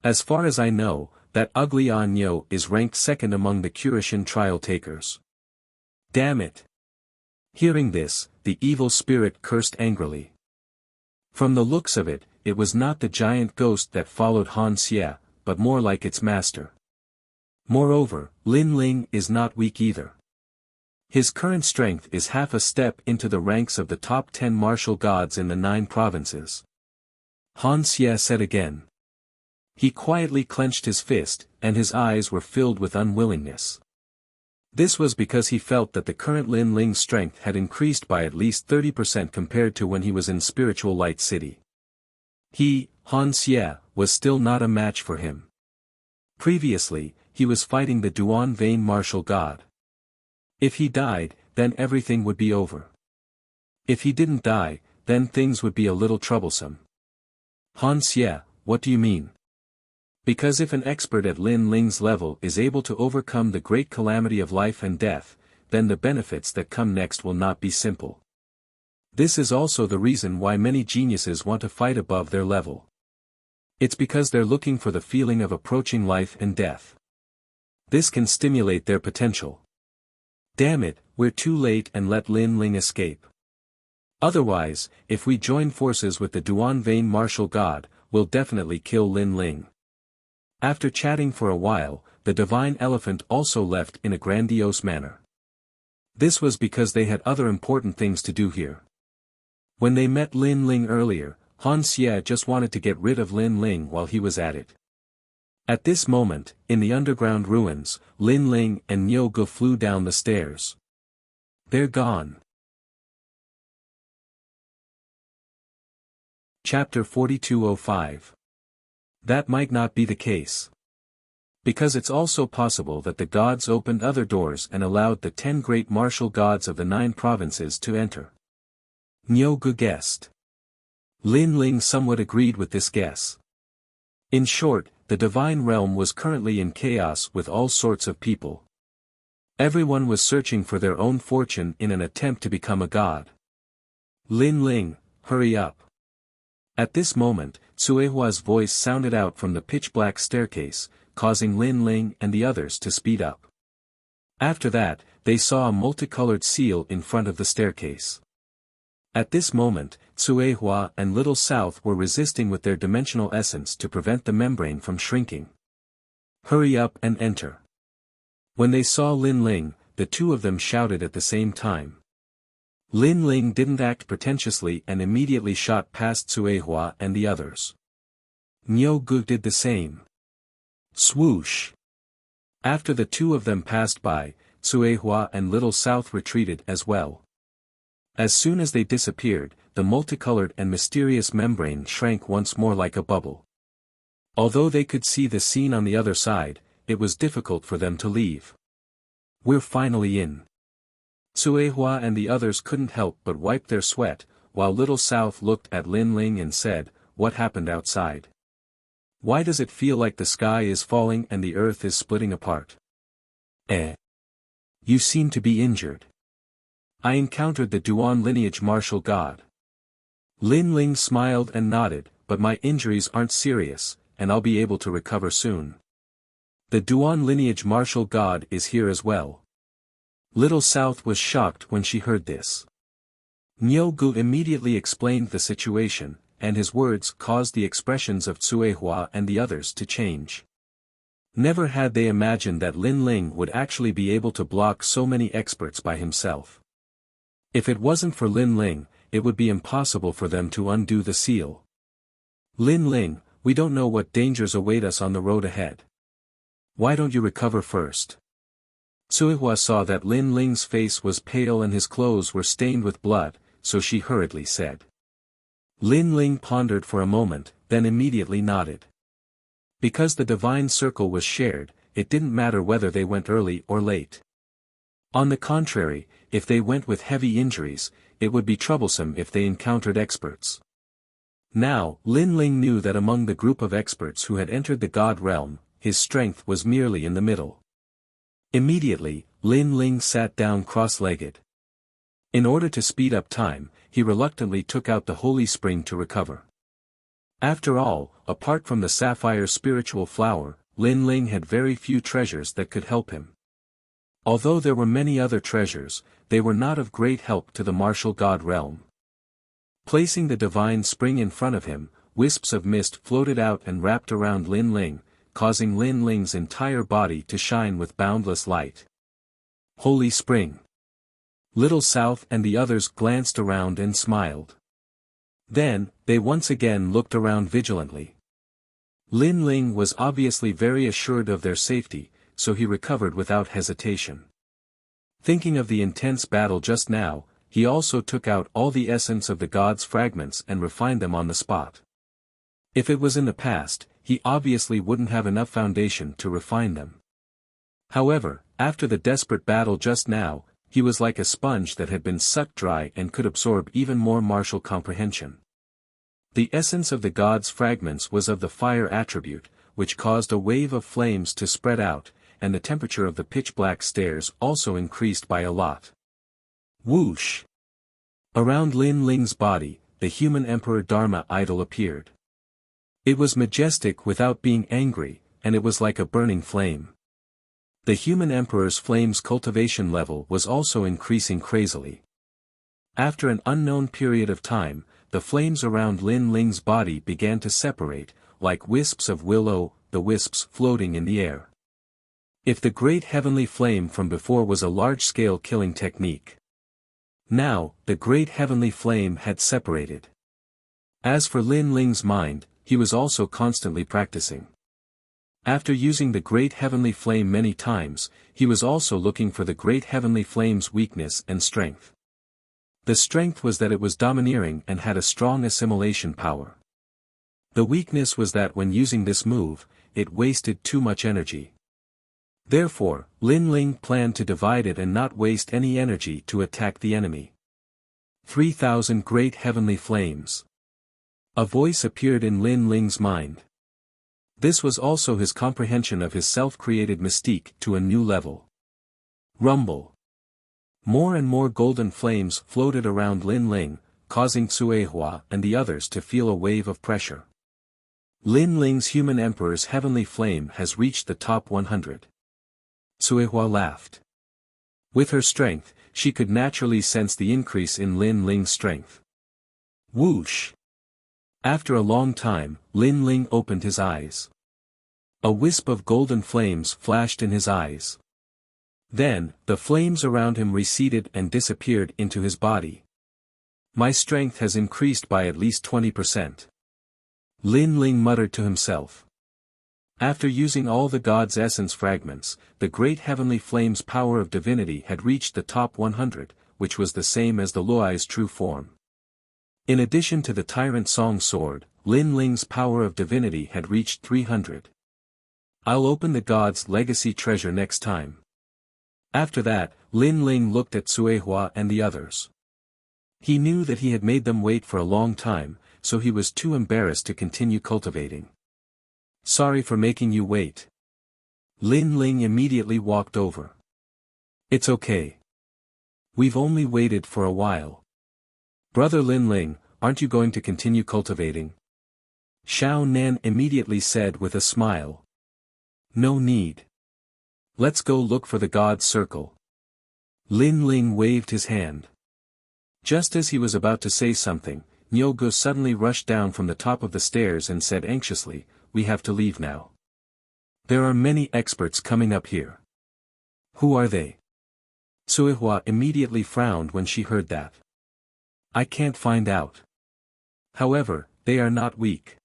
As far as I know, that ugly Anyo is ranked second among the Kurishin trial takers. Damn it! Hearing this, the evil spirit cursed angrily. From the looks of it, it was not the giant ghost that followed Han Xie, but more like its master. Moreover, Lin Ling is not weak either. His current strength is half a step into the ranks of the top 10 martial gods in the 9 provinces. Han Xie said again. He quietly clenched his fist, and his eyes were filled with unwillingness. This was because he felt that the current Lin Ling's strength had increased by at least 30% compared to when he was in Spiritual Light City. He, Han Xie, was still not a match for him. Previously, he was fighting the Duan Vein martial god. If he died, then everything would be over. If he didn't die, then things would be a little troublesome. Han Xie, what do you mean? Because if an expert at Lin Ling's level is able to overcome the great calamity of life and death, then the benefits that come next will not be simple. This is also the reason why many geniuses want to fight above their level. It's because they're looking for the feeling of approaching life and death. This can stimulate their potential. Damn it, we're too late and let Lin Ling escape. Otherwise, if we join forces with the Duan Vein martial god, we'll definitely kill Lin Ling. After chatting for a while, the divine elephant also left in a grandiose manner. This was because they had other important things to do here. When they met Lin Ling earlier, Han Xie just wanted to get rid of Lin Ling while he was at it. At this moment, in the underground ruins, Lin Ling and Niu Ge flew down the stairs. They're gone. Chapter 4205. That might not be the case. Because it's also possible that the gods opened other doors and allowed the 10 great martial gods of the 9 provinces to enter. Niu Ge guessed. Lin Ling somewhat agreed with this guess. In short, the divine realm was currently in chaos with all sorts of people. Everyone was searching for their own fortune in an attempt to become a god. Lin Ling, hurry up. At this moment, Cuehua's voice sounded out from the pitch-black staircase, causing Lin Ling and the others to speed up. After that, they saw a multicolored seal in front of the staircase. At this moment, Cuehua and Little South were resisting with their dimensional essence to prevent the membrane from shrinking. Hurry up and enter. When they saw Lin Ling, the two of them shouted at the same time. Lin Ling didn't act pretentiously and immediately shot past Cuehua and the others. Niu Ge did the same. Swoosh! After the two of them passed by, Cuehua and Little South retreated as well. As soon as they disappeared, the multicolored and mysterious membrane shrank once more like a bubble. Although they could see the scene on the other side, it was difficult for them to leave. We're finally in. Cuehua and the others couldn't help but wipe their sweat, while Little South looked at Lin Ling and said, "What happened outside? Why does it feel like the sky is falling and the earth is splitting apart?" You seem to be injured. I encountered the Duan lineage martial god. Lin Ling smiled and nodded, but my injuries aren't serious, and I'll be able to recover soon. The Duan lineage martial god is here as well. Little South was shocked when she heard this. Niu Ge immediately explained the situation, and his words caused the expressions of Cuehua and the others to change. Never had they imagined that Lin Ling would actually be able to block so many experts by himself. If it wasn't for Lin Ling, it would be impossible for them to undo the seal. Lin Ling, we don't know what dangers await us on the road ahead. Why don't you recover first? Cuehua saw that Lin Ling's face was pale and his clothes were stained with blood, so she hurriedly said. Lin Ling pondered for a moment, then immediately nodded. Because the divine circle was shared, it didn't matter whether they went early or late. On the contrary, if they went with heavy injuries, it would be troublesome if they encountered experts. Now, Lin Ling knew that among the group of experts who had entered the god realm, his strength was merely in the middle. Immediately, Lin Ling sat down cross-legged. In order to speed up time, he reluctantly took out the holy spring to recover. After all, apart from the sapphire spiritual flower, Lin Ling had very few treasures that could help him. Although there were many other treasures, they were not of great help to the martial god realm. Placing the divine spring in front of him, wisps of mist floated out and wrapped around Lin Ling, causing Lin Ling's entire body to shine with boundless light. Holy Spring! Little South and the others glanced around and smiled. Then, they once again looked around vigilantly. Lin Ling was obviously very assured of their safety, so he recovered without hesitation. Thinking of the intense battle just now, he also took out all the essence of the god's fragments and refined them on the spot. If it was in the past, he obviously wouldn't have enough foundation to refine them. However, after the desperate battle just now, he was like a sponge that had been sucked dry and could absorb even more martial comprehension. The essence of the god's fragments was of the fire attribute, which caused a wave of flames to spread out, and the temperature of the pitch-black stairs also increased by a lot. Whoosh! Around Lin Ling's body, the human Emperor Dharma idol appeared. It was majestic without being angry, and it was like a burning flame. The human emperor's flame's cultivation level was also increasing crazily. After an unknown period of time, the flames around Lin Ling's body began to separate, like wisps of willow, the wisps floating in the air. If the great heavenly flame from before was a large-scale killing technique, now, the great heavenly flame had separated. As for Lin Ling's mind, he was also constantly practicing. After using the great heavenly flame many times, he was also looking for the great heavenly flame's weakness and strength. The strength was that it was domineering and had a strong assimilation power. The weakness was that when using this move, it wasted too much energy. Therefore, Lin Ling planned to divide it and not waste any energy to attack the enemy. 3,000 Great Heavenly Flames. A voice appeared in Lin Ling's mind. This was also his comprehension of his self-created mystique to a new level. Rumble. More and more golden flames floated around Lin Ling, causing Cuehua and the others to feel a wave of pressure. Lin Ling's human emperor's heavenly flame has reached the top 100. Cuehua laughed. With her strength, she could naturally sense the increase in Lin Ling's strength. Whoosh! After a long time, Lin Ling opened his eyes. A wisp of golden flames flashed in his eyes. Then, the flames around him receded and disappeared into his body. My strength has increased by at least 20%. Lin Ling muttered to himself. After using all the god's essence fragments, the great heavenly flame's power of divinity had reached the top 100, which was the same as the Luai's true form. In addition to the Tyrant Song Sword, Lin Ling's power of divinity had reached 300. I'll open the god's legacy treasure next time. After that, Lin Ling looked at Cuehua and the others. He knew that he had made them wait for a long time, so he was too embarrassed to continue cultivating. Sorry for making you wait. Lin Ling immediately walked over. It's okay. We've only waited for a while. Brother Lin Ling, aren't you going to continue cultivating? Xiao Nan immediately said with a smile. No need. Let's go look for the god's circle. Lin Ling waved his hand. Just as he was about to say something, Nyogu suddenly rushed down from the top of the stairs and said anxiously, we have to leave now. There are many experts coming up here. Who are they? Cuehua immediately frowned when she heard that. I can't find out. However, they are not weak.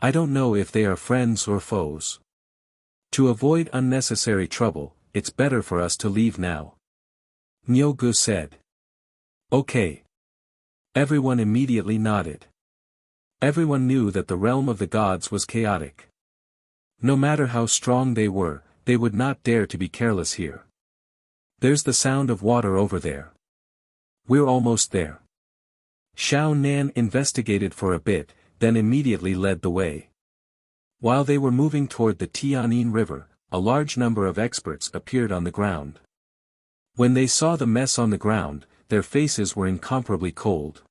I don't know if they are friends or foes. To avoid unnecessary trouble, it's better for us to leave now. Nyogu said. Okay. Everyone immediately nodded. Everyone knew that the realm of the gods was chaotic. No matter how strong they were, they would not dare to be careless here. There's the sound of water over there. We're almost there. Xiao Nan investigated for a bit, then immediately led the way. While they were moving toward the Tianyin River, a large number of experts appeared on the ground. When they saw the mess on the ground, their faces were incomparably cold.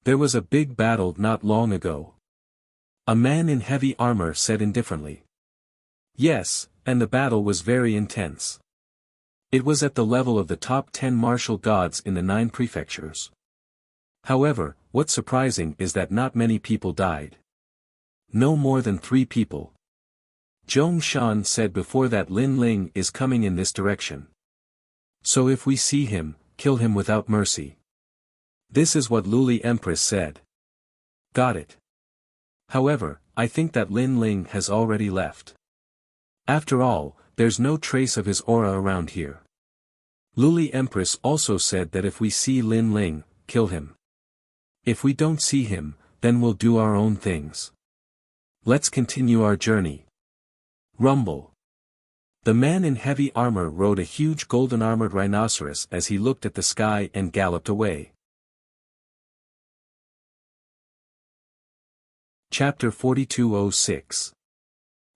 There was a big battle not long ago. A man in heavy armor said indifferently. Yes, and the battle was very intense. It was at the level of the top 10 martial gods in the 9 prefectures. However, what's surprising is that not many people died. No more than 3 people. Zhong Shan said before that Lin Ling is coming in this direction. So if we see him, kill him without mercy. This is what Luli Empress said. Got it. However, I think that Lin Ling has already left. After all, there's no trace of his aura around here. Luli Empress also said that if we see Lin Ling, kill him. If we don't see him, then we'll do our own things. Let's continue our journey. Rumble. The man in heavy armor rode a huge golden-armored rhinoceros as he looked at the sky and galloped away. Chapter 4206.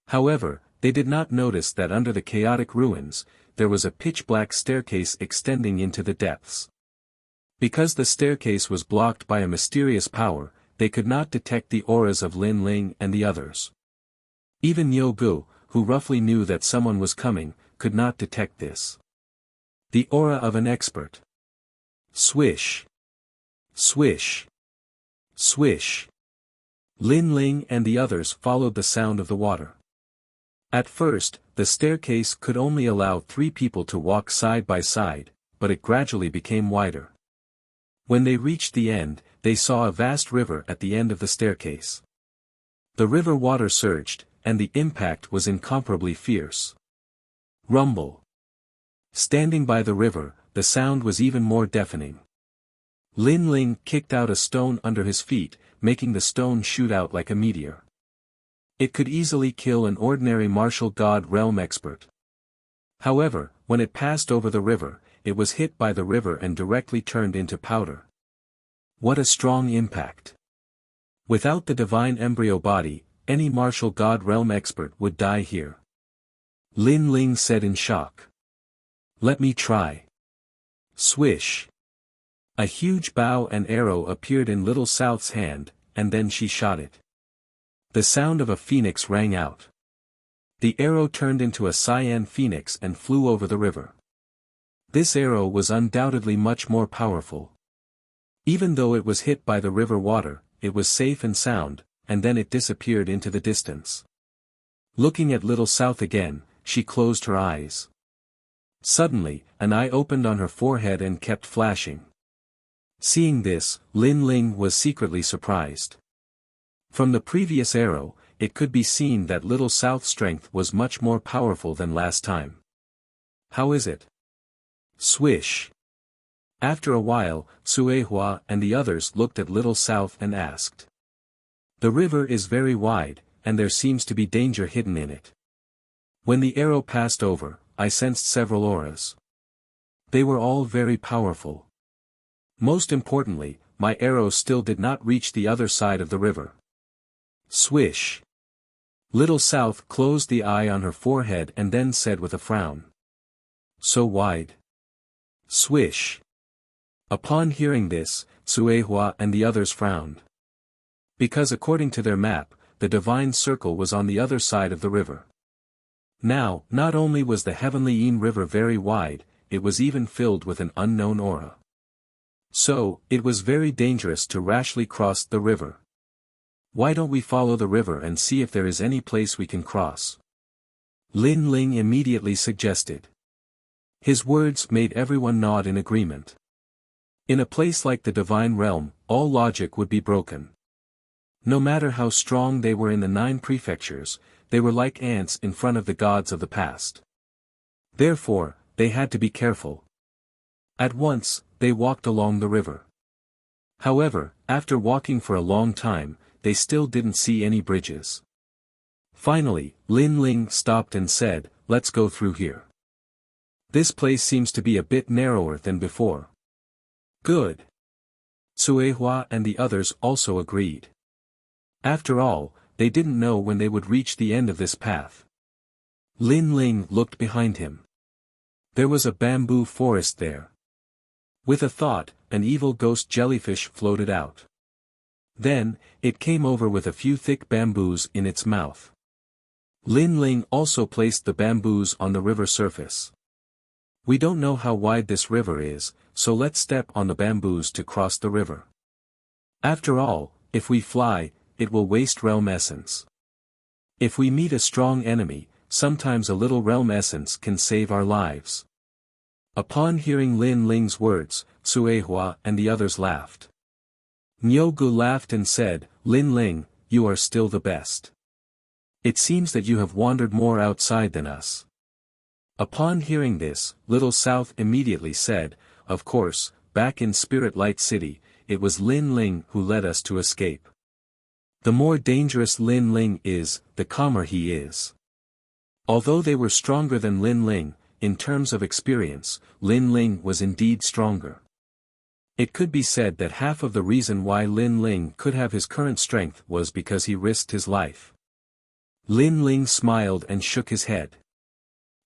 However, they did not notice that under the chaotic ruins, there was a pitch-black staircase extending into the depths. Because the staircase was blocked by a mysterious power, they could not detect the auras of Lin Ling and the others. Even Nyogu, who roughly knew that someone was coming, could not detect this. The aura of an expert. Swish. Swish. Swish. Lin Ling and the others followed the sound of the water. At first, the staircase could only allow 3 people to walk side by side, but it gradually became wider. When they reached the end, they saw a vast river at the end of the staircase. The river water surged, and the impact was incomparably fierce. Rumble. Standing by the river, the sound was even more deafening. Lin Ling kicked out a stone under his feet, making the stone shoot out like a meteor. It could easily kill an ordinary martial god realm expert. However, when it passed over the river, it was hit by the river and directly turned into powder. What a strong impact! Without the divine embryo body, any martial god realm expert would die here. Lin Ling said in shock. Let me try. Swish. A huge bow and arrow appeared in Little South's hand, and then she shot it. The sound of a phoenix rang out. The arrow turned into a cyan phoenix and flew over the river. This arrow was undoubtedly much more powerful. Even though it was hit by the river water, it was safe and sound, and then it disappeared into the distance. Looking at Little South again, she closed her eyes. Suddenly, an eye opened on her forehead and kept flashing. Seeing this, Lin Ling was secretly surprised. From the previous arrow, it could be seen that Little South's strength was much more powerful than last time. How is it? Swish. After a while, Suehua and the others looked at Little South and asked. The river is very wide, and there seems to be danger hidden in it. When the arrow passed over, I sensed several auras. They were all very powerful. Most importantly, my arrow still did not reach the other side of the river. Swish. Little South closed the eye on her forehead and then said with a frown. So wide. Swish. Upon hearing this, Suehua and the others frowned. Because according to their map, the divine circle was on the other side of the river. Now, not only was the heavenly Yin River very wide, it was even filled with an unknown aura. So, it was very dangerous to rashly cross the river. Why don't we follow the river and see if there is any place we can cross? Lin Ling immediately suggested. His words made everyone nod in agreement. In a place like the divine realm, all logic would be broken. No matter how strong they were in the 9 prefectures, they were like ants in front of the gods of the past. Therefore, they had to be careful. At once, they walked along the river. However, after walking for a long time, they still didn't see any bridges. Finally, Lin Ling stopped and said, "Let's go through here. This place seems to be a bit narrower than before." Good. Suehua and the others also agreed. After all, they didn't know when they would reach the end of this path. Lin Ling looked behind him. There was a bamboo forest there. With a thought, an evil ghost jellyfish floated out. Then, it came over with a few thick bamboos in its mouth. Lin Ling also placed the bamboos on the river surface. We don't know how wide this river is, so let's step on the bamboos to cross the river. After all, if we fly, it will waste realm essence. If we meet a strong enemy, sometimes a little realm essence can save our lives. Upon hearing Lin Ling's words, Suehua and the others laughed. Nyogu laughed and said, "Lin Ling, you are still the best. It seems that you have wandered more outside than us." Upon hearing this, Little South immediately said, "Of course, back in Spirit Light City, it was Lin Ling who led us to escape. The more dangerous Lin Ling is, the calmer he is." Although they were stronger than Lin Ling, in terms of experience, Lin Ling was indeed stronger. It could be said that half of the reason why Lin Ling could have his current strength was because he risked his life. Lin Ling smiled and shook his head.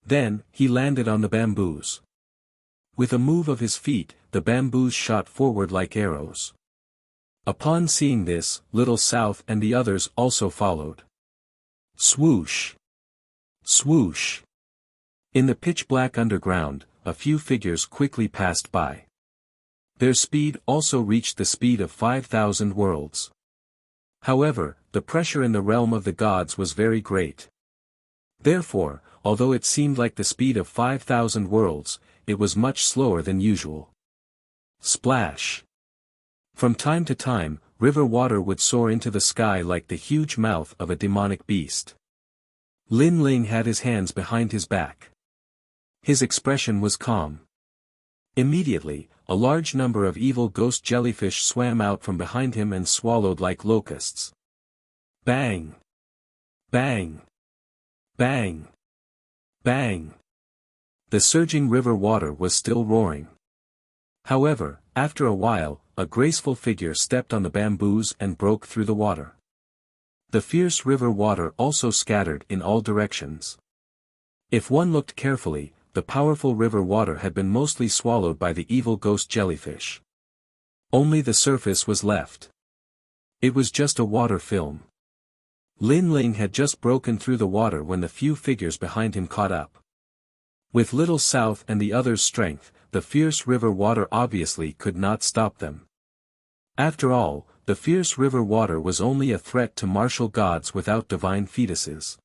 Then, he landed on the bamboos. With a move of his feet, the bamboos shot forward like arrows. Upon seeing this, Little South and the others also followed. Swoosh! Swoosh! In the pitch-black underground, a few figures quickly passed by. Their speed also reached the speed of 5,000 worlds. However, the pressure in the realm of the gods was very great. Therefore, although it seemed like the speed of 5,000 worlds, it was much slower than usual. Splash! From time to time, river water would soar into the sky like the huge mouth of a demonic beast. Lin Ling had his hands behind his back. His expression was calm. Immediately, a large number of evil ghost jellyfish swam out from behind him and swallowed like locusts. Bang! Bang! Bang! Bang! The surging river water was still roaring. However, after a while, a graceful figure stepped on the bamboos and broke through the water. The fierce river water also scattered in all directions. If one looked carefully, the powerful river water had been mostly swallowed by the evil ghost jellyfish. Only the surface was left. It was just a water film. Lin Ling had just broken through the water when the few figures behind him caught up. With Little South and the others' strength, the fierce river water obviously could not stop them. After all, the fierce river water was only a threat to martial gods without divine fetuses.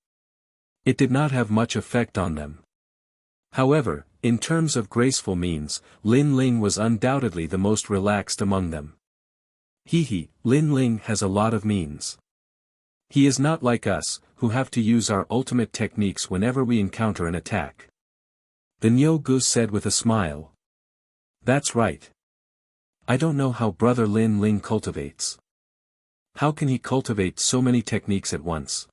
It did not have much effect on them. However, in terms of graceful means, Lin Ling was undoubtedly the most relaxed among them. Lin Ling has a lot of means. He is not like us, who have to use our ultimate techniques whenever we encounter an attack. The Nyogu said with a smile. That's right. I don't know how Brother Lin Ling cultivates. How can he cultivate so many techniques at once?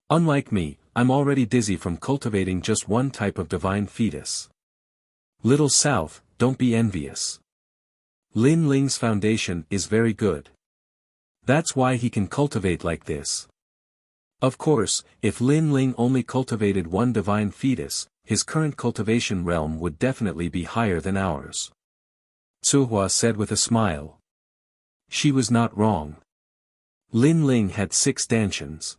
Unlike me, I'm already dizzy from cultivating just one type of divine fetus. Little South, don't be envious. Lin Ling's foundation is very good. That's why he can cultivate like this. Of course, if Lin Ling only cultivated one divine fetus, his current cultivation realm would definitely be higher than ours. Tsuhua said with a smile. She was not wrong. Lin Ling had 6 dantians.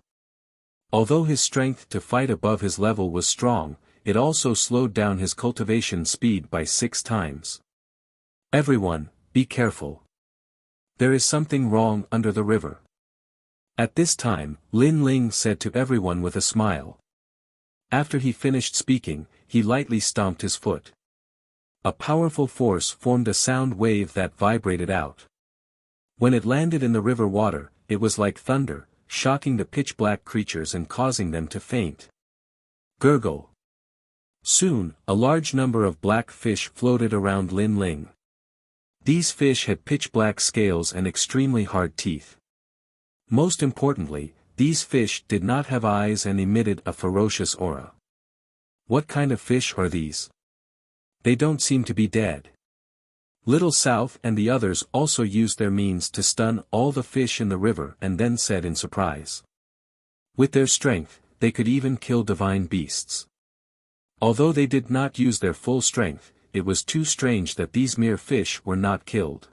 Although his strength to fight above his level was strong, it also slowed down his cultivation speed by 6 times. Everyone, be careful. There is something wrong under the river. At this time, Lin Ling said to everyone with a smile. After he finished speaking, he lightly stomped his foot. A powerful force formed a sound wave that vibrated out. When it landed in the river water, it was like thunder, shocking the pitch-black creatures and causing them to faint. Gurgle. Soon, a large number of black fish floated around Lin Ling. These fish had pitch-black scales and extremely hard teeth. Most importantly, these fish did not have eyes and emitted a ferocious aura. What kind of fish are these? They don't seem to be dead. Little South and the others also used their means to stun all the fish in the river and then said in surprise. With their strength, they could even kill divine beasts. Although they did not use their full strength, it was too strange that these mere fish were not killed.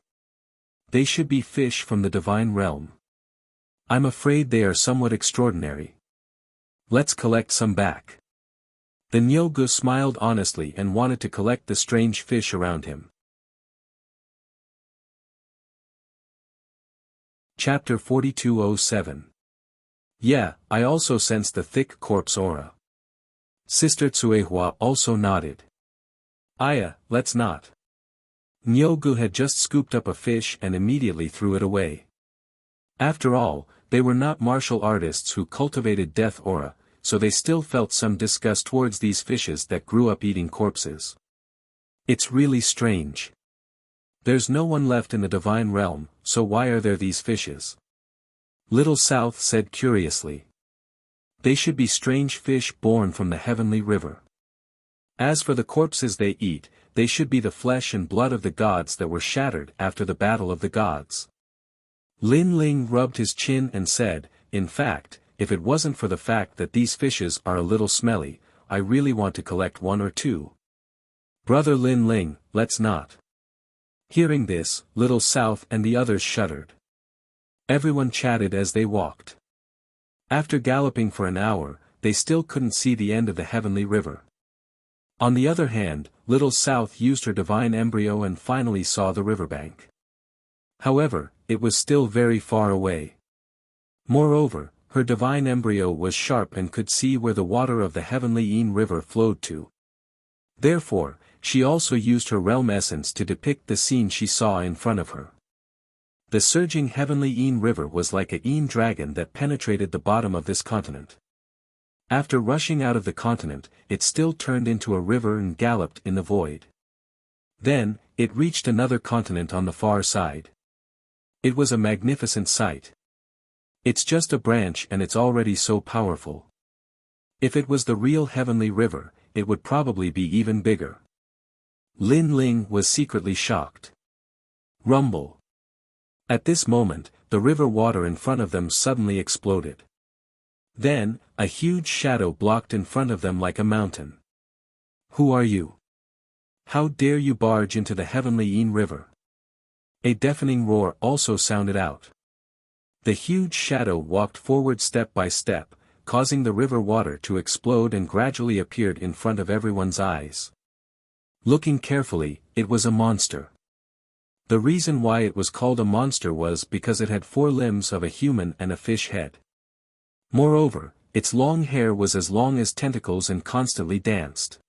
They should be fish from the divine realm. I'm afraid they are somewhat extraordinary. Let's collect some back. The Nyogu smiled honestly and wanted to collect the strange fish around him. Chapter 4207. Yeah, I also sensed the thick corpse aura. Sister Tsuehua also nodded. Aya, let's not. Nyogu had just scooped up a fish and immediately threw it away. After all, they were not martial artists who cultivated death aura, so they still felt some disgust towards these fishes that grew up eating corpses. It's really strange. There's no one left in the divine realm, so why are there these fishes? Little South said curiously. They should be strange fish born from the heavenly river. As for the corpses they eat, they should be the flesh and blood of the gods that were shattered after the battle of the gods. Lin Ling rubbed his chin and said, in fact, if it wasn't for the fact that these fishes are a little smelly, I really want to collect 1 or 2. Brother Lin Ling, let's not. Hearing this, Little South and the others shuddered. Everyone chatted as they walked. After galloping for an hour, they still couldn't see the end of the heavenly river. On the other hand, Little South used her divine embryo and finally saw the riverbank. However, it was still very far away. Moreover, her divine embryo was sharp and could see where the water of the heavenly Yin River flowed to. Therefore, she also used her realm essence to depict the scene she saw in front of her. The surging heavenly Yin River was like a Yin dragon that penetrated the bottom of this continent. After rushing out of the continent, it still turned into a river and galloped in the void. Then, it reached another continent on the far side. It was a magnificent sight. It's just a branch and it's already so powerful. If it was the real heavenly river, it would probably be even bigger. Lin Ling was secretly shocked. Rumble. At this moment, the river water in front of them suddenly exploded. Then, a huge shadow blocked in front of them like a mountain. Who are you? How dare you barge into the heavenly Yin River? A deafening roar also sounded out. The huge shadow walked forward step by step, causing the river water to explode and gradually appeared in front of everyone's eyes. Looking carefully, it was a monster. The reason why it was called a monster was because it had 4 limbs of a human and a fish head. Moreover, its long hair was as long as tentacles and constantly danced.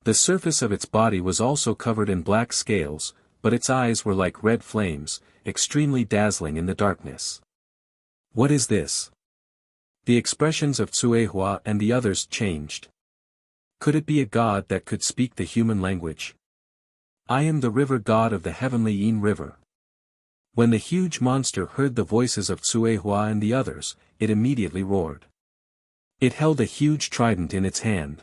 The surface of its body was also covered in black scales, but its eyes were like red flames, extremely dazzling in the darkness. What is this? The expressions of Cuehua and the others changed. Could it be a god that could speak the human language? I am the river god of the heavenly Yin River. When the huge monster heard the voices of Cuehua and the others, it immediately roared. It held a huge trident in its hand.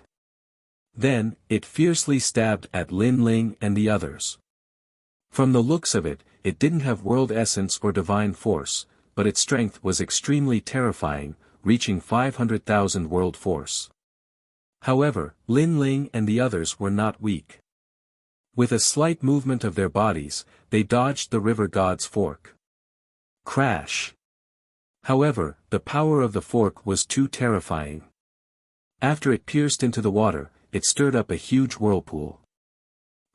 Then, it fiercely stabbed at Lin Ling and the others. From the looks of it, it didn't have world essence or divine force, but its strength was extremely terrifying, reaching 500,000 world force. However, Lin Ling and the others were not weak. With a slight movement of their bodies, they dodged the river god's fork. Crash! However, the power of the fork was too terrifying. After it pierced into the water, it stirred up a huge whirlpool.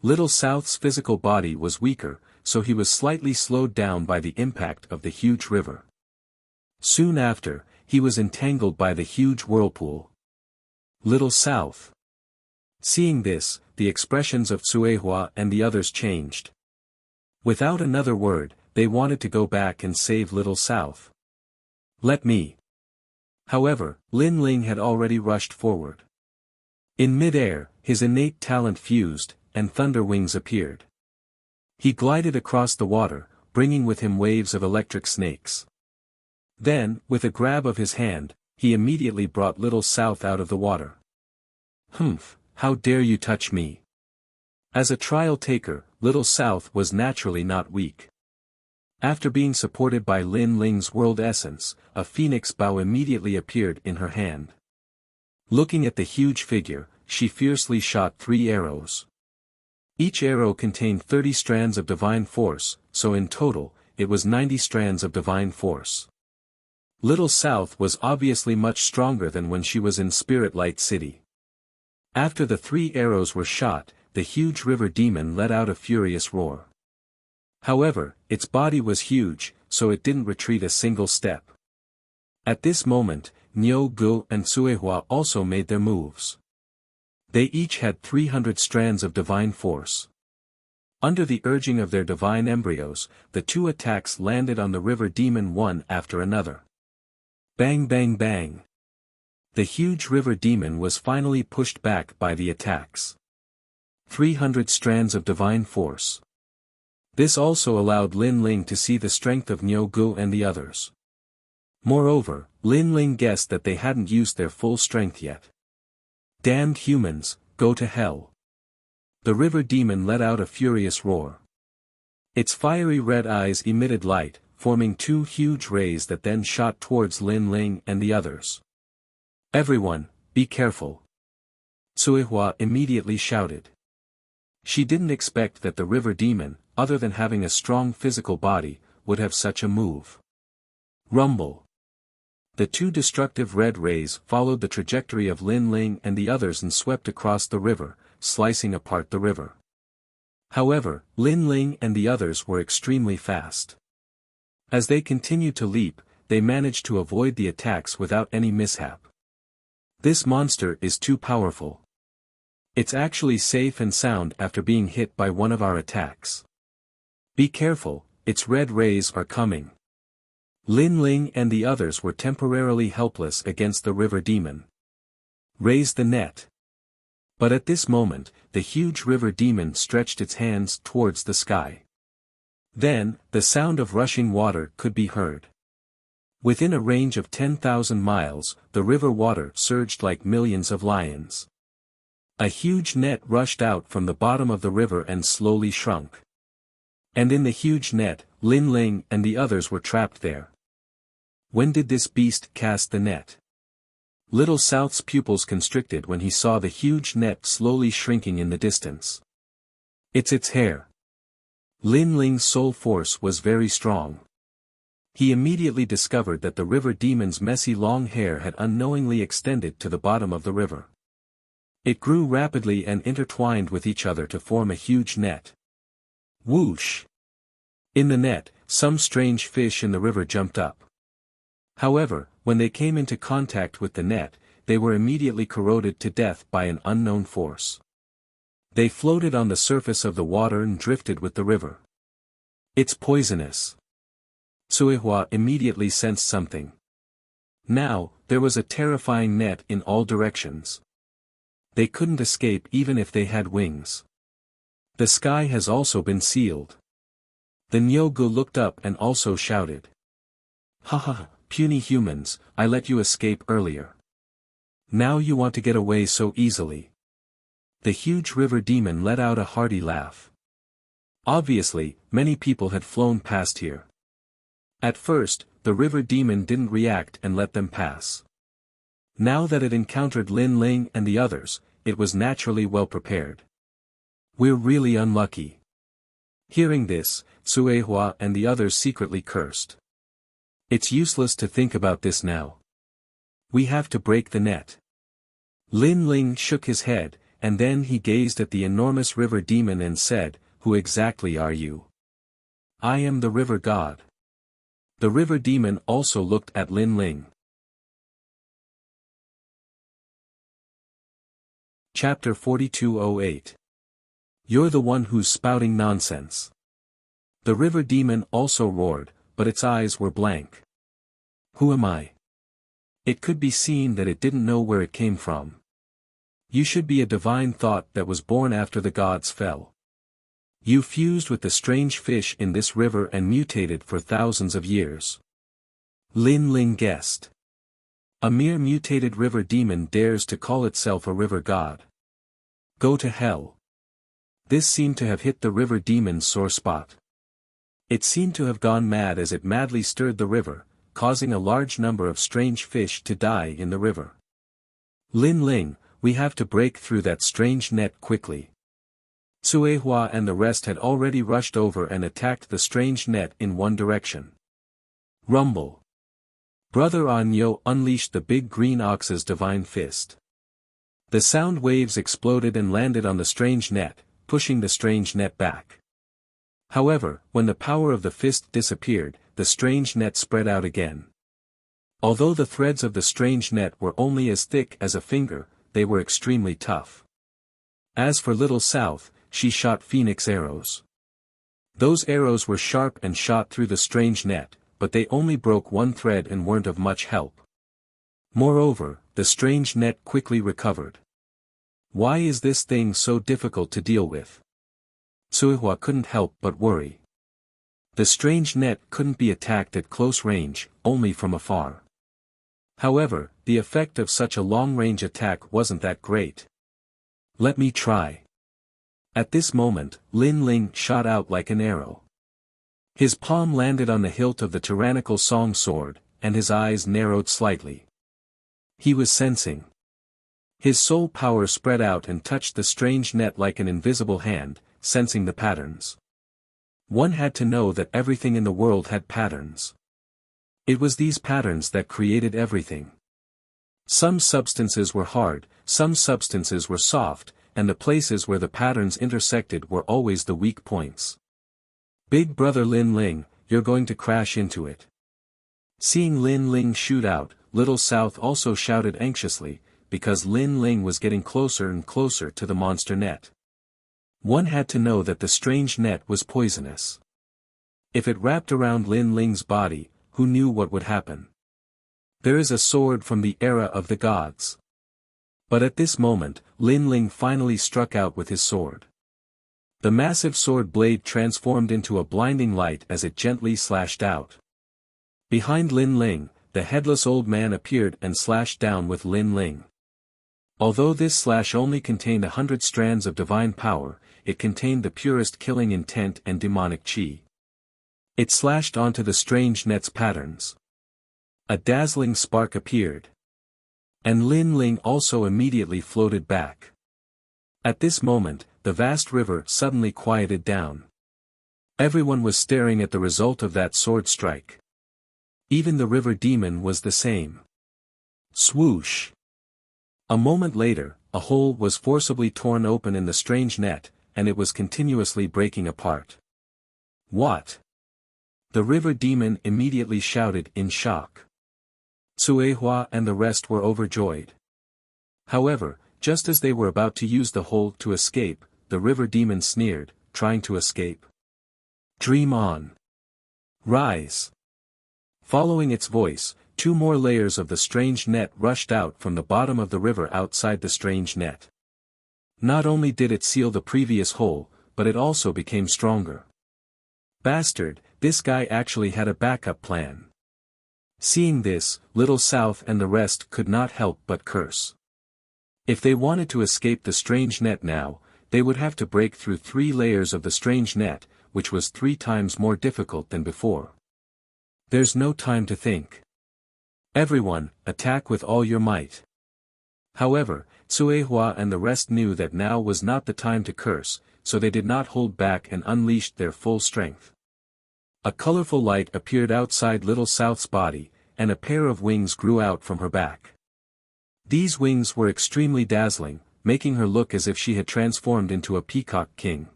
Little South's physical body was weaker, so he was slightly slowed down by the impact of the huge river. Soon after, he was entangled by the huge whirlpool. Little South. Seeing this, the expressions of Cuehua and the others changed. Without another word, they wanted to go back and save Little South. Let me. However, Lin Ling had already rushed forward. In mid-air, his innate talent fused, and thunder wings appeared. He glided across the water, bringing with him waves of electric snakes. Then, with a grab of his hand, he immediately brought Little South out of the water. Humph, how dare you touch me? As a trial taker, Little South was naturally not weak. After being supported by Lin Ling's world essence, a phoenix bow immediately appeared in her hand. Looking at the huge figure, she fiercely shot 3 arrows. Each arrow contained 30 strands of divine force, so in total, it was 90 strands of divine force. Little South was obviously much stronger than when she was in Spirit Light City. After the 3 arrows were shot, the huge river demon let out a furious roar. However, its body was huge, so it didn't retreat a single step. At this moment, Niu Gu and Cuehua also made their moves. They each had 300 strands of divine force. Under the urging of their divine embryos, the 2 attacks landed on the river demon one after another. Bang bang bang. The huge river demon was finally pushed back by the attacks. 300 strands of divine force. This also allowed Lin Ling to see the strength of Niu Gu and the others. Moreover, Lin Ling guessed that they hadn't used their full strength yet. Damned humans, go to hell. The river demon let out a furious roar. Its fiery red eyes emitted light, forming 2 huge rays that then shot towards Lin Ling and the others. Everyone, be careful. Cuehua immediately shouted. She didn't expect that the river demon, other than having a strong physical body, would have such a move. Rumble. The 2 destructive red rays followed the trajectory of Lin Ling and the others and swept across the river, slicing apart the river. However, Lin Ling and the others were extremely fast. As they continued to leap, they managed to avoid the attacks without any mishap. This monster is too powerful. It's actually safe and sound after being hit by one of our attacks. Be careful, its red rays are coming. Lin Ling and the others were temporarily helpless against the river demon. Raise the net. But at this moment, the huge river demon stretched its hands towards the sky. Then, the sound of rushing water could be heard. Within a range of 10,000 miles, the river water surged like millions of lions. A huge net rushed out from the bottom of the river and slowly shrunk. And in the huge net, Lin Ling and the others were trapped there. When did this beast cast the net? Little South's pupils constricted when he saw the huge net slowly shrinking in the distance. It's its hair. Lin Ling's soul force was very strong. He immediately discovered that the river demon's messy long hair had unknowingly extended to the bottom of the river. It grew rapidly and intertwined with each other to form a huge net. Whoosh! In the net, some strange fish in the river jumped up. However, when they came into contact with the net, they were immediately corroded to death by an unknown force. They floated on the surface of the water and drifted with the river. It's poisonous. Suihua immediately sensed something. Now, there was a terrifying net in all directions. They couldn't escape even if they had wings. The sky has also been sealed. The Nyogu looked up and also shouted. Haha, puny humans, I let you escape earlier. Now you want to get away so easily. The huge river demon let out a hearty laugh. Obviously, many people had flown past here. At first, the river demon didn't react and let them pass. Now that it encountered Lin Ling and the others, it was naturally well prepared. We're really unlucky. Hearing this, Suihua and the others secretly cursed. It's useless to think about this now. We have to break the net. Lin Ling shook his head, and then he gazed at the enormous river demon and said, Who exactly are you? I am the river god. The river demon also looked at Lin Ling. Chapter 4208. You're the one who's spouting nonsense. The river demon also roared, but its eyes were blank. Who am I? It could be seen that it didn't know where it came from. You should be a divine thought that was born after the gods fell. You fused with the strange fish in this river and mutated for thousands of years. Lin Ling guessed. A mere mutated river demon dares to call itself a river god. Go to hell. This seemed to have hit the river demon's sore spot. It seemed to have gone mad as it madly stirred the river, causing a large number of strange fish to die in the river. Lin Ling, we have to break through that strange net quickly. Suihua and the rest had already rushed over and attacked the strange net in one direction. Rumble. Brother Anyo unleashed the big green ox's divine fist. The sound waves exploded and landed on the strange net, pushing the strange net back. However, when the power of the fist disappeared, the strange net spread out again. Although the threads of the strange net were only as thick as a finger, they were extremely tough. As for Little South, she shot phoenix arrows. Those arrows were sharp and shot through the strange net, but they only broke one thread and weren't of much help. Moreover, the strange net quickly recovered. Why is this thing so difficult to deal with? Suihua couldn't help but worry. The strange net couldn't be attacked at close range, only from afar. However, the effect of such a long-range attack wasn't that great. Let me try. At this moment, Lin Ling shot out like an arrow. His palm landed on the hilt of the tyrannical song sword, and his eyes narrowed slightly. He was sensing. His soul power spread out and touched the strange net like an invisible hand, sensing the patterns. One had to know that everything in the world had patterns. It was these patterns that created everything. Some substances were hard, some substances were soft, and the places where the patterns intersected were always the weak points. "Big brother Lin Ling, you're going to crash into it." Seeing Lin Ling shoot out, Little South also shouted anxiously, because Lin Ling was getting closer and closer to the monster net. One had to know that the strange net was poisonous. If it wrapped around Lin Ling's body, who knew what would happen? There is a sword from the era of the gods. But at this moment, Lin Ling finally struck out with his sword. The massive sword blade transformed into a blinding light as it gently slashed out. Behind Lin Ling, the headless old man appeared and slashed down with Lin Ling. Although this slash only contained 100 strands of divine power, it contained the purest killing intent and demonic chi. It slashed onto the strange net's patterns. A dazzling spark appeared. And Lin Ling also immediately floated back. At this moment, the vast river suddenly quieted down. Everyone was staring at the result of that sword strike. Even the river demon was the same. Swoosh! A moment later, a hole was forcibly torn open in the strange net, and it was continuously breaking apart. What? The river demon immediately shouted in shock. Tsuehua and the rest were overjoyed. However, just as they were about to use the hole to escape, the river demon sneered, trying to escape. Dream on. Rise. Following its voice, 2 more layers of the strange net rushed out from the bottom of the river outside the strange net. Not only did it seal the previous hole, but it also became stronger. Bastard, this guy actually had a backup plan. Seeing this, Little South and the rest could not help but curse. If they wanted to escape the strange net now, they would have to break through 3 layers of the strange net, which was 3 times more difficult than before. There's no time to think. Everyone, attack with all your might. However, Tsuehua and the rest knew that now was not the time to curse, so they did not hold back and unleashed their full strength. A colorful light appeared outside Little South's body, and a pair of wings grew out from her back. These wings were extremely dazzling, making her look as if she had transformed into a peacock king.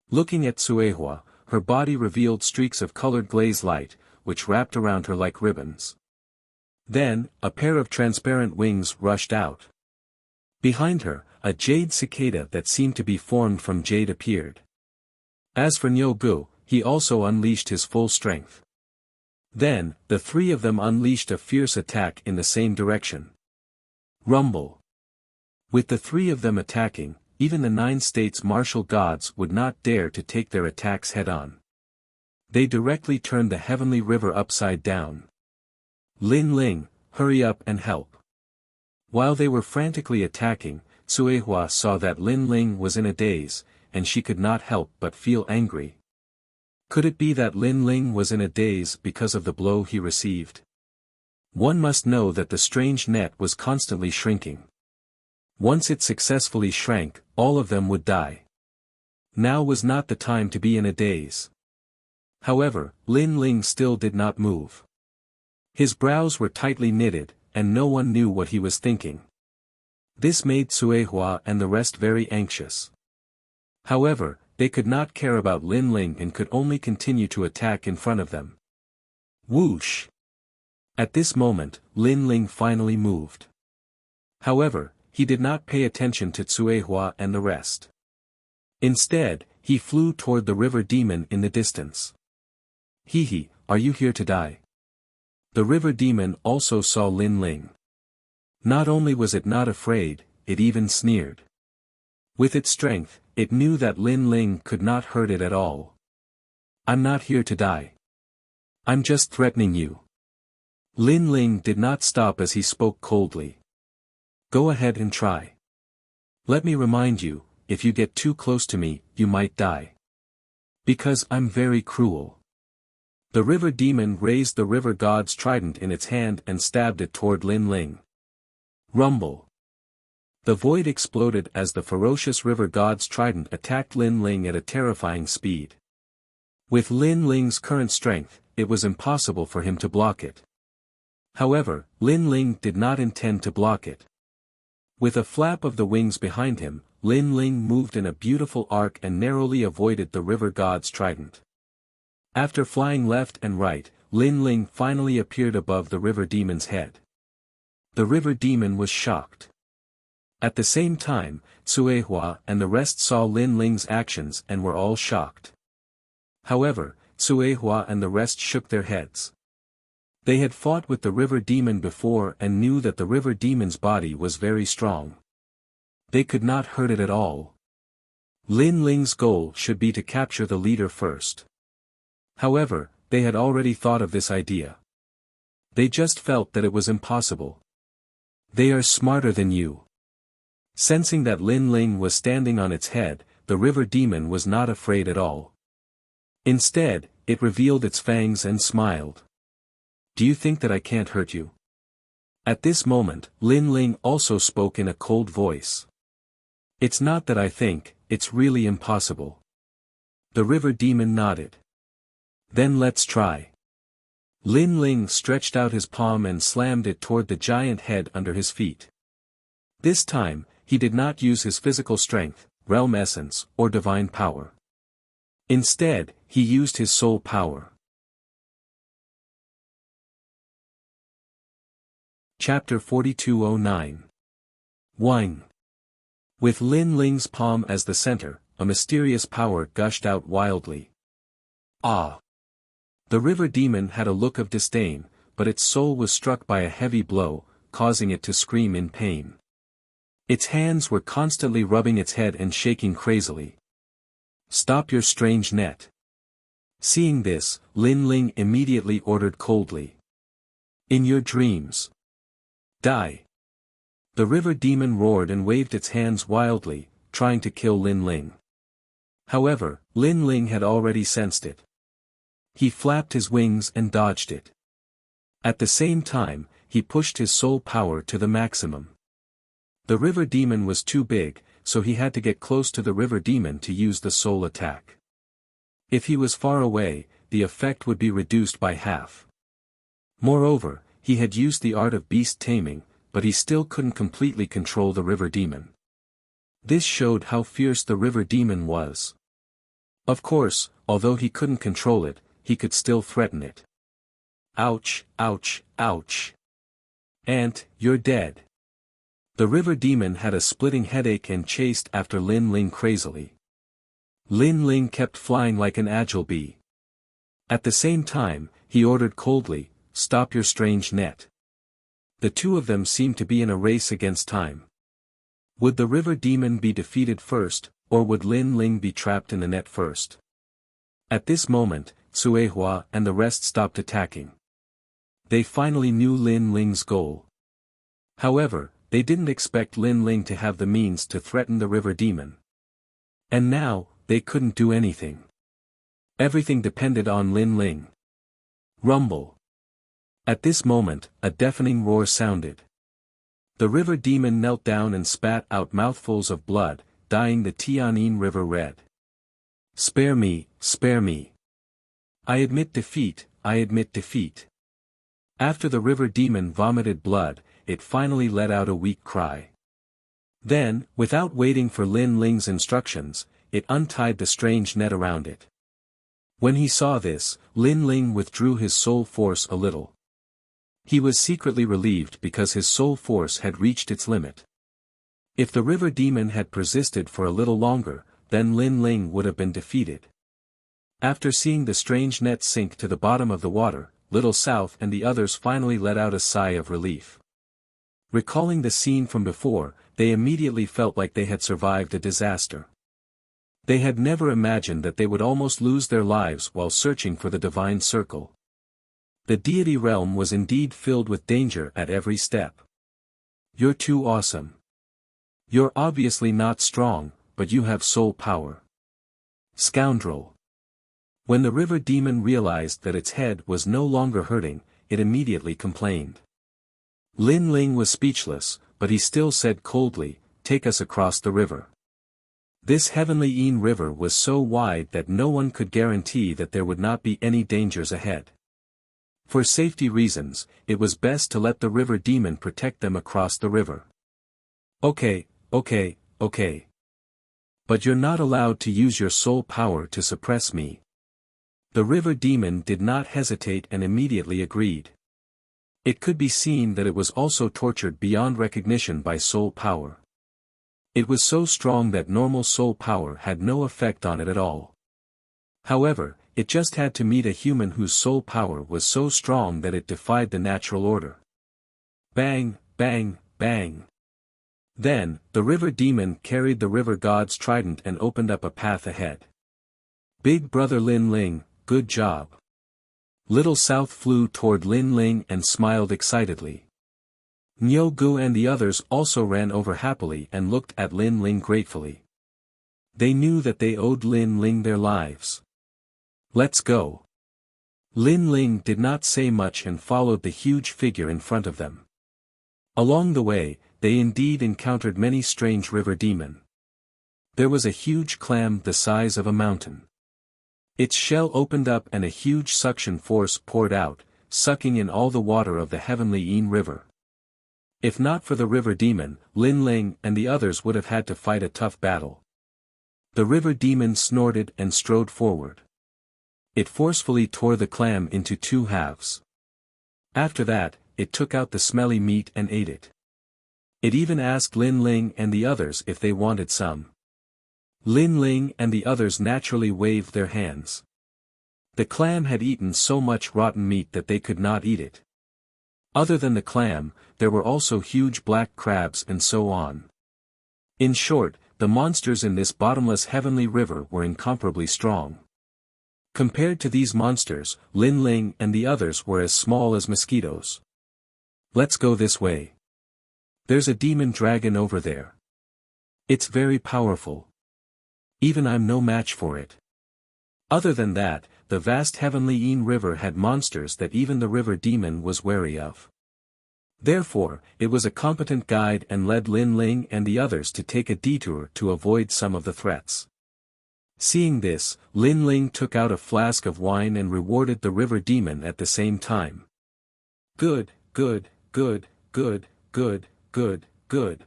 Looking at Tsuehua, her body revealed streaks of colored glaze light, which wrapped around her like ribbons. Then, a pair of transparent wings rushed out. Behind her, a jade cicada that seemed to be formed from jade appeared. As for Nyogu, he also unleashed his full strength. Then, the 3 of them unleashed a fierce attack in the same direction. Rumble. With the 3 of them attacking, even the 9 states' martial gods would not dare to take their attacks head-on. They directly turned the heavenly river upside down. Lin Ling, hurry up and help. While they were frantically attacking, Tsuehua saw that Lin Ling was in a daze, and she could not help but feel angry. Could it be that Lin Ling was in a daze because of the blow he received? One must know that the strange net was constantly shrinking. Once it successfully shrank, all of them would die. Now was not the time to be in a daze. However, Lin Ling still did not move. His brows were tightly knitted, and no one knew what he was thinking. This made Tsuehua and the rest very anxious. However, they could not care about Lin Ling and could only continue to attack in front of them. Whoosh! At this moment, Lin Ling finally moved. However, he did not pay attention to Tsuehua and the rest. Instead, he flew toward the river demon in the distance. Hehe, are you here to die? The river demon also saw Lin Ling. Not only was it not afraid, it even sneered. With its strength, it knew that Lin Ling could not hurt it at all. I'm not here to die. I'm just threatening you. Lin Ling did not stop as he spoke coldly. Go ahead and try. Let me remind you, if you get too close to me, you might die. Because I'm very cruel. The river demon raised the river god's trident in its hand and stabbed it toward Lin Ling. Rumble. The void exploded as the ferocious river god's trident attacked Lin Ling at a terrifying speed. With Lin Ling's current strength, it was impossible for him to block it. However, Lin Ling did not intend to block it. With a flap of the wings behind him, Lin Ling moved in a beautiful arc and narrowly avoided the river god's trident. After flying left and right, Lin Ling finally appeared above the river demon's head. The river demon was shocked. At the same time, Cuehua and the rest saw Lin Ling's actions and were all shocked. However, Cuehua and the rest shook their heads. They had fought with the river demon before and knew that the river demon's body was very strong. They could not hurt it at all. Lin Ling's goal should be to capture the leader first. However, they had already thought of this idea. They just felt that it was impossible. They are smarter than you. Sensing that Lin Ling was standing on its head, the river demon was not afraid at all. Instead, it revealed its fangs and smiled. Do you think that I can't hurt you? At this moment, Lin Ling also spoke in a cold voice. It's not that I think, it's really impossible. The river demon nodded. Then let's try. Lin Ling stretched out his palm and slammed it toward the giant head under his feet. This time, he did not use his physical strength, realm essence, or divine power. Instead, he used his soul power. Chapter 4209. Wine. With Lin Ling's palm as the center, a mysterious power gushed out wildly. Ah! The river demon had a look of disdain, but its soul was struck by a heavy blow, causing it to scream in pain. Its hands were constantly rubbing its head and shaking crazily. Stop your strange net. Seeing this, Lin Ling immediately ordered coldly. In your dreams. Die. The river demon roared and waved its hands wildly, trying to kill Lin Ling. However, Lin Ling had already sensed it. He flapped his wings and dodged it. At the same time, he pushed his soul power to the maximum. The river demon was too big, so he had to get close to the river demon to use the soul attack. If he was far away, the effect would be reduced by half. Moreover, he had used the art of beast taming, but he still couldn't completely control the river demon. This showed how fierce the river demon was. Of course, although he couldn't control it, he could still threaten it. Ouch, ouch, ouch. Ant, you're dead. The river demon had a splitting headache and chased after Lin Ling crazily. Lin Ling kept flying like an agile bee. At the same time, he ordered coldly, stop your strange net. The two of them seemed to be in a race against time. Would the river demon be defeated first, or would Lin Ling be trapped in the net first? At this moment, Cuehua and the rest stopped attacking. They finally knew Lin Ling's goal. However, they didn't expect Lin Ling to have the means to threaten the river demon. And now, they couldn't do anything. Everything depended on Lin Ling. Rumble. At this moment, a deafening roar sounded. The river demon knelt down and spat out mouthfuls of blood, dyeing the Tianyin River red. Spare me, spare me. I admit defeat, I admit defeat. After the river demon vomited blood, it finally let out a weak cry. Then, without waiting for Lin Ling's instructions, it untied the strange net around it. When he saw this, Lin Ling withdrew his soul force a little. He was secretly relieved because his soul force had reached its limit. If the river demon had persisted for a little longer, then Lin Ling would have been defeated. After seeing the strange net sink to the bottom of the water, Little South and the others finally let out a sigh of relief. Recalling the scene from before, they immediately felt like they had survived a disaster. They had never imagined that they would almost lose their lives while searching for the divine circle. The deity realm was indeed filled with danger at every step. You're too awesome. You're obviously not strong, but you have soul power. Scoundrel. When the river demon realized that its head was no longer hurting, it immediately complained. Lin Ling was speechless, but he still said coldly, take us across the river. This heavenly Yin river was so wide that no one could guarantee that there would not be any dangers ahead. For safety reasons, it was best to let the river demon protect them across the river. Okay, okay, okay. But you're not allowed to use your soul power to suppress me. The river demon did not hesitate and immediately agreed. It could be seen that it was also tortured beyond recognition by soul power. It was so strong that normal soul power had no effect on it at all. However, it just had to meet a human whose soul power was so strong that it defied the natural order. Bang, bang, bang. Then, the river demon carried the river god's trident and opened up a path ahead. Big brother Lin Ling, good job. Little South flew toward Lin Ling and smiled excitedly. Niu Gu and the others also ran over happily and looked at Lin Ling gratefully. They knew that they owed Lin Ling their lives. Let's go. Lin Ling did not say much and followed the huge figure in front of them. Along the way, they indeed encountered many strange river demon. There was a huge clam the size of a mountain. Its shell opened up and a huge suction force poured out, sucking in all the water of the heavenly Yin River. If not for the river demon, Lin Ling and the others would have had to fight a tough battle. The river demon snorted and strode forward. It forcefully tore the clam into two halves. After that, it took out the smelly meat and ate it. It even asked Lin Ling and the others if they wanted some. Lin Ling and the others naturally waved their hands. The clam had eaten so much rotten meat that they could not eat it. Other than the clam, there were also huge black crabs and so on. In short, the monsters in this bottomless heavenly river were incomparably strong. Compared to these monsters, Lin Ling and the others were as small as mosquitoes. Let's go this way. There's a demon dragon over there. It's very powerful. Even I'm no match for it. Other than that, the vast heavenly Yin River had monsters that even the river demon was wary of. Therefore, it was a competent guide and led Lin Ling and the others to take a detour to avoid some of the threats. Seeing this, Lin Ling took out a flask of wine and rewarded the river demon at the same time. Good, good, good, good, good, good, good.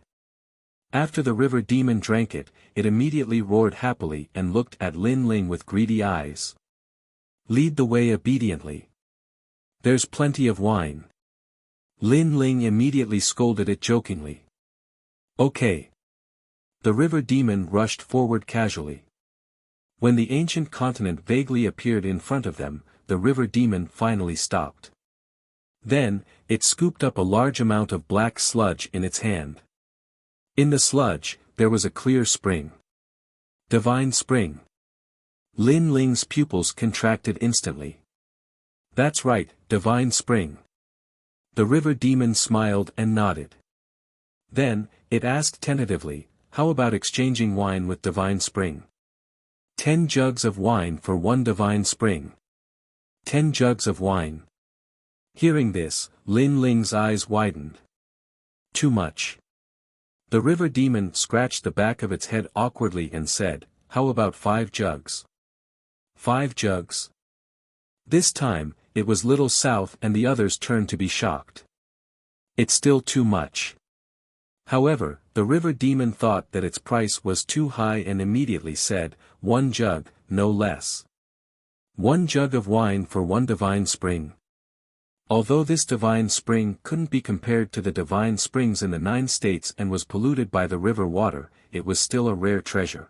After the river demon drank it, it immediately roared happily and looked at Lin Ling with greedy eyes. Lead the way obediently. There's plenty of wine. Lin Ling immediately scolded it jokingly. Okay. The river demon rushed forward casually. When the ancient continent vaguely appeared in front of them, the river demon finally stopped. Then, it scooped up a large amount of black sludge in its hand. In the sludge, there was a clear spring. Divine spring. Lin Ling's pupils contracted instantly. That's right, divine spring. The river demon smiled and nodded. Then, it asked tentatively, how about exchanging wine with divine spring? 10 jugs of wine for 1 divine spring. 10 jugs of wine. Hearing this, Lin Ling's eyes widened. Too much. The river demon scratched the back of its head awkwardly and said, how about 5 jugs? 5 jugs? This time, it was Little South and the others' turn to be shocked. It's still too much. However, the river demon thought that its price was too high and immediately said, 1 jug, no less. 1 jug of wine for 1 divine spring. Although this divine spring couldn't be compared to the divine springs in the 9 states and was polluted by the river water, it was still a rare treasure.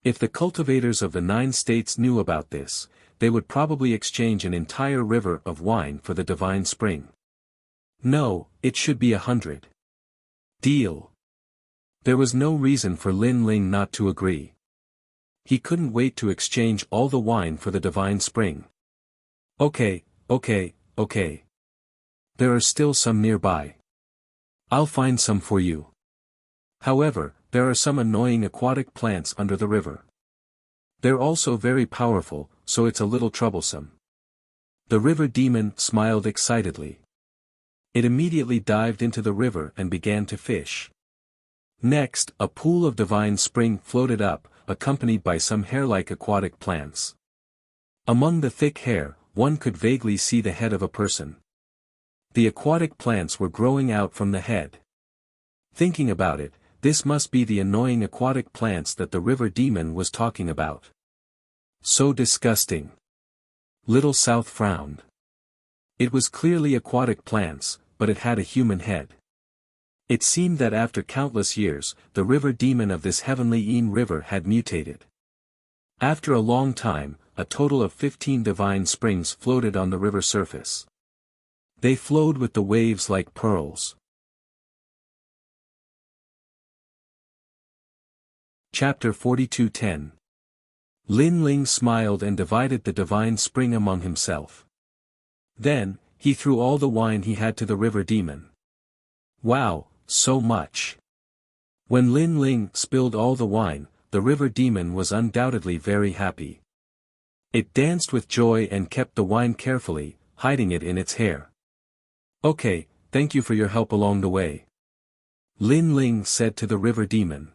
If the cultivators of the 9 states knew about this, they would probably exchange an entire river of wine for the divine spring. No, it should be 100. Deal. There was no reason for Lin Ling not to agree. He couldn't wait to exchange all the wine for the divine spring. Okay. There are still some nearby. I'll find some for you. However, there are some annoying aquatic plants under the river. They're also very powerful, so it's a little troublesome. The river demon smiled excitedly. It immediately dived into the river and began to fish. Next, a pool of divine spring floated up, accompanied by some hair-like aquatic plants. Among the thick hair, one could vaguely see the head of a person. The aquatic plants were growing out from the head. Thinking about it, This must be the annoying aquatic plants that the river demon was talking about. So disgusting. Little South frowned. It was clearly aquatic plants, but it had a human head. It seemed that after countless years, the river demon of this heavenly Een river had mutated. After a long time, a total of 15 divine springs floated on the river surface. They flowed with the waves like pearls. Chapter 42:10. Lin Ling smiled and divided the divine spring among himself. Then, he threw all the wine he had to the river demon. Wow, so much! When Lin Ling spilled all the wine, the river demon was undoubtedly very happy. It danced with joy and kept the wine carefully, hiding it in its hair. Okay, thank you for your help along the way. Lin Ling said to the river demon.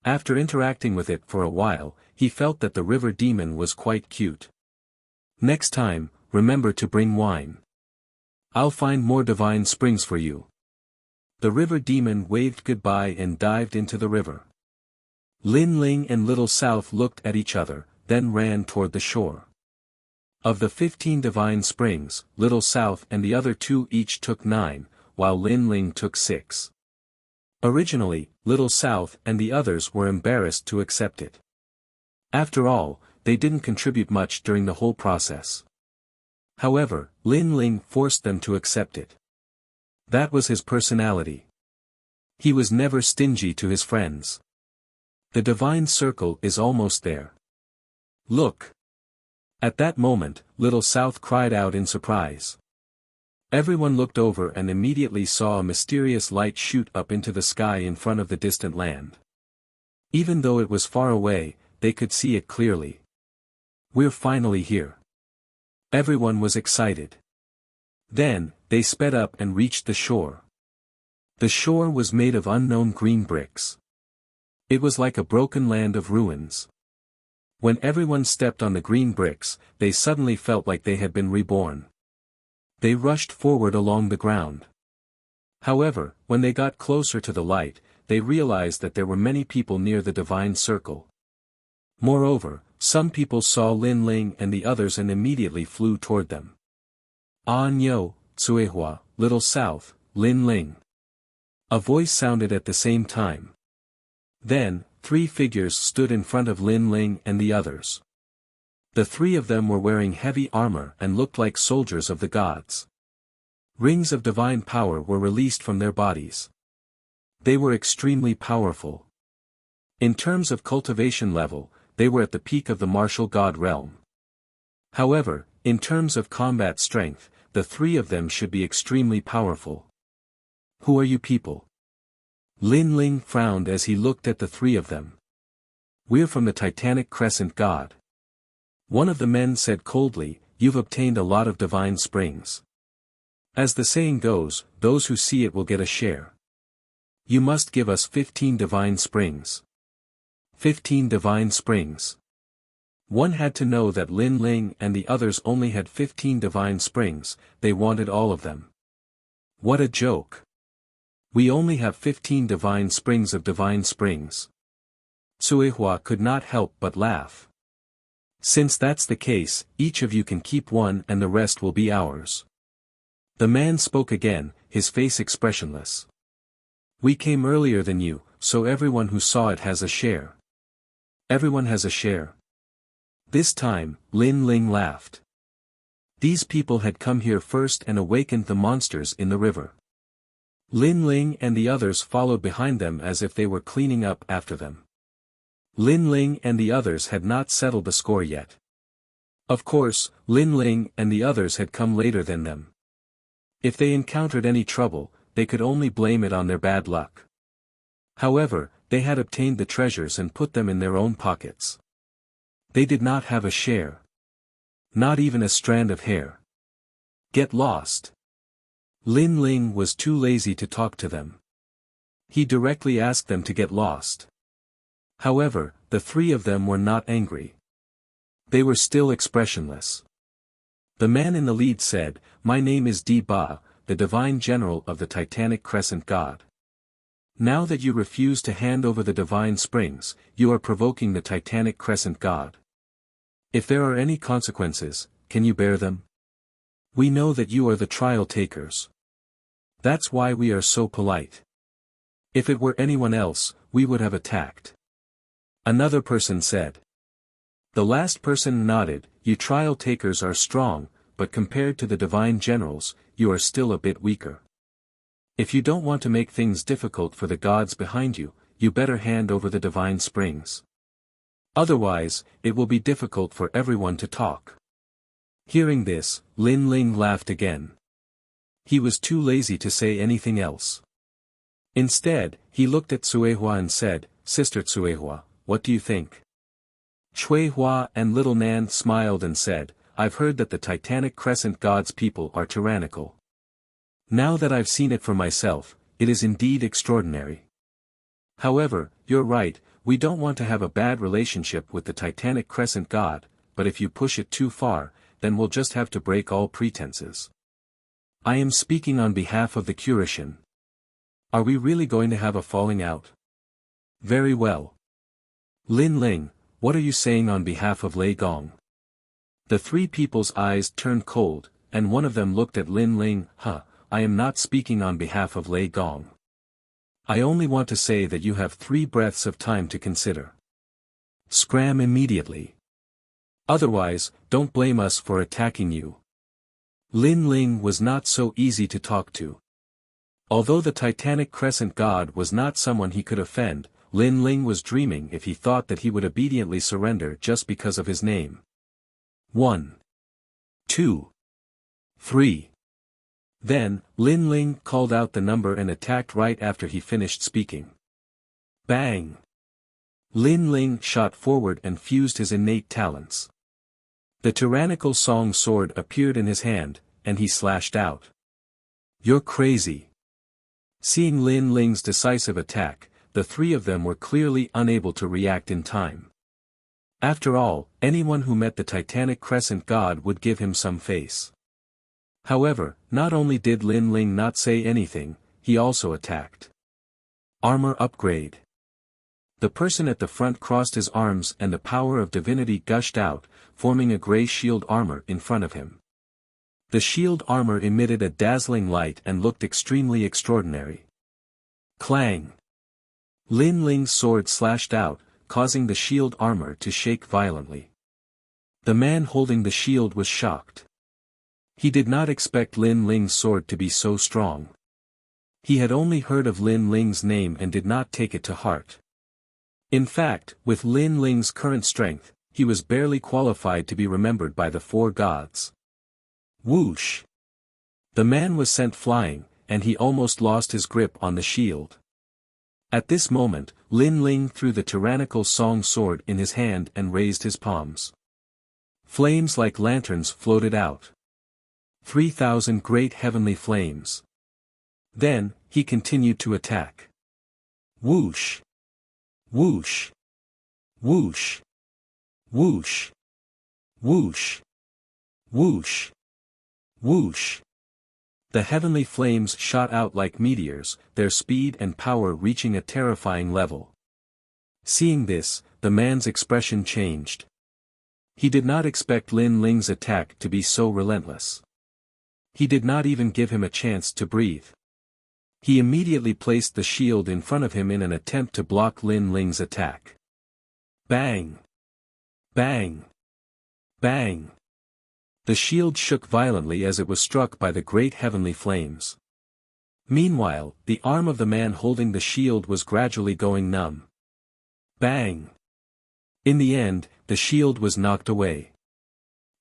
After interacting with it for a while, he felt that the river demon was quite cute. Next time, remember to bring wine. I'll find more divine springs for you. The river demon waved goodbye and dived into the river. Lin Ling and Little South looked at each other, then ran toward the shore. Of the 15 divine springs, Little South and the other 2 each took 9, while Lin Ling took 6. Originally, Little South and the others were embarrassed to accept it. After all, they didn't contribute much during the whole process. However, Lin Ling forced them to accept it. That was his personality. He was never stingy to his friends. The divine circle is almost there. Look! At that moment, Little South cried out in surprise. Everyone looked over and immediately saw a mysterious light shoot up into the sky in front of the distant land. Even though it was far away, they could see it clearly. We're finally here. Everyone was excited. Then, they sped up and reached the shore. The shore was made of unknown green bricks. It was like a broken land of ruins. When everyone stepped on the green bricks, they suddenly felt like they had been reborn. They rushed forward along the ground. However, when they got closer to the light, they realized that there were many people near the divine circle. Moreover, some people saw Lin Ling and the others and immediately flew toward them. Nyo, Tsuehua, Little South, Lin Ling. A voice sounded at the same time. Then, 3 figures stood in front of Lin Ling and the others. The 3 of them were wearing heavy armor and looked like soldiers of the gods. Rings of divine power were released from their bodies. They were extremely powerful. In terms of cultivation level, they were at the peak of the martial god realm. However, in terms of combat strength, the 3 of them should be extremely powerful. Who are you people? Lin Ling frowned as he looked at the 3 of them. We're from the Titanic Crescent God. One of the men said coldly, you've obtained a lot of divine springs. As the saying goes, those who see it will get a share. You must give us 15 divine springs. 15 divine springs. One had to know that Lin Ling and the others only had 15 divine springs, they wanted all of them. What a joke. We only have 15 divine springs of divine springs. Tsuehua could not help but laugh. Since that's the case, each of you can keep 1 and the rest will be ours. The man spoke again, his face expressionless. We came earlier than you, so everyone who saw it has a share. Everyone has a share. This time, Lin Ling laughed. These people had come here first and awakened the monsters in the river. Lin Ling and the others followed behind them as if they were cleaning up after them. Lin Ling and the others had not settled the score yet. Of course, Lin Ling and the others had come later than them. If they encountered any trouble, they could only blame it on their bad luck. However, they had obtained the treasures and put them in their own pockets. They did not have a share. Not even a strand of hair. Get lost. Lin Ling was too lazy to talk to them. He directly asked them to get lost. However, the 3 of them were not angry. They were still expressionless. The man in the lead said, my name is Di Ba, the divine general of the Titanic Crescent God. Now that you refuse to hand over the divine springs, you are provoking the Titanic Crescent God. If there are any consequences, can you bear them? We know that you are the trial takers. That's why we are so polite. If it were anyone else, we would have attacked. Another person said. The last person nodded. You trial takers are strong, but compared to the divine generals, you are still a bit weaker. If you don't want to make things difficult for the gods behind you, you better hand over the divine springs. Otherwise, it will be difficult for everyone to talk. Hearing this, Lin Ling laughed again. He was too lazy to say anything else. Instead, he looked at Cuehua and said, Sister Cuehua, what do you think? Cuehua and Little Nan smiled and said, I've heard that the Titanic Crescent God's people are tyrannical. Now that I've seen it for myself, it is indeed extraordinary. However, you're right, we don't want to have a bad relationship with the Titanic Crescent God, but if you push it too far, then we'll just have to break all pretenses. I am speaking on behalf of the Kurishin. Are we really going to have a falling out? Very well. Lin Ling, what are you saying on behalf of Lei Gong? The three people's eyes turned cold, and one of them looked at Lin Ling. I am not speaking on behalf of Lei Gong. I only want to say that you have 3 breaths of time to consider. Scram immediately. Otherwise, don't blame us for attacking you. Lin Ling was not so easy to talk to. Although the Titanic Crescent God was not someone he could offend, Lin Ling was dreaming if he thought that he would obediently surrender just because of his name. 1. 2. 3. Then, Lin Ling called out the number and attacked right after he finished speaking. Bang! Lin Ling shot forward and fused his innate talents. The tyrannical song sword appeared in his hand, and he slashed out. You're crazy. Seeing Lin Ling's decisive attack, the 3 of them were clearly unable to react in time. After all, anyone who met the Titanic Crescent God would give him some face. However, not only did Lin Ling not say anything, he also attacked. Armor upgrade. The person at the front crossed his arms and the power of divinity gushed out, forming a gray shield armor in front of him. The shield armor emitted a dazzling light and looked extremely extraordinary. Clang! Lin Ling's sword slashed out, causing the shield armor to shake violently. The man holding the shield was shocked. He did not expect Lin Ling's sword to be so strong. He had only heard of Lin Ling's name and did not take it to heart. In fact, with Lin Ling's current strength, he was barely qualified to be remembered by the 4 gods. Whoosh! The man was sent flying, and he almost lost his grip on the shield. At this moment, Lin Ling threw the tyrannical song sword in his hand and raised his palms. Flames like lanterns floated out. 3,000 great heavenly flames. Then, he continued to attack. Whoosh! Whoosh! Whoosh! Whoosh! Whoosh! Whoosh! Whoosh! The heavenly flames shot out like meteors, their speed and power reaching a terrifying level. Seeing this, the man's expression changed. He did not expect Lin Ling's attack to be so relentless. He did not even give him a chance to breathe. He immediately placed the shield in front of him in an attempt to block Lin Ling's attack. Bang! Bang! Bang! The shield shook violently as it was struck by the great heavenly flames. Meanwhile, the arm of the man holding the shield was gradually going numb. Bang! In the end, the shield was knocked away.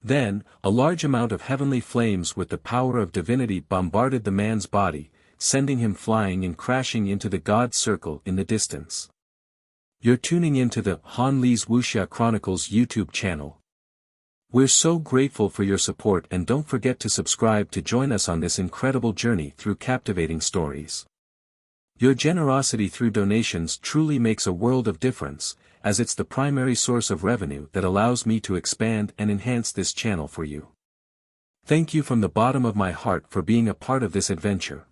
Then, a large amount of heavenly flames with the power of divinity bombarded the man's body, sending him flying and crashing into the God circle in the distance. You're tuning into the Han Li's Wuxia Chronicles YouTube channel. We're so grateful for your support and don't forget to subscribe to join us on this incredible journey through captivating stories. Your generosity through donations truly makes a world of difference, as it's the primary source of revenue that allows me to expand and enhance this channel for you. Thank you from the bottom of my heart for being a part of this adventure.